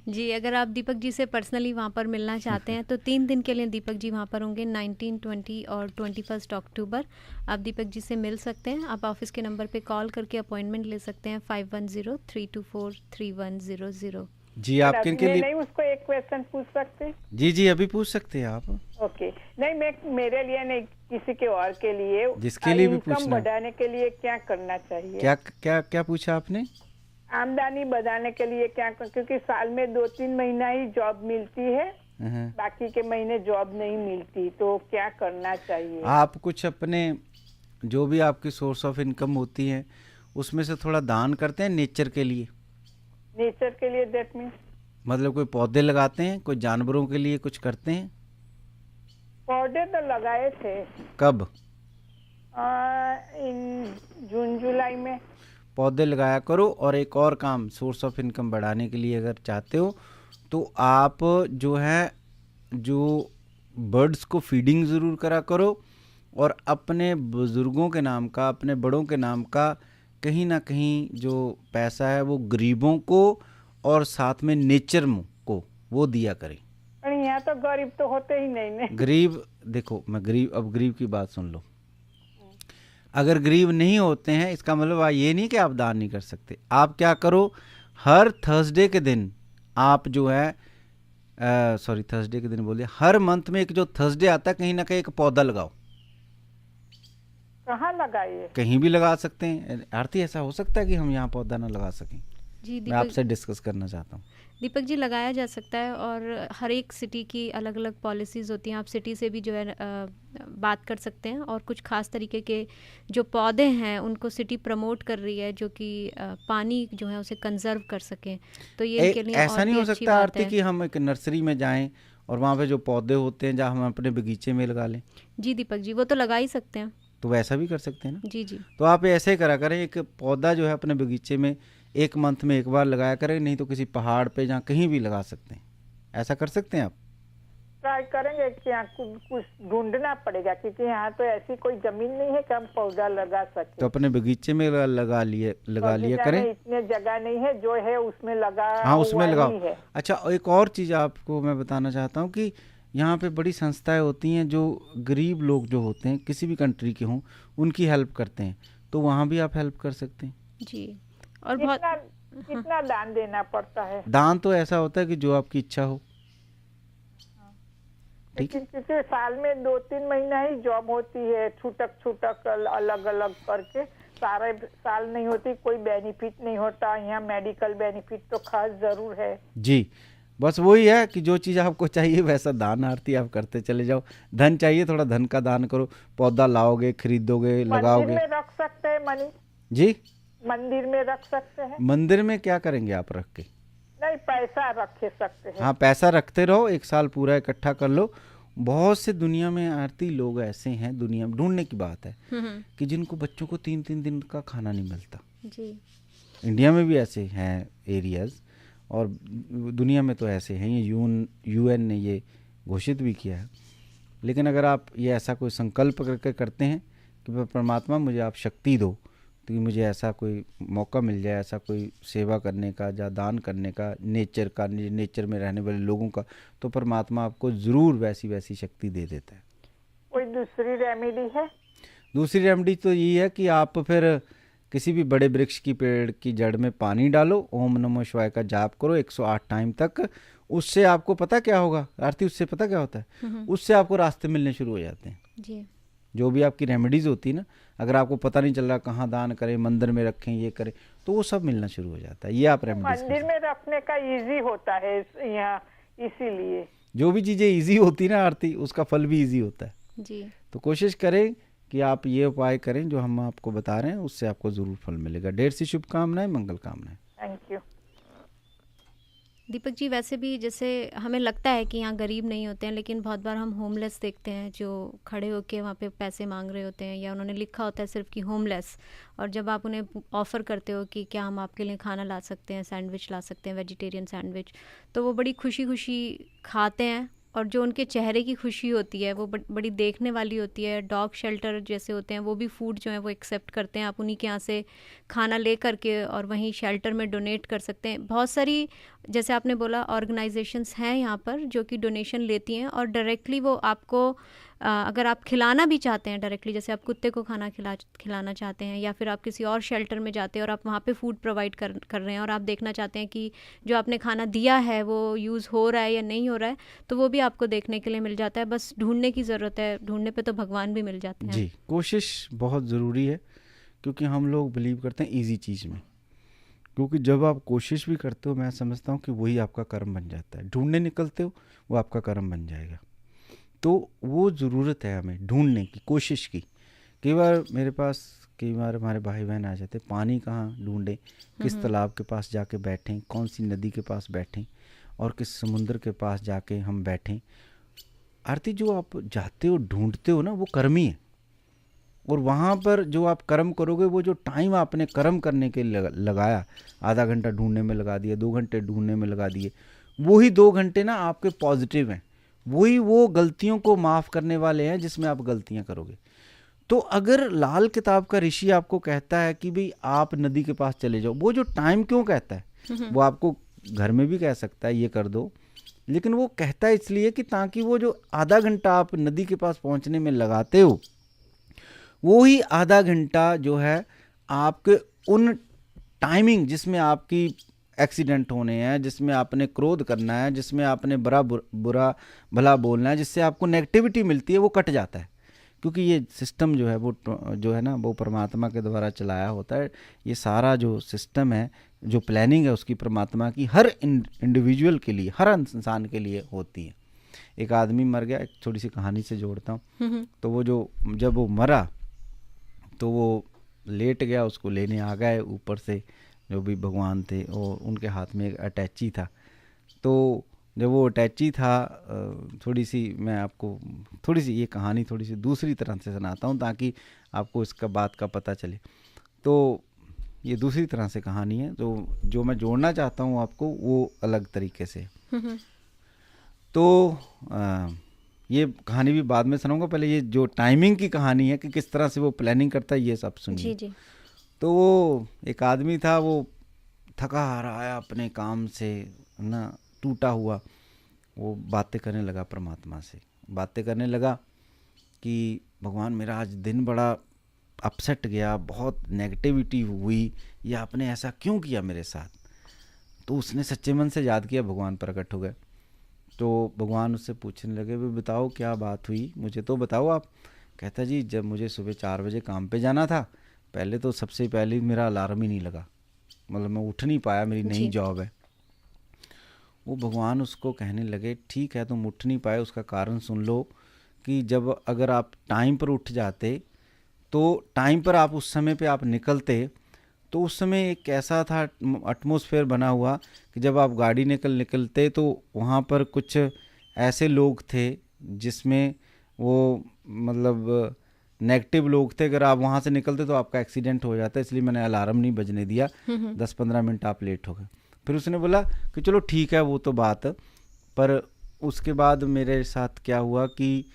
जी, अगर आप दीपक जी से पर्सनली वहाँ पर मिलना चाहते हैं तो 3 दिन के लिए दीपक जी वहाँ पर होंगे, 19, 20 और 21 अक्टूबर। आप दीपक जी से मिल सकते हैं। आप ऑफिस के नंबर पे कॉल करके अपॉइंटमेंट ले सकते हैं 5103243100, जी आप किन के लिए नहीं उसको एक क्वेश्चन पूछ सकते? जी अभी पूछ सकते हैं आप। ओके, नहीं मैं मेरे लिए नहीं, किसी के और के लिए, जिसके लिए भी पूछना। इनकम बढ़ाने के लिए क्या करना चाहिए? क्या क्या क्या पूछा आपने? आमदनी बढ़ाने के लिए क्या क्योंकि साल में 2-3 महीना ही जॉब मिलती है, बाकी के महीने जॉब नहीं मिलती, तो क्या करना चाहिए? आप कुछ अपने जो भी आपकी सोर्स ऑफ इनकम होती है उसमें से थोड़ा दान करते हैं नेचर के लिए। नेचर के लिए दैट मीन्स मतलब कोई पौधे लगाते हैं, कोई जानवरों के लिए कुछ करते हैं? पौधे तो लगाए थे। कब? इन जून जुलाई में। पौधे लगाया करो। और एक और काम सोर्स ऑफ इनकम बढ़ाने के लिए अगर चाहते हो तो आप जो है जो बर्ड्स को फीडिंग ज़रूर करा करो, और अपने बुज़ुर्गों के नाम का, अपने बड़ों के नाम का कहीं ना कहीं जो पैसा है वो गरीबों को और साथ में नेचर को वो दिया करें। यहाँ तो गरीब तो होते ही नहीं। गरीब देखो, मैं गरीब की बात सुन लो। अगर गरीब नहीं होते हैं इसका मतलब ये नहीं कि आप दान नहीं कर सकते। आप क्या करो, हर थर्सडे के दिन आप जो है थर्सडे के दिन बोलिए, हर मंथ में एक जो थर्सडे आता है कहीं ना कहीं एक पौधा लगाओ। कहाँ लगाइए? कहीं भी लगा सकते हैं आरती। ऐसा हो सकता है कि हम यहाँ पौधा ना लगा सकें? जी मैं आपसे डिस्कस करना चाहता हूँ। दीपक जी, लगाया जा सकता है, और हर एक सिटी की अलग अलग पॉलिसीज़ होती हैं। आप सिटी से भी जो है बात कर सकते हैं, और कुछ खास तरीके के जो पौधे हैं उनको सिटी प्रमोट कर रही है, जो कि पानी जो है उसे कंजर्व कर सकें। तो ये इनके लिए ऐसा नहीं हो सकता आरती कि हम एक नर्सरी में जाएं और वहाँ पे जो पौधे होते हैं जहाँ हम अपने बगीचे में लगा लें? जी दीपक जी, वो तो लगा ही सकते हैं। तो वैसा भी कर सकते हैं ना? जी। तो आप ऐसे ही करा करें, एक पौधा जो है अपने बगीचे में एक मंथ में एक बार लगाया करें, नहीं तो किसी पहाड़ पे जहाँ कहीं भी लगा सकते हैं। ऐसा कर सकते हैं आप? ट्राई करेंगे कि यहाँ कुछ ढूंढना पड़ेगा, क्योंकि यहाँ तो ऐसी कोई जमीन नहीं है कि हम पौधा लगा सके। तो अपने बगीचे में लगा लिया करें। इतने जगह नहीं है, जो है उसमें लगा। हाँ, उसमें लगाओ। अच्छा, एक और चीज़ आपको मैं बताना चाहता हूँ कि यहाँ पे बड़ी संस्थाएं होती हैं जो गरीब लोग जो होते हैं किसी भी कंट्री के हों उनकी हेल्प करते हैं, तो वहाँ भी आप हेल्प कर सकते हैं। जी। और कितना दान देना पड़ता है? दान तो ऐसा होता है कि जो आपकी इच्छा हो। ठीक है, क्योंकि साल में 2-3 महीना ही जॉब होती है, छूटक अलग अलग करके, सारे साल नहीं होती, कोई बेनिफिट नहीं होता। यहाँ मेडिकल बेनिफिट तो खास जरूर है। जी, बस वही है कि जो चीज़ आपको चाहिए वैसा दान आरती आप करते चले जाओ। धन चाहिए, थोड़ा धन का दान करो। पौधा लाओगे, खरीदोगे, लगाओगे। मंदिर में रख सकते हैं मनी? जी, मंदिर में रख सकते हैं। मंदिर में क्या करेंगे आप रख के? नहीं, पैसा रख सकते हैं। हाँ, पैसा रखते रहो, एक साल पूरा इकट्ठा कर लो। बहुत से दुनिया में आरती लोग ऐसे हैं, दुनिया में ढूंढने की बात है कि जिनको बच्चों को 3-3 दिन का खाना नहीं मिलता। जी। इंडिया में भी ऐसे हैं एरियाज, और दुनिया में तो ऐसे हैं। ये UN ने ये घोषित भी किया है। लेकिन अगर आप ये ऐसा कोई संकल्प करके करते हैं कि परमात्मा मुझे आप शक्ति दो, तो मुझे ऐसा कोई मौका मिल जाए, ऐसा कोई सेवा करने का या दान करने का, नेचर में रहने वाले लोगों का, तो परमात्मा आपको ज़रूर वैसी शक्ति दे देता है। कोई दूसरी रेमेडी है? दूसरी रेमेडी तो यही है कि आप फिर किसी भी बड़े वृक्ष की पेड़ की जड़ में पानी डालो, ओम नमः शिवाय का जाप करो 108 टाइम तक। उससे आपको पता क्या होगा आरती? उससे पता क्या होता है? उससे आपको रास्ते मिलने शुरू हो जाते हैं। जी। जो भी आपकी रेमेडीज होती है ना, अगर आपको पता नहीं चल रहा कहाँ दान करें, मंदिर में रखें, ये करें, तो वो सब मिलना शुरू हो जाता है। ये आप रेमेडीज मंदिर में रखने का इजी होता है यहाँ, इसीलिए जो भी चीज़ें इजी होती ना आरती, उसका फल भी इजी होता है। जी। तो कोशिश करें कि आप ये उपाय करें जो हम आपको बता रहे हैं, उससे आपको ज़रूर फल मिलेगा। ढेर सी शुभकामनाएं, मंगल कामनाएं। Thank you. दीपक जी, वैसे भी जैसे हमें लगता है कि यहाँ गरीब नहीं होते हैं, लेकिन बहुत बार हम होमलेस देखते हैं जो खड़े होके वहाँ पे पैसे मांग रहे होते हैं, या उन्होंने लिखा होता है सिर्फ कि होमलेस। और जब आप उन्हें ऑफ़र करते हो कि क्या हम आपके लिए खाना ला सकते हैं, सैंडविच ला सकते हैं, वेजिटेरियन सैंडविच, तो वो बड़ी खुशी खुशी खाते हैं। और जो उनके चेहरे की खुशी होती है वो बड़ी देखने वाली होती है। डॉग शेल्टर जैसे होते हैं वो भी फूड जो है वो एक्सेप्ट करते हैं। आप उन्हीं के यहाँ से खाना ले करके और वहीं शेल्टर में डोनेट कर सकते हैं। बहुत सारी, जैसे आपने बोला, ऑर्गेनाइजेशंस हैं यहाँ पर जो कि डोनेशन लेती हैं और डायरेक्टली वो आपको अगर आप खिलाना भी चाहते हैं डायरेक्टली, जैसे आप कुत्ते को खाना खिलाना चाहते हैं, या फिर आप किसी और शेल्टर में जाते हैं और आप वहाँ पे फूड प्रोवाइड कर रहे हैं और आप देखना चाहते हैं कि जो आपने खाना दिया है वो यूज़ हो रहा है या नहीं हो रहा है, तो वो भी आपको देखने के लिए मिल जाता है। बस ढूंढने की ज़रूरत है, ढूंढने पे तो भगवान भी मिल जाते हैं। जी, कोशिश बहुत ज़रूरी है, क्योंकि हम लोग बिलीव करते हैं ईजी चीज़ में, क्योंकि जब आप कोशिश भी करते हो, मैं समझता हूँ कि वही आपका कर्म बन जाता है। ढूंढने निकलते हो, वो आपका कर्म बन जाएगा। तो वो ज़रूरत है हमें ढूंढने की, कोशिश की। कई बार मेरे पास, कई बार हमारे भाई बहन आ जाते, पानी कहाँ ढूंढें, किस तालाब के पास जाके बैठें, कौन सी नदी के पास बैठें और किस समुद्र के पास जाके हम बैठें। आरती, जो आप जाते हो ढूंढते हो ना, वो कर्म ही है। और वहाँ पर जो आप कर्म करोगे, वो जो टाइम आपने कर्म करने के लिए लगाया, आधा घंटा ढूंढने में लगा दिया, 2 घंटे ढूंढने में लगा दिए, वही 2 घंटे ना आपके पॉजिटिव हैं, वही वो गलतियों को माफ़ करने वाले हैं जिसमें आप गलतियाँ करोगे। तो अगर लाल किताब का ऋषि आपको कहता है कि भाई आप नदी के पास चले जाओ, वो जो टाइम क्यों कहता है, वो आपको घर में भी कह सकता है ये कर दो, लेकिन वो कहता है इसलिए कि ताकि वो जो आधा घंटा आप नदी के पास पहुँचने में लगाते हो, वो ही आधा घंटा जो है आपके उन टाइमिंग जिसमें आपकी एक्सीडेंट होने हैं, जिसमें आपने क्रोध करना है, जिसमें आपने बुरा भला बोलना है, जिससे आपको नेगेटिविटी मिलती है, वो कट जाता है। क्योंकि ये सिस्टम जो है वो जो है ना, वो परमात्मा के द्वारा चलाया होता है। ये सारा जो सिस्टम है, जो प्लानिंग है उसकी, परमात्मा की हर इंडिविजुअल के लिए, हर इंसान के लिए होती है। एक आदमी मर गया, एक छोटी सी कहानी से जोड़ता हूँ। तो वो जब वो मरा तो वो लेट गया, उसको लेने आ गए ऊपर से जो भी भगवान थे, और उनके हाथ में एक अटैची था। तो जब वो अटैची था, थोड़ी सी मैं आपको थोड़ी सी ये कहानी थोड़ी सी दूसरी तरह से सुनाता हूँ ताकि आपको इसका बात का पता चले। तो ये दूसरी तरह से कहानी है, तो जो मैं जोड़ना चाहता हूँ आपको वो अलग तरीके से। तो ये कहानी भी बाद में सुनाऊंगा, पहले ये जो टाइमिंग की कहानी है कि किस तरह से वो प्लानिंग करता है, ये सब सुनिए। जी। तो वो एक आदमी था, वो थका हारा आया अपने काम से ना, टूटा हुआ, वो बातें करने लगा परमात्मा से। बातें करने लगा कि भगवान मेरा आज दिन बड़ा अपसेट गया, बहुत नेगेटिविटी हुई, या आपने ऐसा क्यों किया मेरे साथ। तो उसने सच्चे मन से याद किया, भगवान प्रकट हो गए। तो भगवान उससे पूछने लगे, भाई बताओ क्या बात हुई, मुझे तो बताओ आप। कहता जी, जब मुझे सुबह 4 बजे काम पे जाना था, पहले तो सबसे पहले मेरा अलार्म ही नहीं लगा, मतलब मैं उठ नहीं पाया, मेरी नई जॉब है। वो भगवान उसको कहने लगे, ठीक है तुम उठ नहीं पाए, उसका कारण सुन लो कि जब अगर आप टाइम पर उठ जाते, तो टाइम पर आप उस समय पे आप निकलते, तो उस समय एक ऐसा था एटमॉस्फेयर बना हुआ कि जब आप गाड़ी निकलते तो वहाँ पर कुछ ऐसे लोग थे जिसमें वो मतलब नेगेटिव लोग थे। अगर आप वहाँ से निकलते तो आपका एक्सीडेंट हो जाता, इसलिए मैंने अलार्म नहीं बजने दिया, 10-15 मिनट आप लेट हो गए। फिर उसने बोला कि चलो ठीक है वो तो बात, पर उसके बाद मेरे साथ क्या हुआ कि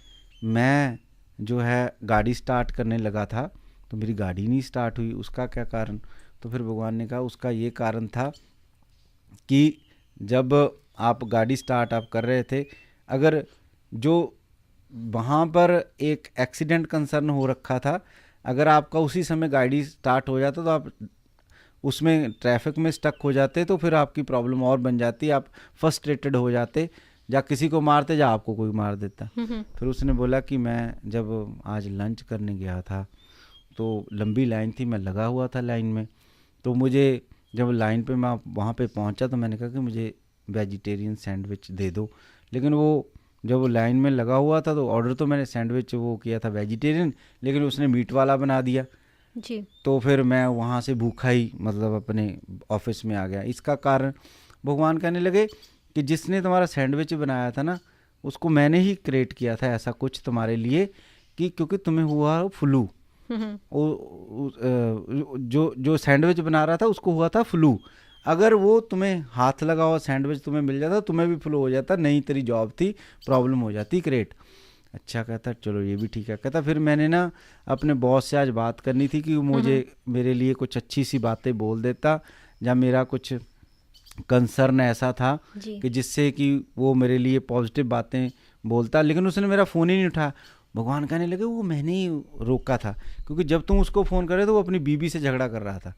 मैं जो है गाड़ी स्टार्ट करने लगा था तो मेरी गाड़ी नहीं स्टार्ट हुई, उसका क्या कारण। तो फिर भगवान ने कहा उसका ये कारण था कि जब आप गाड़ी स्टार्ट आप कर रहे थे, अगर जो वहाँ पर एक एक्सीडेंट कंसर्न हो रखा था, अगर आपका उसी समय गाड़ी स्टार्ट हो जाता तो आप उसमें ट्रैफिक में स्टक हो जाते, तो फिर आपकी प्रॉब्लम और बन जाती, आप फ्रस्ट्रेटेड हो जाते, या किसी को मारते या आपको कोई मार देता। फिर उसने बोला कि मैं जब आज लंच करने गया था तो लंबी लाइन थी, मैं लगा हुआ था लाइन में, तो मुझे जब लाइन पे मैं वहाँ पे पहुँचा तो मैंने कहा कि मुझे वेजिटेरियन सैंडविच दे दो, लेकिन वो जब लाइन में लगा हुआ था तो ऑर्डर तो मैंने सैंडविच वो किया था वेजिटेरियन, लेकिन उसने मीट वाला बना दिया जी। तो फिर मैं वहाँ से भूखा ही मतलब अपने ऑफिस में आ गया। इसका कारण भगवान कहने लगे कि जिसने तुम्हारा सैंडविच बनाया था ना, उसको मैंने ही क्रिएट किया था ऐसा कुछ तुम्हारे लिए, कि क्योंकि तुम्हें हुआ फ्लू, जो सैंडविच बना रहा था उसको हुआ था फ्लू। अगर वो तुम्हें हाथ लगा हुआ सैंडविच तुम्हें मिल जाता, तुम्हें भी फ्लू हो जाता, नहीं तेरी जॉब थी, प्रॉब्लम हो जाती क्रिएट। अच्छा कहता चलो ये भी ठीक है। कहता फिर मैंने ना अपने बॉस से आज बात करनी थी कि मुझे मेरे लिए कुछ अच्छी सी बातें बोल देता, या मेरा कुछ कंसर्न ऐसा था कि जिससे कि वो मेरे लिए पॉजिटिव बातें बोलता, लेकिन उसने मेरा फ़ोन ही नहीं उठाया। भगवान कहने लगे वो मैंने ही रोका था, क्योंकि जब तुम उसको फ़ोन करे तो वो अपनी बीबी से झगड़ा कर रहा था,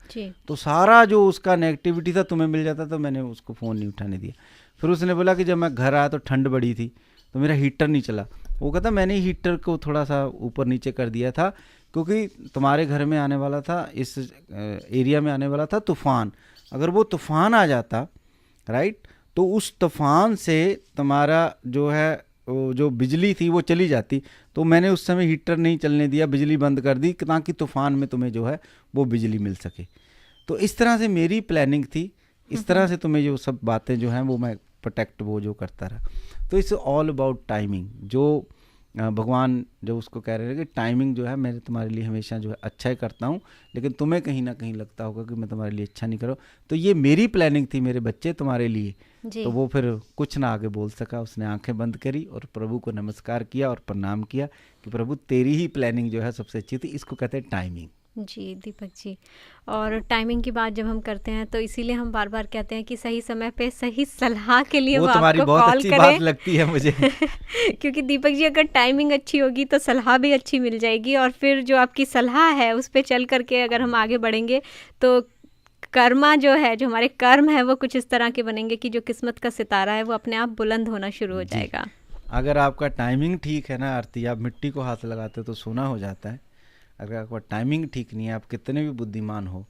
तो सारा जो उसका नेगेटिविटी था तुम्हें मिल जाता, तो मैंने उसको फ़ोन नहीं उठाने दिया। फिर उसने बोला कि जब मैं घर आया तो ठंड बड़ी थी तो मेरा हीटर नहीं चला। वो कहता मैंने हीटर को थोड़ा सा ऊपर नीचे कर दिया था, क्योंकि तुम्हारे घर में आने वाला था, इस एरिया में आने वाला था तूफ़ान। अगर वो तूफ़ान आ जाता, राइट, तो उस तूफ़ान से तुम्हारा जो है जो बिजली थी वो चली जाती, तो मैंने उस समय हीटर नहीं चलने दिया, बिजली बंद कर दी ताकि तूफ़ान में तुम्हें जो है वो बिजली मिल सके। तो इस तरह से मेरी प्लानिंग थी, इस तरह से तुम्हें जो सब बातें जो हैं वो मैं प्रोटेक्ट वो जो करता रहा। तो इट्स ऑल अबाउट टाइमिंग। जो भगवान जो उसको कह रहे हैं कि टाइमिंग जो है मैं तुम्हारे लिए हमेशा जो है अच्छा ही करता हूँ, लेकिन तुम्हें कहीं ना कहीं लगता होगा कि मैं तुम्हारे लिए अच्छा नहीं करूँ। तो ये मेरी प्लानिंग थी मेरे बच्चे तुम्हारे लिए। तो वो फिर कुछ ना आगे बोल सका, उसने आंखें बंद करी और प्रभु को नमस्कार किया और प्रणाम किया कि प्रभु तेरी ही प्लानिंग जो है सबसे अच्छी थी। इसको कहते हैं टाइमिंग। जी दीपक जी, और टाइमिंग की बात जब हम करते हैं तो इसीलिए हम बार बार कहते हैं कि सही समय पे सही सलाह के लिए वो आपको कॉल करें। बात लगती है मुझे क्योंकि दीपक जी अगर टाइमिंग अच्छी होगी तो सलाह भी अच्छी मिल जाएगी, और फिर जो आपकी सलाह है उस पे चल करके अगर हम आगे बढ़ेंगे तो कर्मा जो है, जो हमारे कर्म है वो कुछ इस तरह के बनेंगे कि जो किस्मत का सितारा है वो अपने आप बुलंद होना शुरू हो जाएगा। अगर आपका टाइमिंग ठीक है ना आरती, आप मिट्टी को हाथ लगाते तो सोना हो जाता है। अगर आपका टाइमिंग ठीक नहीं है, आप कितने भी बुद्धिमान हो,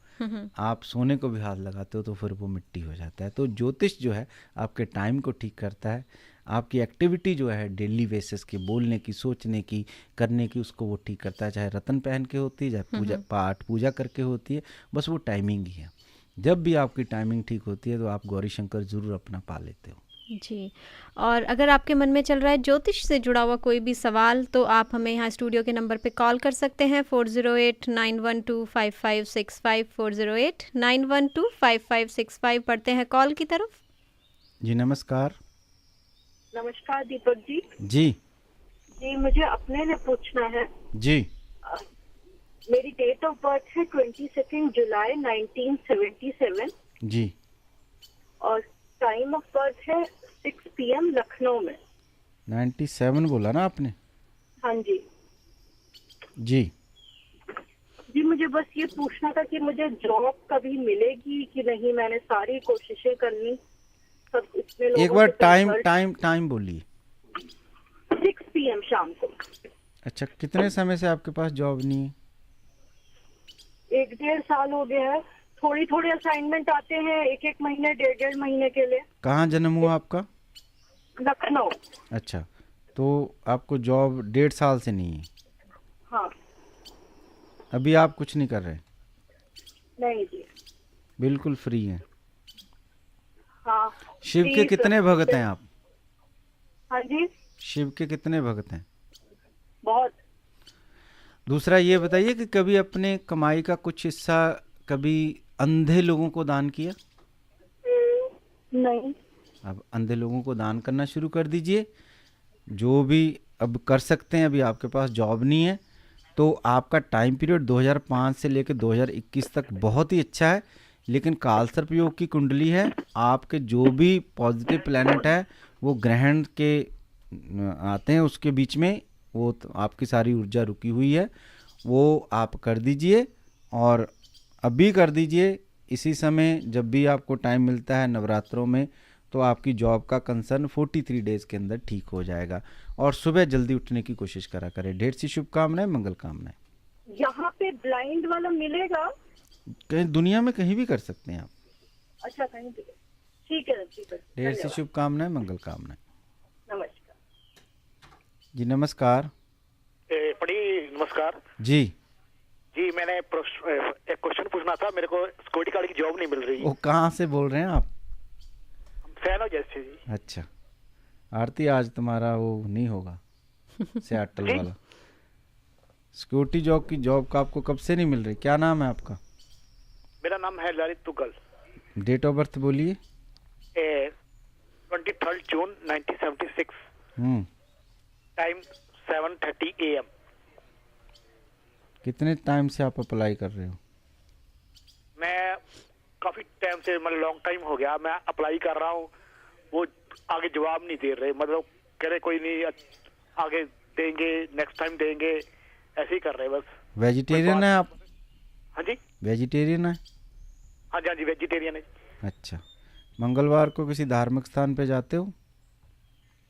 आप सोने को भी हाथ लगाते हो तो फिर वो मिट्टी हो जाता है। तो ज्योतिष जो है आपके टाइम को ठीक करता है, आपकी एक्टिविटी जो है डेली बेसिस की, बोलने की, सोचने की, करने की, उसको वो ठीक करता है। चाहे रतन पहन के होती है, चाहे पूजा पाठ पूजा करके होती है, बस वो टाइमिंग ही है। जब भी आपकी टाइमिंग ठीक होती है तो आप गौरी शंकर जरूर अपना पा लेते हो। जी, और अगर आपके मन में चल रहा है ज्योतिष से जुड़ा हुआ कोई भी सवाल तो आप हमें यहाँ स्टूडियो के नंबर पे कॉल कर सकते हैं 4089125565 4089125565। पढ़ते हैं कॉल की तरफ। जी नमस्कार। नमस्कार दीपक जी। जी जी मुझे अपने लिए पूछना है। जी मेरी डेट ऑफ बर्थ है 22 जुलाई 1977। जी और टाइम ऑफ बर्थ है 6 PM लखनऊ में। 97 बोला ना आपने? हाँ जी। जी जी मुझे बस ये पूछना था कि मुझे जॉब कभी मिलेगी कि नहीं। मैंने सारी कोशिशें करनी सब इसमें। एक बार टाइम बोलिए। 6 PM शाम को। अच्छा, कितने समय से आपके पास जॉब नहीं है? 1-1.5 साल हो गया है। थोड़ी थोड़ी असाइनमेंट आते हैं, 1-1 महीने 1.5 महीने के लिए। कहाँ जन्म हुआ आपका? लखनऊ। अच्छा, तो आपको जॉब 1.5 साल से नहीं है? हाँ। अभी आप कुछ नहीं कर रहे? नहीं जी, बिल्कुल फ्री हैं। हाँ। शिव के कितने भक्त हैं आप? हाँ जी। शिव के कितने भक्त हैं? बहुत। दूसरा ये बताइए कि कभी अपने कमाई का कुछ हिस्सा कभी अंधे लोगों को दान किया? नहीं। अब अंधे लोगों को दान करना शुरू कर दीजिए, जो भी अब कर सकते हैं। अभी आपके पास जॉब नहीं है तो आपका टाइम पीरियड 2005 से लेकर 2021 तक बहुत ही अच्छा है, लेकिन कालसर्प योग की कुंडली है। आपके जो भी पॉजिटिव प्लैनेट है वो ग्रहण के आते हैं उसके बीच में, वो तो आपकी सारी ऊर्जा रुकी हुई है, वो आप कर दीजिए और अभी कर दीजिए। इसी समय जब भी आपको टाइम मिलता है नवरात्रों में, तो आपकी जॉब का कंसर्न 43 डेज के अंदर ठीक हो जाएगा। और सुबह जल्दी उठने की कोशिश करा करें। ढेर सी शुभकामनाएं, मंगल कामनाएं। यहाँ पे ब्लाइंड वाला मिलेगा? कहीं दुनिया में कहीं भी कर सकते हैं आप। अच्छा, कहीं भी। ठीक है, ठीक है। ढेर सी शुभकामनाएं, मंगल कामनाएं। नमस्कार जी। नमस्कार। नमस्कार जी। जी मैंने एक क्वेश्चन पूछना था। मेरे को सिक्योरिटी गार्ड की जॉब नहीं मिल रही। वो कहाँ से बोल रहे हैं आप? फैन हो जैसे जी। अच्छा आरती, आज तुम्हारा वो नहीं होगा सियाटल वाला सिक्योरिटी जॉब की जॉब का आपको कब से नहीं मिल रही? क्या नाम है आपका? मेरा नाम है ललित तुगल। डेट ऑफ बर्थ बोलिए। 23 जून 1976। Time 7:30 AM। कितने टाइम से आप अप्लाई कर रहे हो? मैं काफी टाइम से, मतलब लॉन्ग टाइम हो गया मैं अप्लाई कर रहा हूँ। वो आगे जवाब नहीं दे रहे, मतलब कह रहे कोई नहीं, आगे देंगे, नेक्स्ट टाइम देंगे, ऐसे ही कर रहे हैं बस। वेजिटेरियन है आप? हाँ जी, वेजिटेरियन है? हाँ जी, हाँ जी, वेजिटेरियन है। अच्छा, मंगलवार को किसी धार्मिक स्थान पे जाते हो?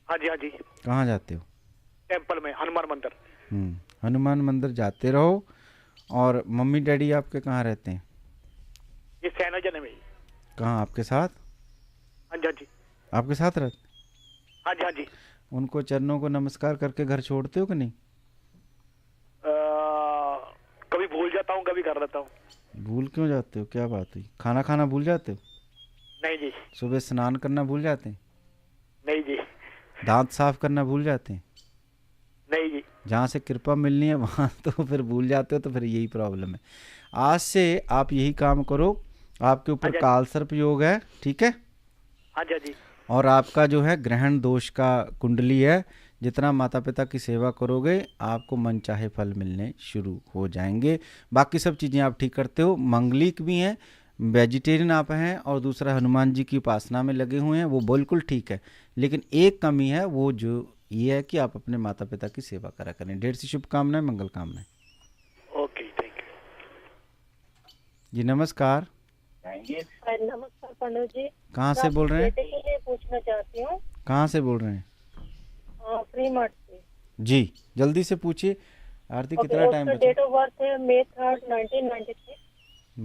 हाँ जी, हाँ जी। कहाँ जाते हो? टेम्पल में, हनुमान मंदिर। हनुमान मंदिर जाते रहो। और मम्मी डैडी आपके कहाँ रहते हैं? ये सैनाजन में। कहाँ, आपके साथ? हाँ जी, हाँ जी। आपके साथ रहते? हाँ जी, हाँ जी। उनको चरणों को नमस्कार करके घर छोड़ते हो कि नहीं? कभी भूल जाता हूँ, कभी कर लेता हूँ। भूल क्यों जाते हो, क्या बात हुई? खाना खाना भूल जाते हो? नहीं जी। सुबह स्नान करना भूल जाते हैं? नहीं जी। दांत साफ करना भूल जाते हैं? नहीं जी। जहाँ से कृपा मिलनी है वहाँ तो फिर भूल जाते हो, तो फिर यही प्रॉब्लम है। आज से आप यही काम करो, आपके ऊपर काल सर्प योग है, ठीक है? हाँ जी, हाँ जी। और आपका जो है ग्रहण दोष का कुंडली है, जितना माता पिता की सेवा करोगे आपको मनचाहे फल मिलने शुरू हो जाएंगे। बाकी सब चीज़ें आप ठीक करते हो, मंगलिक भी हैं, वेजिटेरियन आप हैं, और दूसरा हनुमान जी की उपासना में लगे हुए हैं, वो बिल्कुल ठीक है। लेकिन एक कमी है, वो जो ये है कि आप अपने माता पिता की सेवा करा करें। ढेर सी शुभकामनाएं, मंगल कामनाएं। ओके, थैंक यू जी। नमस्कार। नमस्कार पंडित जी। कहाँ से बोल रहे हैं? बेटे के लिए पूछना चाहती हूँ। कहाँ से बोल रहे हैं? फ्री मार्ट से। जी, जल्दी से पूछिए। आरती कितना टाइम बचा? डेट ऑफ बर्थ है May 3rd, 1996।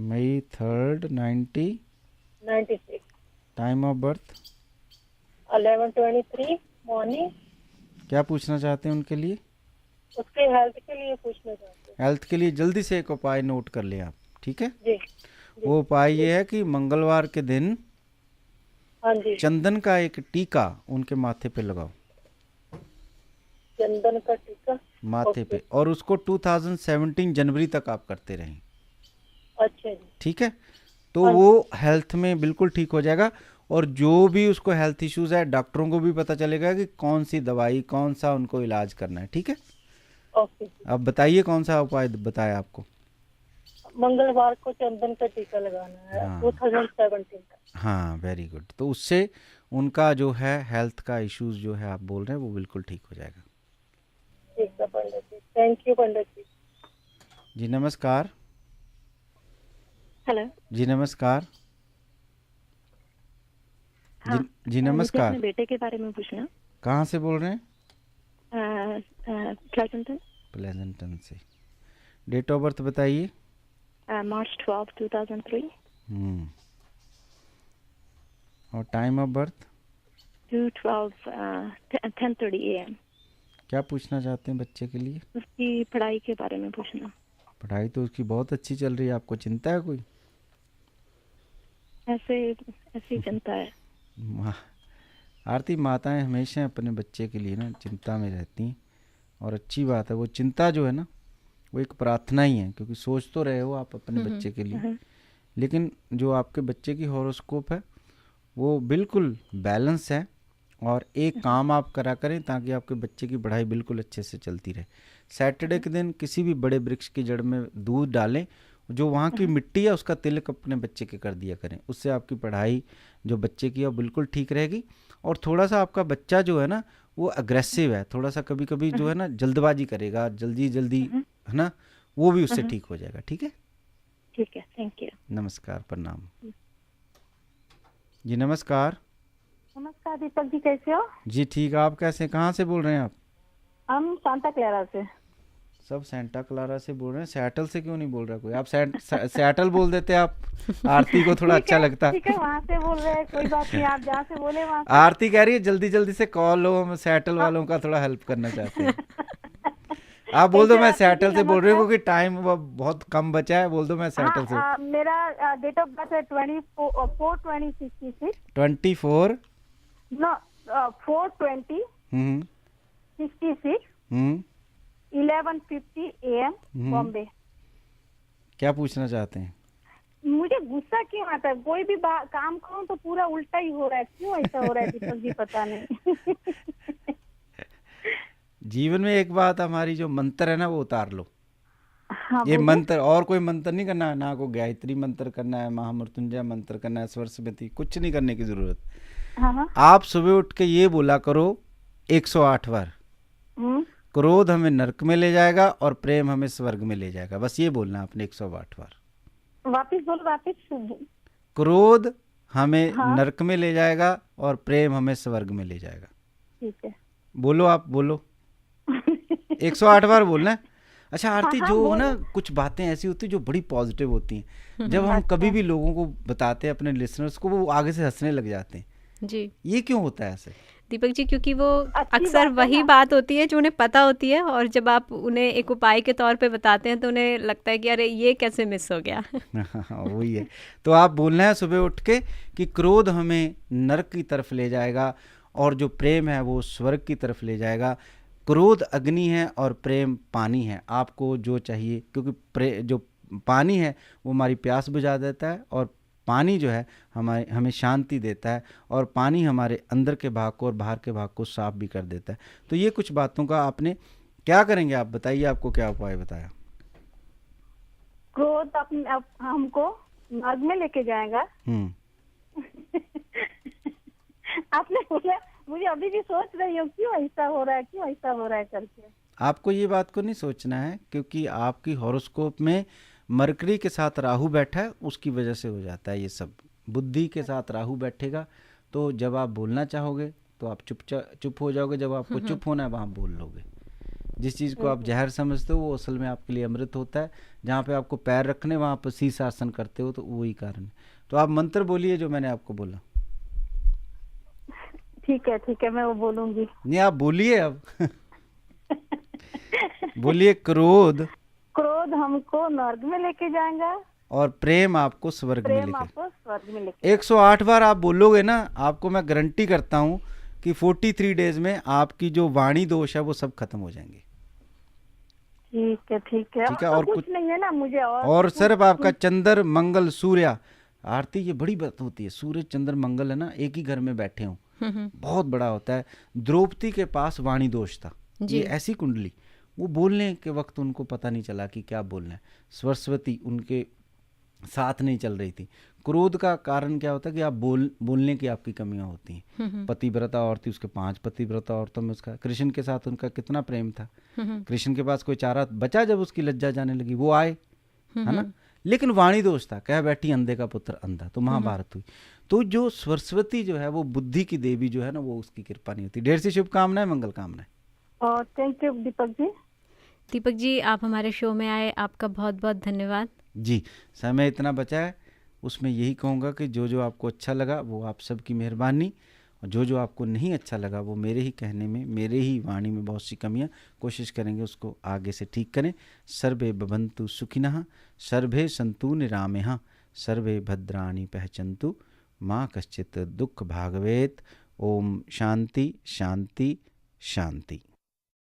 May 3rd, 1996। Time of birth 11:23 morning. क्या पूछना चाहते हैं उनके लिए? उसके हेल्थ के लिए पूछना चाहते हैं। हेल्थ के लिए जल्दी से एक उपाय नोट कर लें आप, ठीक है? जी। वो उपाय ये है कि मंगलवार के दिन हाँ जी, चंदन का एक टीका उनके माथे पे लगाओ। चंदन का टीका माथे पे, और उसको 2017 जनवरी तक आप करते रहें। अच्छा जी। ठीक है, तो वो हेल्थ में बिल्कुल ठीक हो जाएगा। और जो भी उसको हेल्थ इश्यूज है, डॉक्टरों को भी पता चलेगा कि कौन सी दवाई, कौन सा उनको इलाज करना है। ठीक है, ओके। अब बताइए कौन सा उपाय बताया आपको? मंगलवार को चंदन का टीका लगाना है। हाँ। 2017 का। हाँ, वेरी गुड। तो उससे उनका जो है हेल्थ का इश्यूज जो है आप बोल रहे हैं वो बिल्कुल ठीक हो जाएगा। ठीक है पंडित जी, थैंक यू पंडित जी। जी नमस्कार। हेलो जी नमस्कार। हाँ, जी नमस्कार। अपने बेटे के बारे में पूछना। कहाँ से बोल रहे हैं? प्लेजेंटन। प्लेजेंटन से। डेट ऑफ बर्थ बताइए। March 12, 2003। और टाइम ऑफ बर्थ? 10:30 AM। क्या पूछना चाहते हैं बच्चे के लिए? उसकी पढ़ाई के बारे में पूछना। पढ़ाई तो उसकी बहुत अच्छी चल रही है, आपको चिंता है कोई? ऐसी चिंता है। आरती, माताएं हमेशा अपने बच्चे के लिए ना चिंता में रहती हैं, और अच्छी बात है। वो चिंता जो है ना, वो एक प्रार्थना ही है, क्योंकि सोच तो रहे हो आप अपने बच्चे के लिए, लेकिन जो आपके बच्चे की हॉरोस्कोप है वो बिल्कुल बैलेंस है। और एक काम आप करा करें ताकि आपके बच्चे की पढ़ाई बिल्कुल अच्छे से चलती रहे। सैटरडे के दिन किसी भी बड़े वृक्ष की जड़ में दूध डालें, जो वहाँ की मिट्टी है उसका तिलक अपने बच्चे के कर दिया करें। उससे आपकी पढ़ाई जो बच्चे की है वो बिल्कुल ठीक रहेगी। और थोड़ा सा आपका बच्चा जो है ना वो अग्रेसिव है, थोड़ा सा कभी कभी जो है ना जल्दबाजी करेगा, जल्दी जल्दी, है ना, वो भी उससे ठीक हो जाएगा। ठीक है, ठीक है, थैंक यू। नमस्कार, प्रणाम। जी नमस्कार। नमस्कार दीपक जी, कैसे हो? जी ठीक, आप कैसे, कहाँ से बोल रहे हैं आप? हम सांता क्लारा से। सब सेंटा क्लारा से बोल रहे हैं, सैटल से क्यों नहीं बोल रहा कोई? आप सैटल बोल देते आप, आरती को थोड़ा अच्छा लगता। ठीक है, वहाँ से बोल रहे हैं, कोई बात नहीं, आप जहाँ से बोले वहाँ से। आरती कह रही है जल्दी जल्दी से कॉल लो, हम सैटल वालों का थोड़ा हेल्प करना चाहते हैं। आप बोल दो मैं सैटल से बोल रही हूँ, क्योंकि टाइम बहुत कम बचा है। बोल दो मैं सैटल से। मेरा डेट ऑफ बर्थ है 24/2066। 24 नो 4/20 66 11:50 AM बॉम्बे। क्या पूछना चाहते हैं? मुझे गुस्सा क्यों आता है? कोई भी काम करूं तो पूरा उल्टा ही हो रहा है, क्यों ऐसा हो रहा है दीपक जी, पता नहीं। जीवन में एक बात, हमारी जो मंत्र है ना वो उतार लो। हाँ, ये मंत्र, और कोई मंत्र नहीं करना है, ना को गायत्री मंत्र करना है, महामृत्युंजय मंत्र करना है, स्वरस्वती, कुछ नहीं करने की जरूरत। हाँ। आप सुबह उठ के ये बोला करो 108 बार, क्रोध हमें नरक में ले जाएगा और प्रेम हमें स्वर्ग में ले जाएगा। बस ये बोलना आपने 108 बार। वापिस बोलो, वापिस। क्रोध हमें हाँ। नरक में ले जाएगा और प्रेम हमें स्वर्ग में ले जाएगा। ठीक है, बोलो, आप बोलो। 108 बार बोलना है। अच्छा आरती, हाँ, जो हाँ, ना कुछ बातें ऐसी होती है जो बड़ी पॉजिटिव होती हैं, जब हम कभी भी लोगों को बताते हैं अपने लिसनर्स को, वो आगे से हंसने लग जाते हैं। जी, ये क्यों होता है ऐसे? दीपक जी, क्योंकि वो अक्सर वही बात होती है जो उन्हें पता होती है, और जब आप उन्हें एक उपाय के तौर पे बताते हैं तो उन्हें लगता है कि अरे ये कैसे मिस हो गया। वही है। तो आप बोलना है सुबह उठ के कि क्रोध हमें नरक की तरफ ले जाएगा और जो प्रेम है वो स्वर्ग की तरफ ले जाएगा। क्रोध अग्नि है और प्रेम पानी है। आपको जो चाहिए, क्योंकि जो पानी है वो हमारी प्यास बुझा देता है, और पानी जो है हमें शांति देता है, और पानी हमारे अंदर के भाग को और बाहर के भाग को साफ भी कर देता है। तो ये कुछ बातों का आपने क्या करेंगे, आप बताइए, आपको क्या उपाय बताया? क्रोध हमको नर्क में लेके जाएगा। आपने बोला, मुझे अभी भी सोच रही हूँ क्यों ऐसा हो रहा है, क्यों ऐसा हो रहा है करके। आपको ये बात को नहीं सोचना है, क्योंकि आपकी हॉरोस्कोप में मरकरी के साथ राहु बैठा है, उसकी वजह से हो जाता है ये सब। बुद्धि के साथ राहु बैठेगा तो जब आप बोलना चाहोगे तो आप चुप हो जाओगे, जब आपको चुप होना है वहाँ बोल लोगे। जिस चीज़ को आप जहर समझते हो वो असल में आपके लिए अमृत होता है। जहाँ पे आपको पैर रखने वहाँ पर शीर्षासन करते हो, तो वही कारण है। तो आप मंत्र बोलिए जो मैंने आपको बोला। ठीक है, मैं वो बोलूंगी। नहीं, आप बोलिए अब। बोलिए, क्रोध हमको नर्क में लेके जाएगा और प्रेम आपको स्वर्ग में लेके। 108 बार आप बोलोगे ना, आपको मैं गारंटी करता हूँ कि 43 डेज में आपकी जो वाणी दोष है वो सब खत्म हो जाएंगे। ठीक है। और कुछ नहीं है ना मुझे, और सिर्फ आपका चंद्र मंगल सूर्य, आरती ये बड़ी बात होती है, सूर्य चंद्र मंगल है ना एक ही घर में बैठे हों, बहुत बड़ा होता है। द्रौपदी के पास वाणी दोष था, ये ऐसी कुंडली, वो बोलने के वक्त उनको पता नहीं चला कि क्या बोलना है। सरस्वती उनके साथ नहीं चल रही थी। क्रोध का कारण क्या होता है कि आप बोलने की आपकी कमियां होती हैं। पतिव्रता औरत थी, उसके 5 पतिव्रता औरतों में उसका, कृष्ण के साथ उनका कितना प्रेम था। कृष्ण के पास कोई चारा बचा, जब उसकी लज्जा जाने लगी वो आए, है ना, लेकिन वाणी दोष था, कह बैठी अंधे का पुत्र अंधा, तो महाभारत हुई। तो जो सरस्वती जो है वो बुद्धि की देवी जो है ना, वो उसकी कृपा नहीं होती। ढेर सी शुभकामनाएं, मंगल कामनाएं। Thank you Deepak ji. दीपक जी, आप हमारे शो में आए, आपका बहुत बहुत धन्यवाद। जी, समय इतना बचा है, उसमें यही कहूँगा कि जो जो आपको अच्छा लगा वो आप सबकी मेहरबानी, और जो जो आपको नहीं अच्छा लगा वो मेरे ही कहने में, मेरे ही वाणी में बहुत सी कमियां, कोशिश करेंगे उसको आगे से ठीक करें। सर्वे भवन्तु सुखिनः, सर्वे सन्तु निरामयः, सर्वे भद्राणि पश्यन्तु, माँ कश्चित् दुःख भाग् भवेत्। ओम शांति शांति शांति।